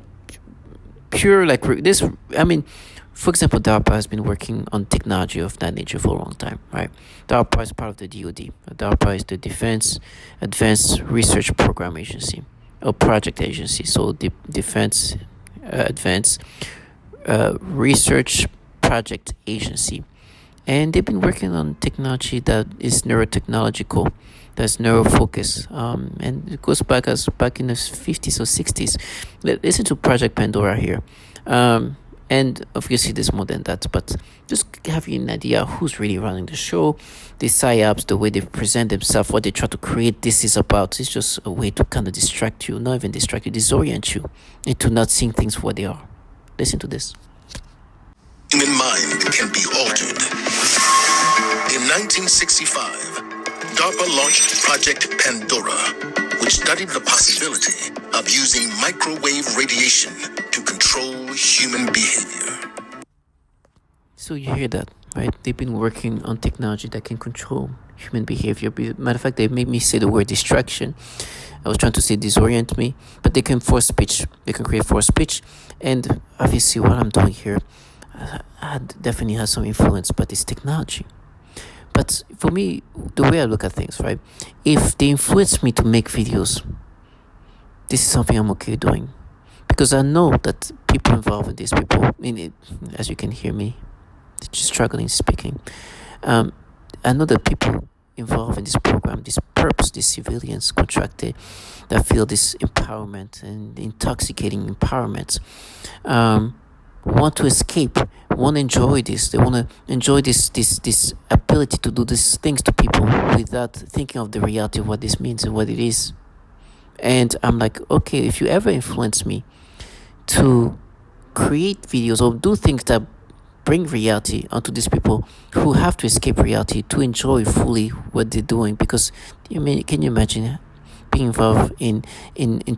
pure like this. I mean, for example, DARPA has been working on technology of that nature for a long time, right? DARPA is part of the DoD. DARPA is the Defense Advanced Research Program Agency, or project agency. So the Defense Advanced Research Project Agency, and they've been working on technology that is neurotechnological, that's neurofocus, and it goes back in the 50s or 60s. Listen to Project Pandora here. And obviously there's more than that, but just having an idea who's really running the show, the PSYOPS, the way they present themselves, what they try to create, this is about. It's just a way to kind of distract you, not even distract you, disorient you into not seeing things for what they are. Listen to this. Human mind can be altered. In 1965, DARPA launched Project Pandora, which studied the possibility of using microwave radiation to control human behavior. So you hear that, right? They've been working on technology that can control human behavior. Matter of fact, they made me say the word distraction. I was trying to say disorient me, but they can force speech. They can create forced speech. And obviously what I'm doing here definitely has some influence, but it's technology. But for me, the way I look at things, right? If they influence me to make videos, this is something I'm okay doing. Because I know that people involved in this, people, in it, as you can hear me, just struggling speaking. I know that people involved in this program, this perps, these civilians contracted, that feel this empowerment and intoxicating empowerment. want to escape, want to enjoy this. They want to enjoy this ability to do these things to people without thinking of the reality of what this means and what it is. And I'm like, okay, if you ever influence me to create videos or do things that bring reality onto these people who have to escape reality to enjoy fully what they're doing, because can you imagine being involved in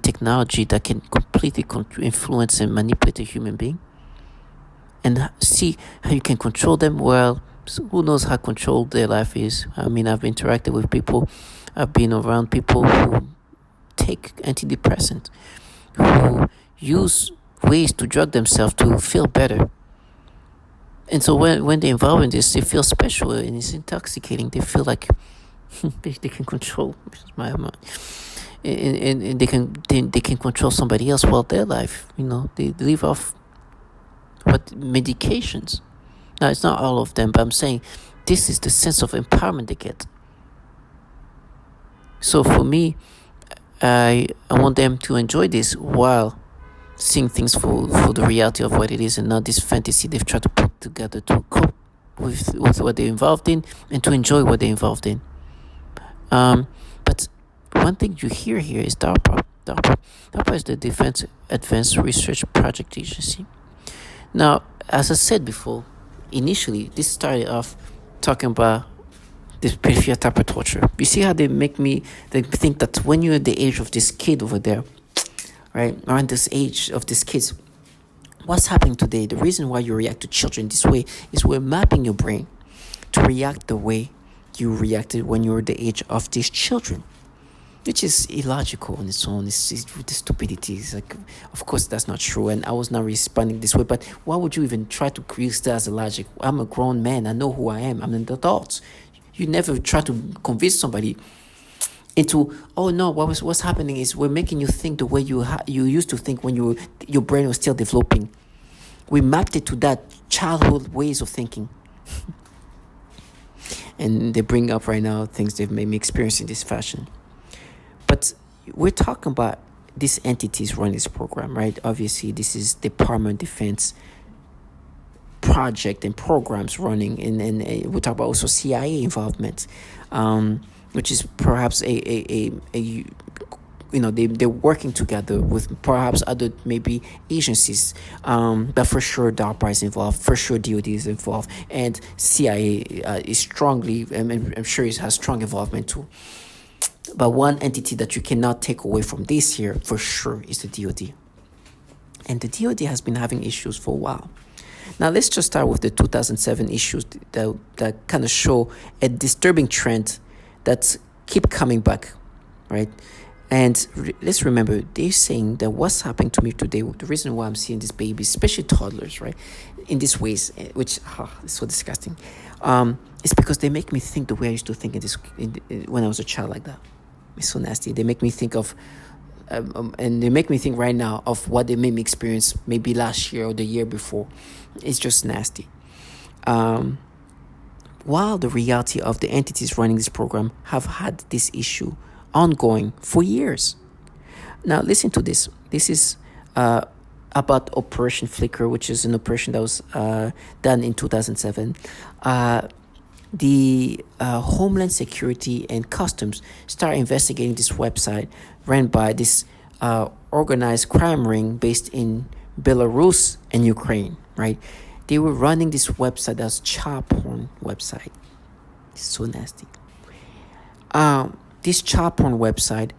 technology that can completely influence and manipulate a human being, and see how you can control them? Well, who knows how controlled their life is. I mean, I've interacted with people, I've been around people who take antidepressants, who use ways to drug themselves to feel better. And so when they're involved in this, they feel special and it's intoxicating. They feel like they can control my mind, and they can control somebody else while their life. They live off medications. Now, it's not all of them, but I'm saying this is the sense of empowerment they get. So for me, I want them to enjoy this while seeing things for the reality of what it is, and not this fantasy they've tried to put together to cope with what they're involved in and to enjoy what they're involved in. But one thing you hear here is DARPA. DARPA is the Defense Advanced Research Project Agency. Now, as I said before, initially, this started off talking about this pedophilia type of torture. You see how they think that when you're at the age of this kid over there, right, around this age of these kids, what's happening today, the reason why you react to children this way is we're mapping your brain to react the way you reacted when you were the age of these children, which is illogical on its own. It's the stupidity. It's like, of course, that's not true, and I was not responding this way, but why would you even try to use that as a logic? I'm a grown man. I know who I am. I'm an adult. You never try to convince somebody into, oh no, what's happening is we're making you think the way you used to think when your brain was still developing. We mapped it to that childhood ways of thinking. And they bring up right now things they've made me experience in this fashion. But we're talking about these entities running this program, right? Obviously, this is Department of Defense project and programs running, and we talk about also CIA involvement, which is perhaps they're working together with perhaps other maybe agencies, but for sure DARPA is involved, for sure DOD is involved, and CIA is strongly, I'm sure it has strong involvement too. But one entity that you cannot take away from this here for sure is the DOD. And the DOD has been having issues for a while. Now, let's just start with the 2007 issues that kind of show a disturbing trend that keep coming back, right? And let's remember, they're saying that what's happening to me today, the reason why I'm seeing these babies, especially toddlers, right, in these ways, which is so disgusting, it's because they make me think the way I used to think when I was a child like that. It's so nasty. They make me think of, and they make me think right now of what they made me experience maybe last year or the year before. It's just nasty. While the reality of the entities running this program have had this issue ongoing for years. Now, listen to this. This is about Operation Flicker, which is an operation that was done in 2007. The Homeland Security and Customs start investigating this website ran by this organized crime ring based in Belarus and Ukraine, right? They were running this website that's child porn website. It's so nasty. This child porn website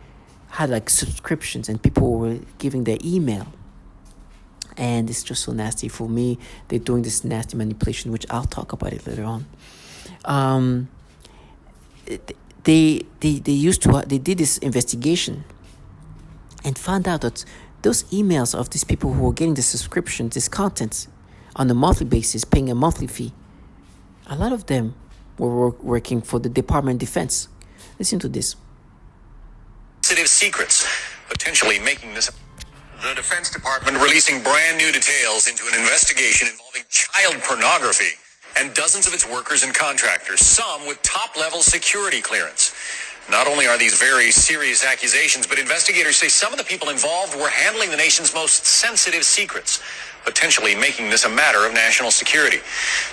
had like subscriptions and people were giving their email. And it's just so nasty. For me, they're doing this nasty manipulation, which I'll talk about it later on. They did this investigation and found out that those emails of these people who were getting the subscriptions, this content on a monthly basis, paying a monthly fee, a lot of them were working for the Department of Defense. Listen to this. Sensitive secrets, potentially making this. The Defense Department releasing brand new details into an investigation involving child pornography and dozens of its workers and contractors, some with top-level security clearance. Not only are these very serious accusations, but investigators say some of the people involved were handling the nation's most sensitive secrets. potentially making this a matter of national security.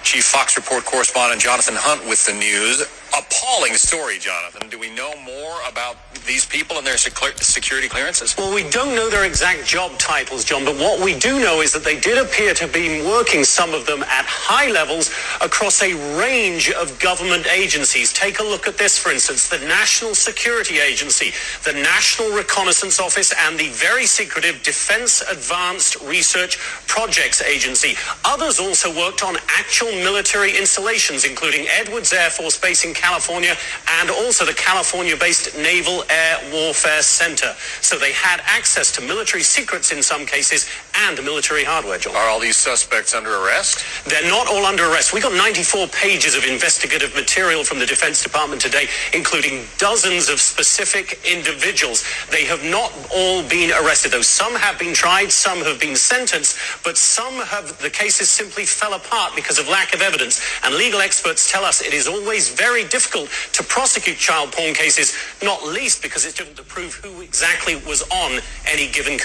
Chief Fox Report correspondent Jonathan Hunt with the news. Appalling story, Jonathan. Do we know more about these people and their security clearances? Well, we don't know their exact job titles, John, but what we do know is that they did appear to be working, some of them, at high levels across a range of government agencies. Take a look at this, for instance, the National Security Agency, the National Reconnaissance Office, and the very secretive Defense Advanced Research Projects Agency. Others also worked on actual military installations, including Edwards Air Force Base in California and also the California-based Naval Air Warfare Center. So they had access to military secrets in some cases and military hardware, John. Are all these suspects under arrest? They're not all under arrest. We got 94 pages of investigative material from the Defense Department today, including dozens of specific individuals. They have not all been arrested, though. Some have been tried, some have been sentenced, but the cases simply fell apart because of lack of evidence. And legal experts tell us it is always very difficult to prosecute child porn cases, not least because it's difficult to prove who exactly was on any given.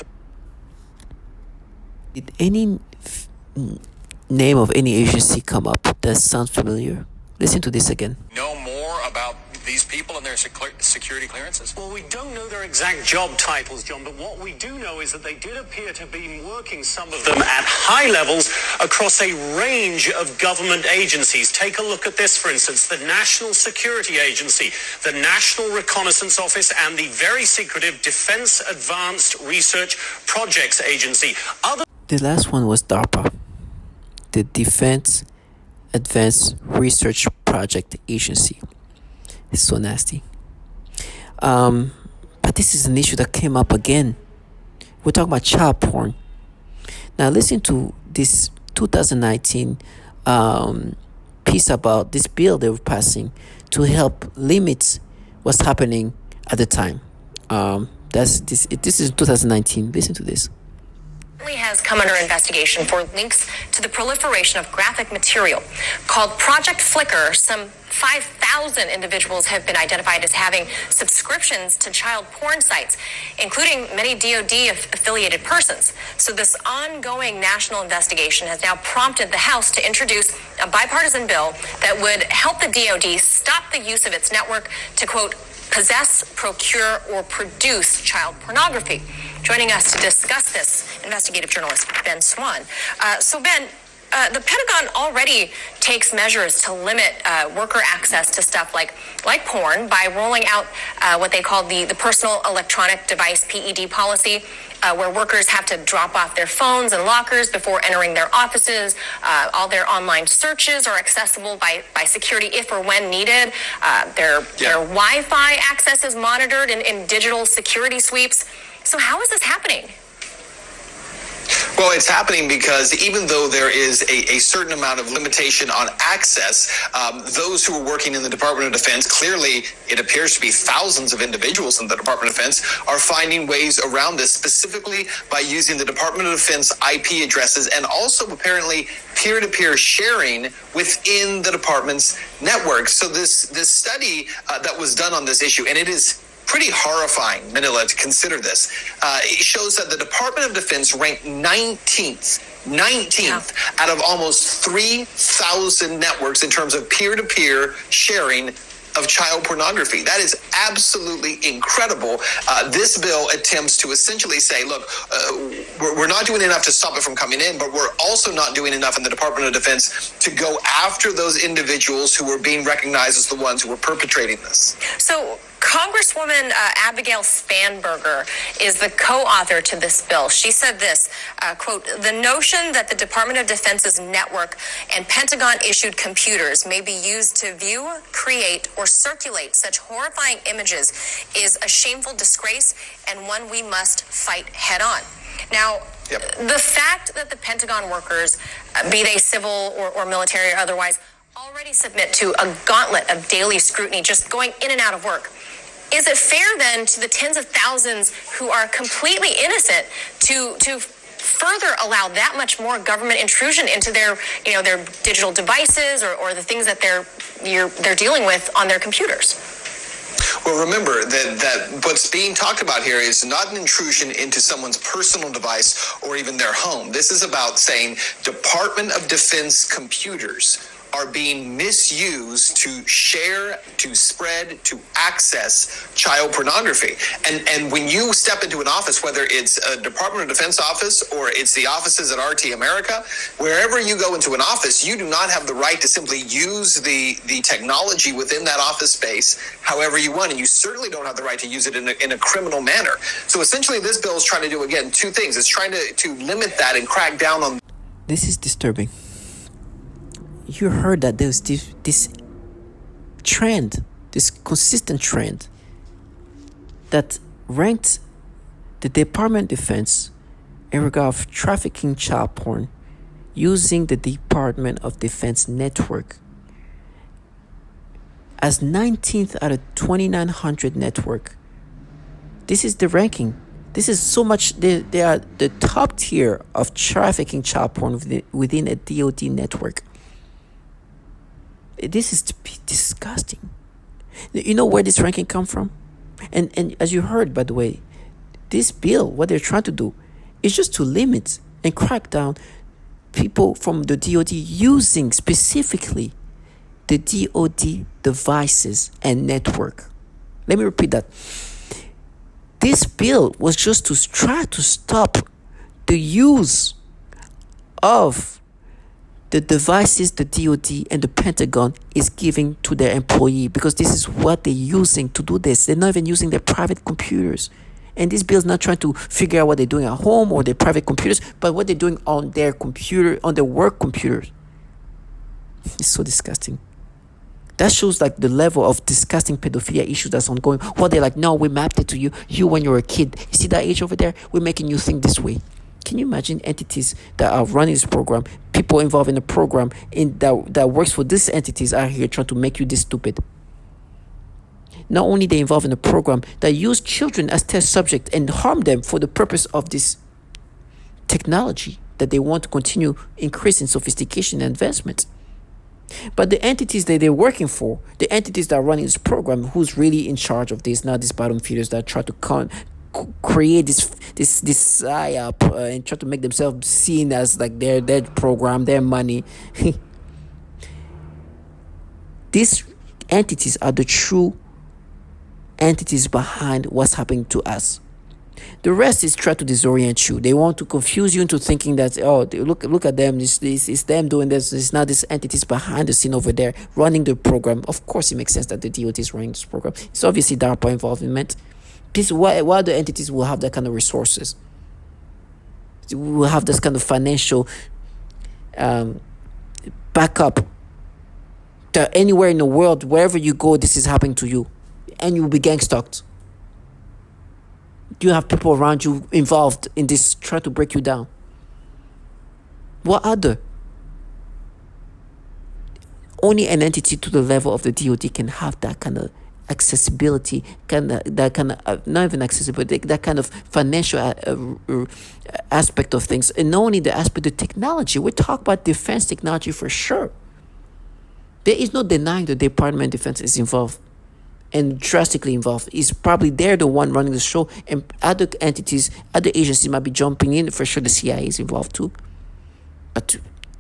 Did any name of any agency come up that sounds familiar? Listen to this again. Know more about these people and their security clearances? Well, we don't know their exact job titles, John, but what we do know is that they did appear to be working, some of them, at high levels across a range of government agencies. Take a look at this, for instance, the National Security Agency, the National Reconnaissance Office, and the very secretive Defense Advanced Research Projects Agency. The last one was DARPA, the Defense Advanced Research Project Agency. It's so nasty. But this is an issue that came up again. We're talking about child porn. Now listen to this 2019 piece about this bill they were passing to help limit what's happening at the time. This is 2019. Listen to this. Has come under investigation for links to the proliferation of graphic material. Called Project Flickr, some 5,000 individuals have been identified as having subscriptions to child porn sites, including many DoD-affiliated persons. So this ongoing national investigation has now prompted the House to introduce a bipartisan bill that would help the DoD stop the use of its network to, quote, possess, procure, or produce child pornography. Joining us to discuss this, investigative journalist Ben Swan. So Ben, the Pentagon already takes measures to limit worker access to stuff like porn by rolling out what they call the Personal Electronic Device PED policy, where workers have to drop off their phones and lockers before entering their offices. All their online searches are accessible by security if or when needed. Their Wi-Fi access is monitored in digital security sweeps. So how is this happening? Well, it's happening because even though there is a certain amount of limitation on access, those who are working in the Department of Defense, clearly it appears to be thousands of individuals in the Department of Defense, are finding ways around this, specifically by using the Department of Defense IP addresses and also apparently peer-to-peer sharing within the department's network. So this study that was done on this issue, and it is pretty horrifying, Manila, to consider this. It shows that the Department of Defense ranked 19th out of almost 3,000 networks in terms of peer-to-peer sharing of child pornography. That is absolutely incredible. This bill attempts to essentially say, look, we're not doing enough to stop it from coming in, but we're also not doing enough in the Department of Defense to go after those individuals who are being recognized as the ones who were perpetrating this. So Congresswoman Abigail Spanberger is the co-author to this bill. She said this, quote, the notion that the Department of Defense's network and Pentagon-issued computers may be used to view, create, or circulate such horrifying images is a shameful disgrace and one we must fight head-on. Now, the fact that the Pentagon workers, be they civil or military or otherwise, already submit to a gauntlet of daily scrutiny just going in and out of work, is it fair then to the tens of thousands who are completely innocent to further allow that much more government intrusion into their digital devices or the things that they're dealing with on their computers? Well, remember that what's being talked about here is not an intrusion into someone's personal device or even their home. This is about saying Department of Defense computers are being misused to share, to spread, to access child pornography. And when you step into an office, whether it's a Department of Defense office or it's the offices at RT America, wherever you go into an office, you do not have the right to simply use the technology within that office space however you want. And you certainly don't have the right to use it in a criminal manner. So essentially, this bill is trying to do, again, two things. It's trying to limit that and crack down on. This is disturbing. You heard that there's this trend, this consistent trend that ranked the Department of Defense in regard of trafficking child porn using the Department of Defense network as 19th out of 2,900 network. This is the ranking. This is so much, they are the top tier of trafficking child porn within a DoD network. This is disgusting. You know where this ranking come from? And as you heard, by the way, this bill, what they're trying to do is just to limit and crack down people from the DoD using specifically the DoD devices and network. Let me repeat that. This bill was just to try to stop the use of the devices the DoD and the Pentagon is giving to their employee, because this is what they're using to do this. They're not even using their private computers. And this bill is not trying to figure out what they're doing at home or their private computers, but what they're doing on their computer, on their work computers. It's so disgusting. That shows like the level of disgusting pedophilia issue that's ongoing. What they're like, no, we mapped it to you. You when you're a kid. You see that age over there? We're making you think this way. Can you imagine entities that are running this program, people involved in the program that works for these entities are here trying to make you this stupid? Not only they involved in the program that use children as test subject and harm them for the purpose of this technology that they want to continue increasing sophistication and advancement. But the entities that they're working for, the entities that are running this program, who's really in charge of this, not these bottom feeders that try to create this PSYOP and try to make themselves seen as like their program, their money. These entities are the true entities behind what's happening to us. The rest is try to disorient you. They want to confuse you into thinking that, oh, look at them. This is them doing this. It's not these entities behind the scene over there running the program. Of course, it makes sense that the DoD is running this program. It's obviously DARPA involvement. This why the entities will have that kind of resources. Will have this kind of financial backup. That anywhere in the world, wherever you go, this is happening to you, and you will be gang stalked. You have people around you involved in this, try to break you down. What other? Only an entity to the level of the DoD can have that kind of accessibility, not even accessibility, that kind of financial aspect of things, and not only the aspect of technology. We talk about defense technology for sure. There is no denying the Department of Defense is involved. And drastically involved. Is probably they're the one running the show, and other entities, other agencies might be jumping in. For sure, the CIA is involved too. But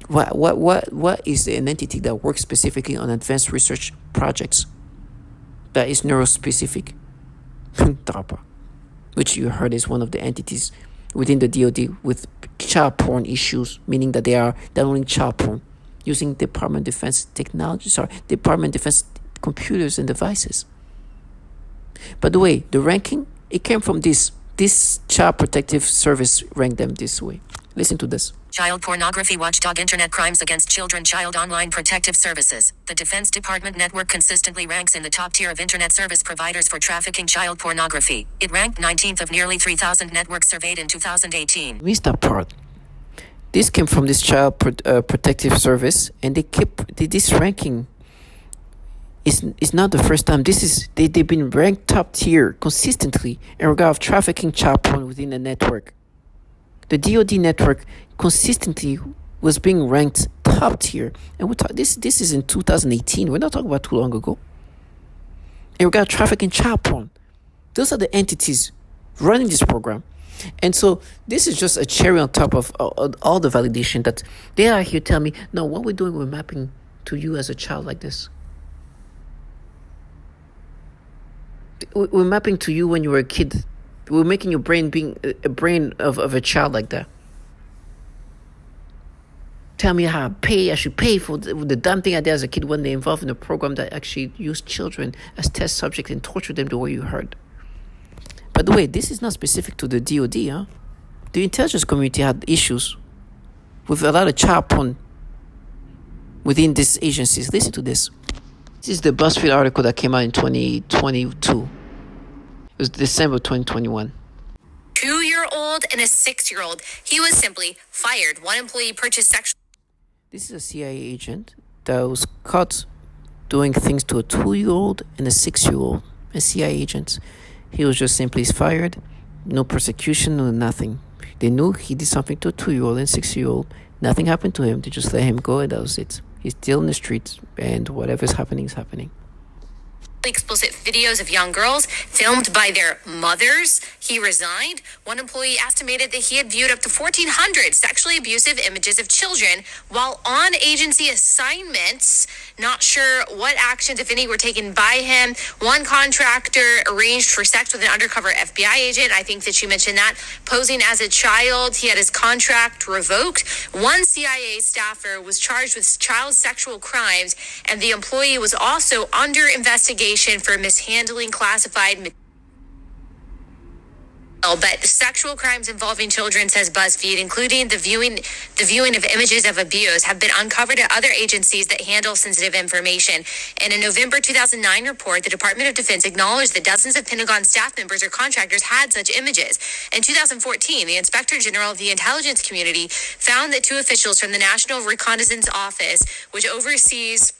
what is an entity that works specifically on advanced research projects that is neurospecific? DARPA, which you heard is one of the entities within the DoD with child porn issues, meaning that they are not only child porn using Department of Defense technology. Department of Defense computers and devices. By the way, the ranking, it came from this Child Protective Service ranked them this way. Listen to this. Child Pornography Watchdog Internet Crimes Against Children Child Online Protective Services. The Defense Department network consistently ranks in the top tier of internet service providers for trafficking child pornography. It ranked 19th of nearly 3,000 networks surveyed in 2018. Missed that part. This came from this Child Protective Service, and they kept this ranking. It's not the first time. They've been ranked top tier consistently in regard of trafficking child porn within the network. The DoD network consistently was being ranked top tier, and we talk. This is in 2018. We're not talking about too long ago. in regard to trafficking child porn. Those are the entities running this program. And so this is just a cherry on top of all the validation that they are here telling me, no, what we're doing, we're mapping to you as a child like this. We're mapping to you when you were a kid. We're making your brain being a brain of a child like that. Tell me how I should pay for the dumb thing I did as a kid when they involved in a program that actually used children as test subjects and tortured them the way you heard. By the way, this is not specific to the DOD, huh? The intelligence community had issues with a lot of child porn within these agencies. Listen to this. This is the BuzzFeed article that came out in 2022. It was December 2021. 2-year-old and a 6-year-old. He was simply fired. One employee purchased sexual... This is a CIA agent that was caught doing things to a 2-year-old and a 6-year-old. A CIA agent. He was just simply fired. No persecution, no nothing. They knew he did something to a 2-year-old and 6-year-old. Nothing happened to him. They just let him go and that was it. He's still in the streets and whatever's happening is happening. Explicit videos of young girls filmed by their mothers. He resigned. One employee estimated that he had viewed up to 1,400 sexually abusive images of children while on agency assignments. Not sure what actions, if any, were taken by him. One contractor arranged for sex with an undercover FBI agent. I think that she mentioned that. Posing as a child, he had his contract revoked. One CIA staffer was charged with child sexual crimes, and the employee was also under investigation for mishandling classified material. But sexual crimes involving children, says BuzzFeed, including the viewing of images of abuse, have been uncovered at other agencies that handle sensitive information. In a November 2009 report, the Department of Defense acknowledged that dozens of Pentagon staff members or contractors had such images. In 2014, the Inspector General of the Intelligence Community found that 2 officials from the National Reconnaissance Office, which oversees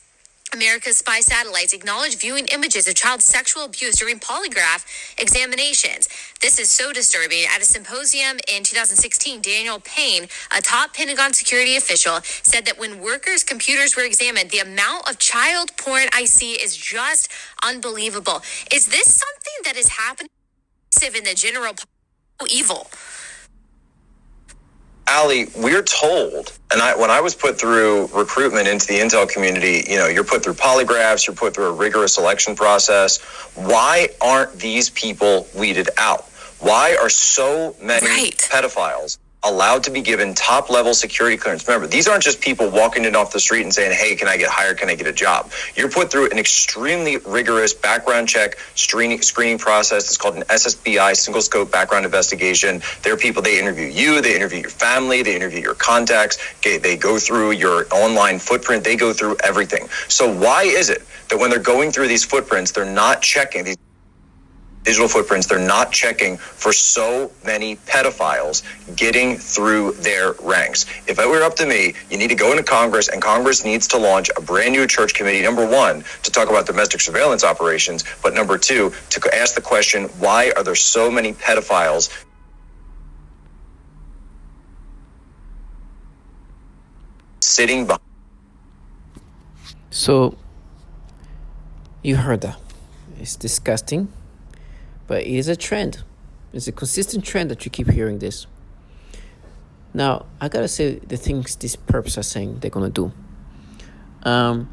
America's spy satellites, acknowledged viewing images of child sexual abuse during polygraph examinations. This is so disturbing. At a symposium in 2016, Daniel Payne, a top Pentagon security official, said that when workers' computers were examined, the amount of child porn I see is just unbelievable. Is this something that is happening in the general evil? Allie, we're told, and when I was put through recruitment into the intel community, you're put through polygraphs, you're put through a rigorous selection process. Why aren't these people weeded out? Why are so many pedophiles allowed to be given top-level security clearance? Remember, these aren't just people walking in off the street and saying, hey, can I get hired? Can I get a job? You're put through an extremely rigorous background check screening process. It's called an SSBI, single scope background investigation. There are people, they interview you, they interview your family, they interview your contacts, they go through your online footprint, they go through everything. So why is it that when they're going through these footprints, they're not checking these digital footprints, they're not checking for so many pedophiles getting through their ranks? If it were up to me, you need to go into Congress, and Congress needs to launch a brand new church committee, number one, to talk about domestic surveillance operations, but number two, to ask the question, why are there so many pedophiles sitting behind? So, you heard that. It's disgusting. But it is a trend. It's a consistent trend that you keep hearing this. Now, I gotta say the things these perps are saying they're gonna do. I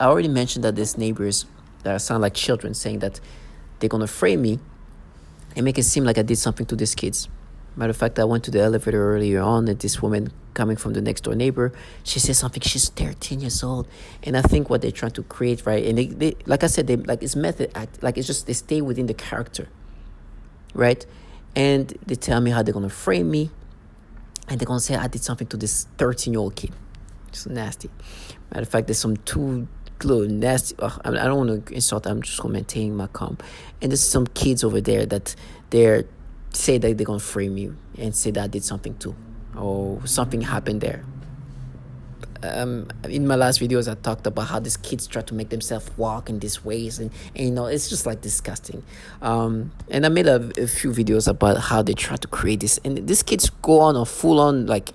already mentioned that there's neighbors that sound like children saying that they're gonna frame me and make it seem like I did something to these kids. Matter of fact, I went to the elevator earlier on, and this woman coming from the next door neighbor, she said something. She's 13 years old, and I think what they're trying to create, right? And they like I said, they like it's method act, like it's just they stay within the character, right? And they tell me how they're gonna frame me, and they're gonna say I did something to this 13-year-old kid. It's nasty. Matter of fact, there's some two little nasty. I don't want to insult. I'm just gonna maintain my calm. And there's some kids over there that they're say that they're gonna frame me and say that I did something too, or something happened there. In my last videos, I talked about how these kids try to make themselves walk in these ways, and it's just like disgusting. And I made a few videos about how they try to create this, and these kids go on a full on like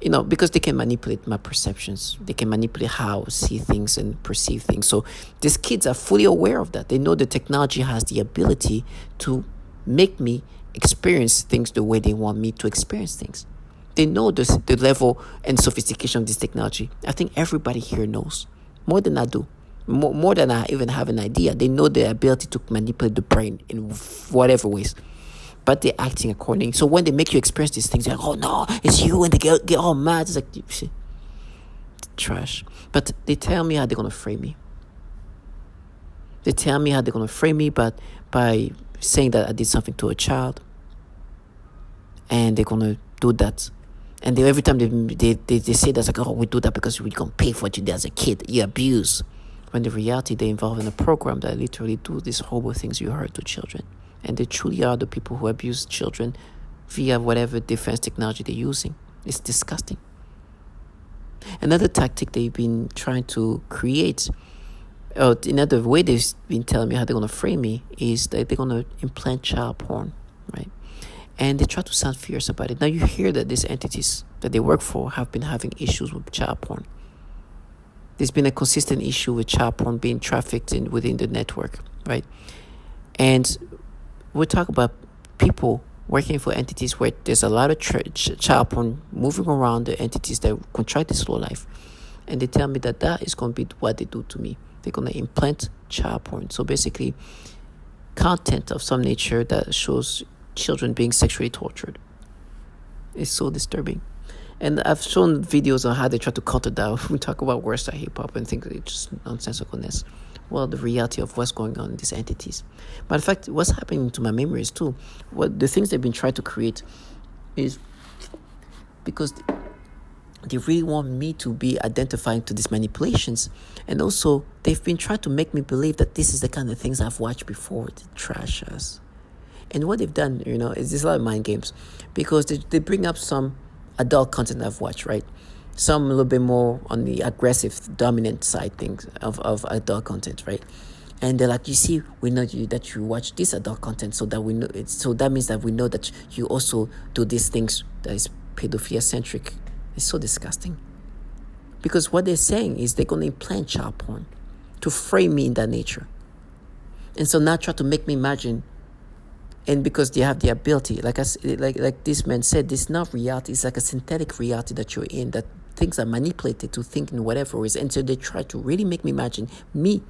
because they can manipulate my perceptions. They can manipulate how I see things and perceive things. So these kids are fully aware of that. They know the technology has the ability to make me experience things the way they want me to experience things. They know the level and sophistication of this technology. I think everybody here knows more than I do. More than I even have an idea. They know the ability to manipulate the brain in whatever ways. But they're acting according. So when they make you experience these things, they're like, oh no, it's you, and they get all mad. It's like shit, trash. But they tell me how they're gonna frame me. They tell me how they're gonna frame me, but by saying that I did something to a child, and they're gonna do that. And every time they say that's like, oh, we do that because we're gonna pay for what you did as a kid. You abuse. When the reality, they involve in a program that literally do these horrible things you heard to children. And they truly are the people who abuse children via whatever defense technology they're using. It's disgusting. Another tactic they've been trying to create, another way they've been telling me how they're going to frame me, is that they're going to implant child porn, right? And they try to sound fierce about it. Now you hear that these entities that they work for have been having issues with child porn. There's been a consistent issue with child porn being trafficked within the network, right? And we're talking about people working for entities where there's a lot of child porn moving around the entities that contract this low life. And they tell me that is going to be what they do to me. They're going to implant child porn. So basically, content of some nature that shows children being sexually tortured. It's so disturbing. And I've shown videos on how they try to counter that. We talk about worst hip hop and think it's just nonsensicalness. Well, the reality of what's going on in these entities. But in fact, what's happening to my memories too, the things they've been trying to create is because they really want me to be identifying to these manipulations. And also, they've been trying to make me believe that this is the kind of things I've watched before, the trash us. And what they've done, is there's a lot of mind games. Because they bring up some adult content I've watched, right? Some a little bit more on the aggressive, dominant side things of adult content, right? And they're like, you see, we know that you watch this adult content, so that we know it. So that means that we know that you also do these things that is pedophilia centric. It's so disgusting. Because what they're saying is they're going to implant child porn to frame me in that nature. And so now try to make me imagine. And because they have the ability, like this man said, this is not reality. It's like a synthetic reality that you're in, that things are manipulated to think in whatever ways. And so they try to really make me imagine me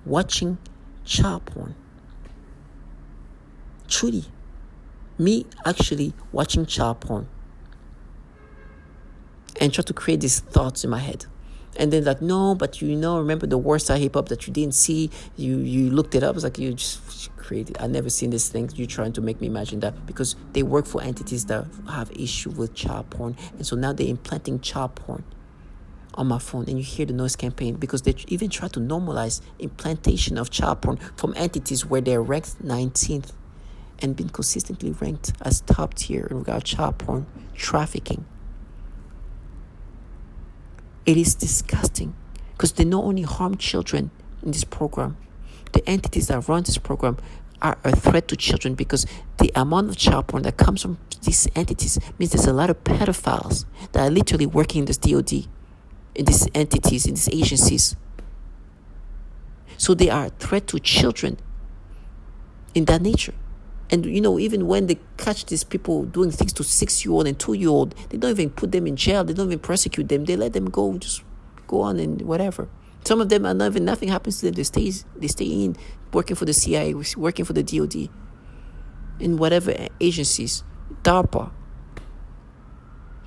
watching child porn. Truly. Me actually watching child porn. And try to create these thoughts in my head. And then like, no, but remember the worst side hip hop that you didn't see, you looked it up. It's like, you just created. I've never seen this thing. You're trying to make me imagine that, because they work for entities that have issue with child porn. And so now they're implanting child porn on my phone. And you hear the noise campaign, because they even try to normalize implantation of child porn from entities where they're ranked 19th and been consistently ranked as top tier in regard to child porn trafficking. It is disgusting, because they not only harm children in this program, the entities that run this program are a threat to children, because the amount of child porn that comes from these entities means there's a lot of pedophiles that are literally working in this DOD, in these entities, in these agencies. So they are a threat to children in that nature. And, even when they catch these people doing things to 6-year-old and 2-year-old, they don't even put them in jail. They don't even prosecute them. They let them go, just go on and whatever. Some of them are nothing happens to them. They stay in, working for the CIA, working for the DOD, in whatever agencies, DARPA.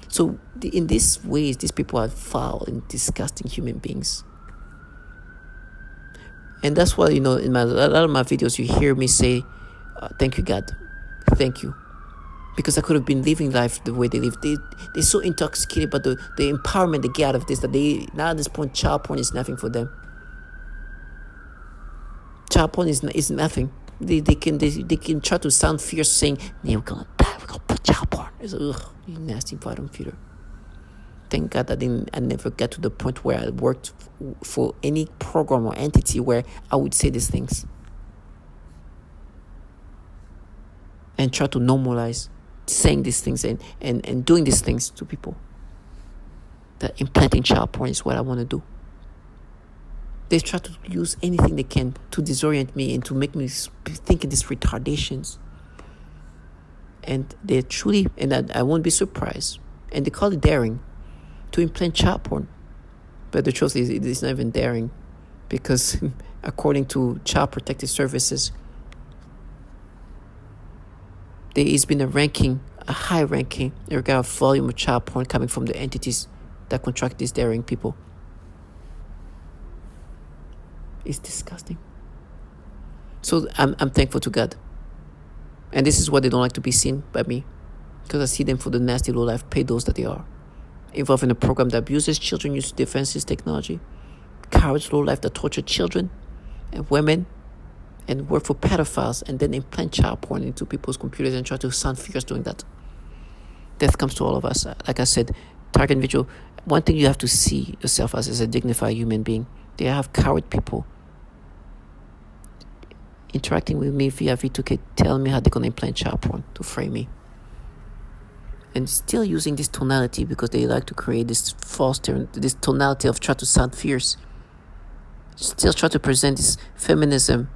So in these ways, these people are foul and disgusting human beings. And that's why, in a lot of my videos, you hear me say, thank you, God. Thank you. Because I could have been living life the way they live. They're so intoxicated by the empowerment they get out of this, that now at this point, child porn is nothing for them. Child porn is nothing. They can try to sound fierce, saying, we're going to die, we're going to put child porn. It's like, ugh, you nasty bottom feeder. Thank God I never got to the point where I worked for any program or entity where I would say these things. And try to normalize saying these things and doing these things to people. that implanting child porn is what I want to do. They try to use anything they can to disorient me and to make me think in these retardations. And they truly, and I won't be surprised, and they call it daring, to implant child porn. But the truth is, it's not even daring, because according to Child Protective Services, there has been a high ranking in regard to volume of child porn coming from the entities that contract these daring people. It's disgusting. So I'm thankful to God. And this is why they don't like to be seen by me, because I see them for the nasty low-life pedos that they are, involved in a program that abuses children, uses defenses technology, cowards low-life that torture children and women, and work for pedophiles, and then implant child porn into people's computers and try to sound fierce doing that. Death comes to all of us. Like I said, target individual, one thing you have to see yourself as is a dignified human being. They have coward people interacting with me via V2K, telling me how they're going to implant child porn to frame me. And still using this tonality because they like to create this this tonality of try to sound fierce. Still try to present this feminism,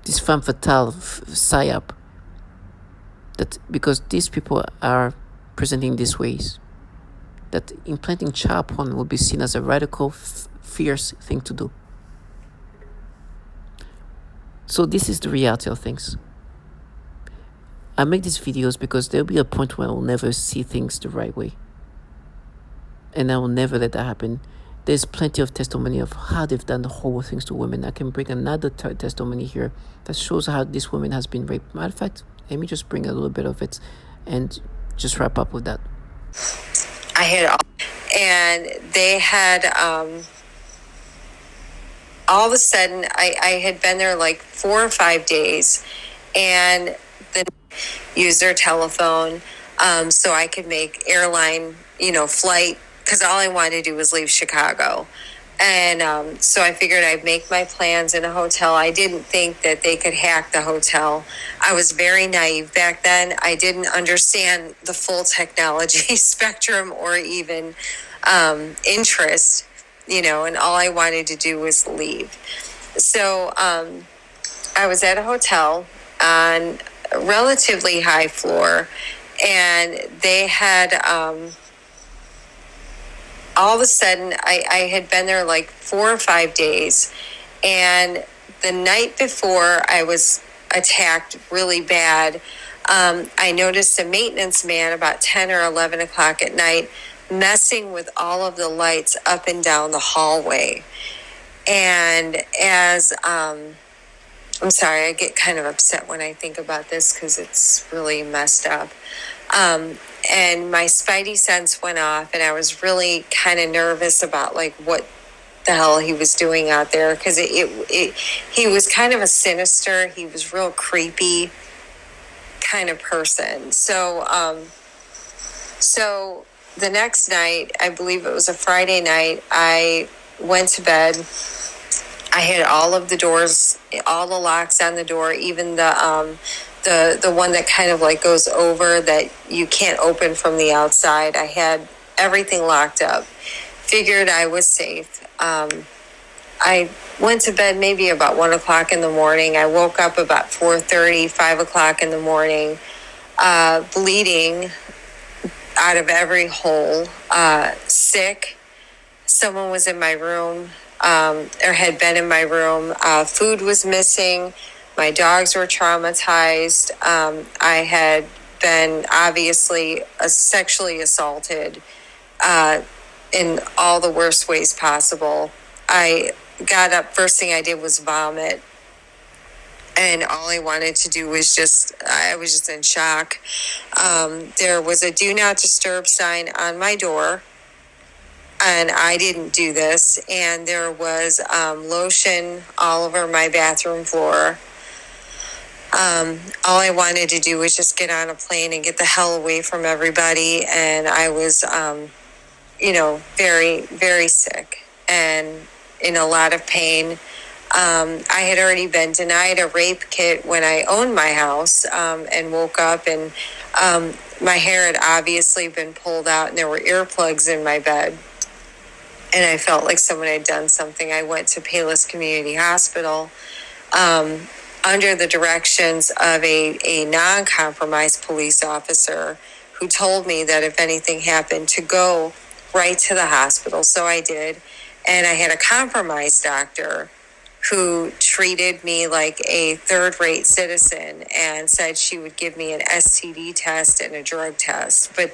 this femme fatale PSYOP. That because these people are presenting these ways, that implanting child porn will be seen as a radical, fierce thing to do. So this is the reality of things. I make these videos because there'll be a point where I will never see things the right way. And I will never let that happen. There's plenty of testimony of how they've done the horrible things to women. I can bring another testimony here that shows how this woman has been raped. Matter of fact, let me just bring a little bit of it and just wrap up with that. I had, and they had, all of a sudden, I had been there like 4 or 5 days, and then used their telephone so I could make airline, flight, because all I wanted to do was leave Chicago. And so I figured I'd make my plans in a hotel. I didn't think that they could hack the hotel. I was very naive back then. I didn't understand the full technology spectrum or even interest, and all I wanted to do was leave. So I was at a hotel on a relatively high floor, and they had... all of a sudden, I had been there like 4 or 5 days, and the night before I was attacked really bad, I noticed a maintenance man about 10 or 11 o'clock at night messing with all of the lights up and down the hallway. And as, I'm sorry, I get kind of upset when I think about this because it's really messed up. And my spidey sense went off, and I was really kind of nervous about like what the hell he was doing out there, because he was kind of a sinister, he was real creepy kind of person. So so the next night, I believe it was a Friday night, I went to bed. I had all of the doors, all the locks on the door, even the one that kind of like goes over that you can't open from the outside. I had everything locked up. Figured I was safe. I went to bed maybe about 1 o'clock in the morning. I woke up about 4:30, 5 o'clock in the morning, bleeding out of every hole, sick. Someone was in my room, or had been in my room. Food was missing. My dogs were traumatized. I had been obviously sexually assaulted in all the worst ways possible. I got up, first thing I did was vomit. And all I wanted to do was I was just in shock. There was a do not disturb sign on my door. And I didn't do this. And there was lotion all over my bathroom floor. All I wanted to do was just get on a plane and get the hell away from everybody. And I was, very, very sick and in a lot of pain. I had already been denied a rape kit when I owned my house, and woke up, and my hair had obviously been pulled out, and there were earplugs in my bed. And I felt like someone had done something. I went to Palos Community Hospital under the directions of a non-compromised police officer who told me that if anything happened, to go right to the hospital. So I did. And I had a compromised doctor who treated me like a third-rate citizen and said she would give me an STD test and a drug test. But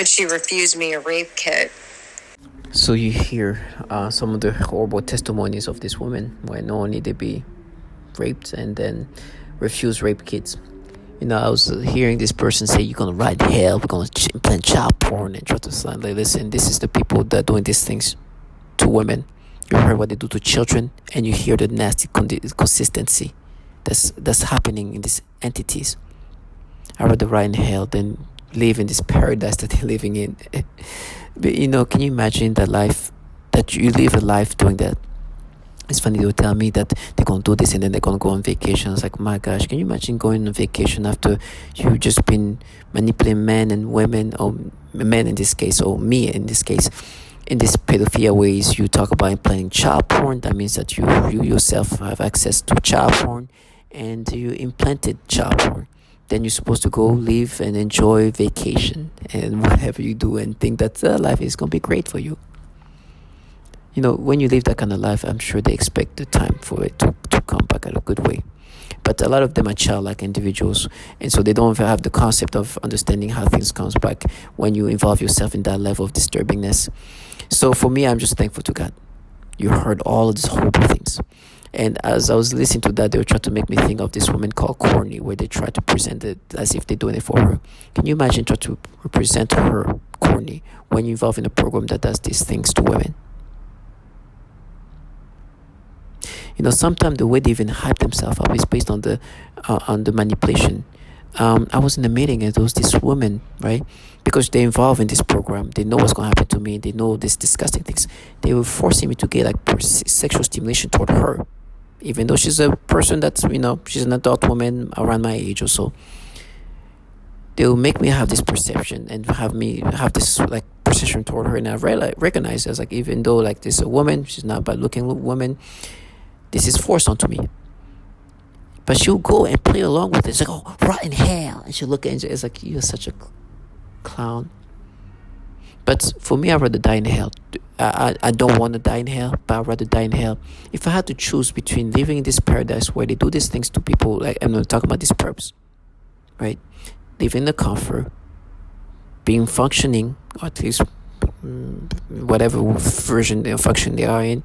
she refused me a rape kit. So you hear some of the horrible testimonies of this woman, where not only they be raped and then refuse rape kits. I was hearing this person say, you're going to ride hell, we're going to implant child porn, and try to say, like, listen, this is the people that are doing these things to women. You heard what they do to children, and you hear the nasty consistency that's happening in these entities. I'd rather ride in hell than live in this paradise that they're living in. But, can you imagine that life, that you live a life doing that? It's funny, they would tell me that they're going to do this and then they're going to go on vacation. I was like, my gosh, can you imagine going on vacation after you've just been manipulating men and women, or men in this case, or me in this case, in these pedophilia ways? You talk about implanting child porn. That means that you yourself have access to child porn, and you implanted child porn. Then you're supposed to go live and enjoy vacation and whatever you do, and think that life is going to be great for you. When you live that kind of life, I'm sure they expect the time for it to come back at a good way. But a lot of them are childlike individuals, and so they don't have the concept of understanding how things comes back when you involve yourself in that level of disturbingness. So for me, I'm just thankful to God. You heard all of these horrible things. And as I was listening to that, they were trying to make me think of this woman called Courtney, where they try to present it as if they're doing it for her. Can you imagine trying to represent her, Courtney, when you're involved in a program that does these things to women? Sometimes the way they even hype themselves up is based on the manipulation. I was in a meeting, and there was this woman, right? Because they're involved in this program, they know what's going to happen to me, they know these disgusting things. They were forcing me to get sexual stimulation toward her, even though she's a person that's, she's an adult woman around my age or so. They will make me have this perception and have me have this perception toward her, and I recognize it as even though this is a woman, she's not a bad looking woman, this is forced onto me. But she'll go and play along with it. It's like, oh, rotten hell. And she'll look at it, it's like, you're such a clown. But for me, I'd rather die in hell. I don't want to die in hell, but I'd rather die in hell. If I had to choose between living in this paradise where they do these things to people, I'm not talking about these perps, right? Living in the comfort, being functioning, or at least whatever version of function they are in,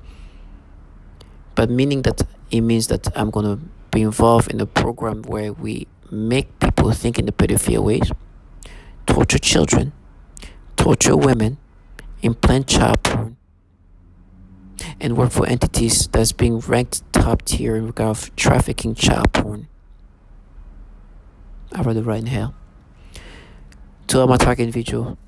but meaning that it means that I'm going to be involved in a program where we make people think in the pedophilia ways, torture children, torture women, implant child porn, and work for entities that's being ranked top tier in regard of trafficking child porn. I'd rather ride in hell. To my target individual,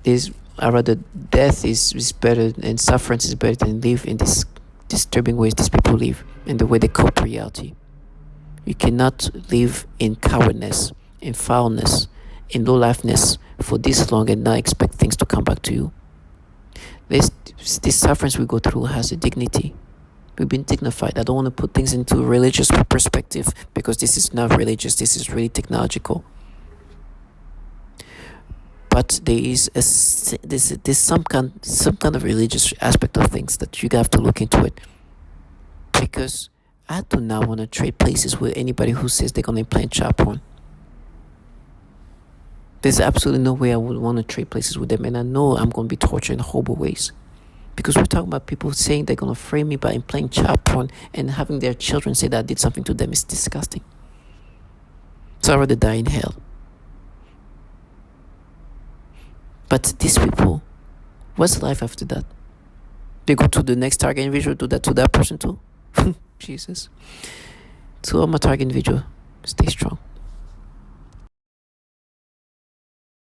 I'd rather death is better and suffering is better than live in these disturbing ways these people live, and the way they cope reality. You cannot live in cowardness, in foulness, in low-lifeness for this long and not expect things to come back to you. This sufferings we go through has a dignity. We've been dignified. I don't want to put things into a religious perspective, because this is not religious, this is really technological. But there is there's some kind of religious aspect of things that you have to look into it. Because I do not want to trade places with anybody who says they're going to implant child porn. There's absolutely no way I would want to trade places with them, and I know I'm going to be tortured in horrible ways. Because we're talking about people saying they're going to frame me by implanting child porn, and having their children say that I did something to them is disgusting. So I'd rather die in hell. But these people, what's life after that? They go to the next target individual, do that to that person too? Jesus. To all my target individual, stay strong.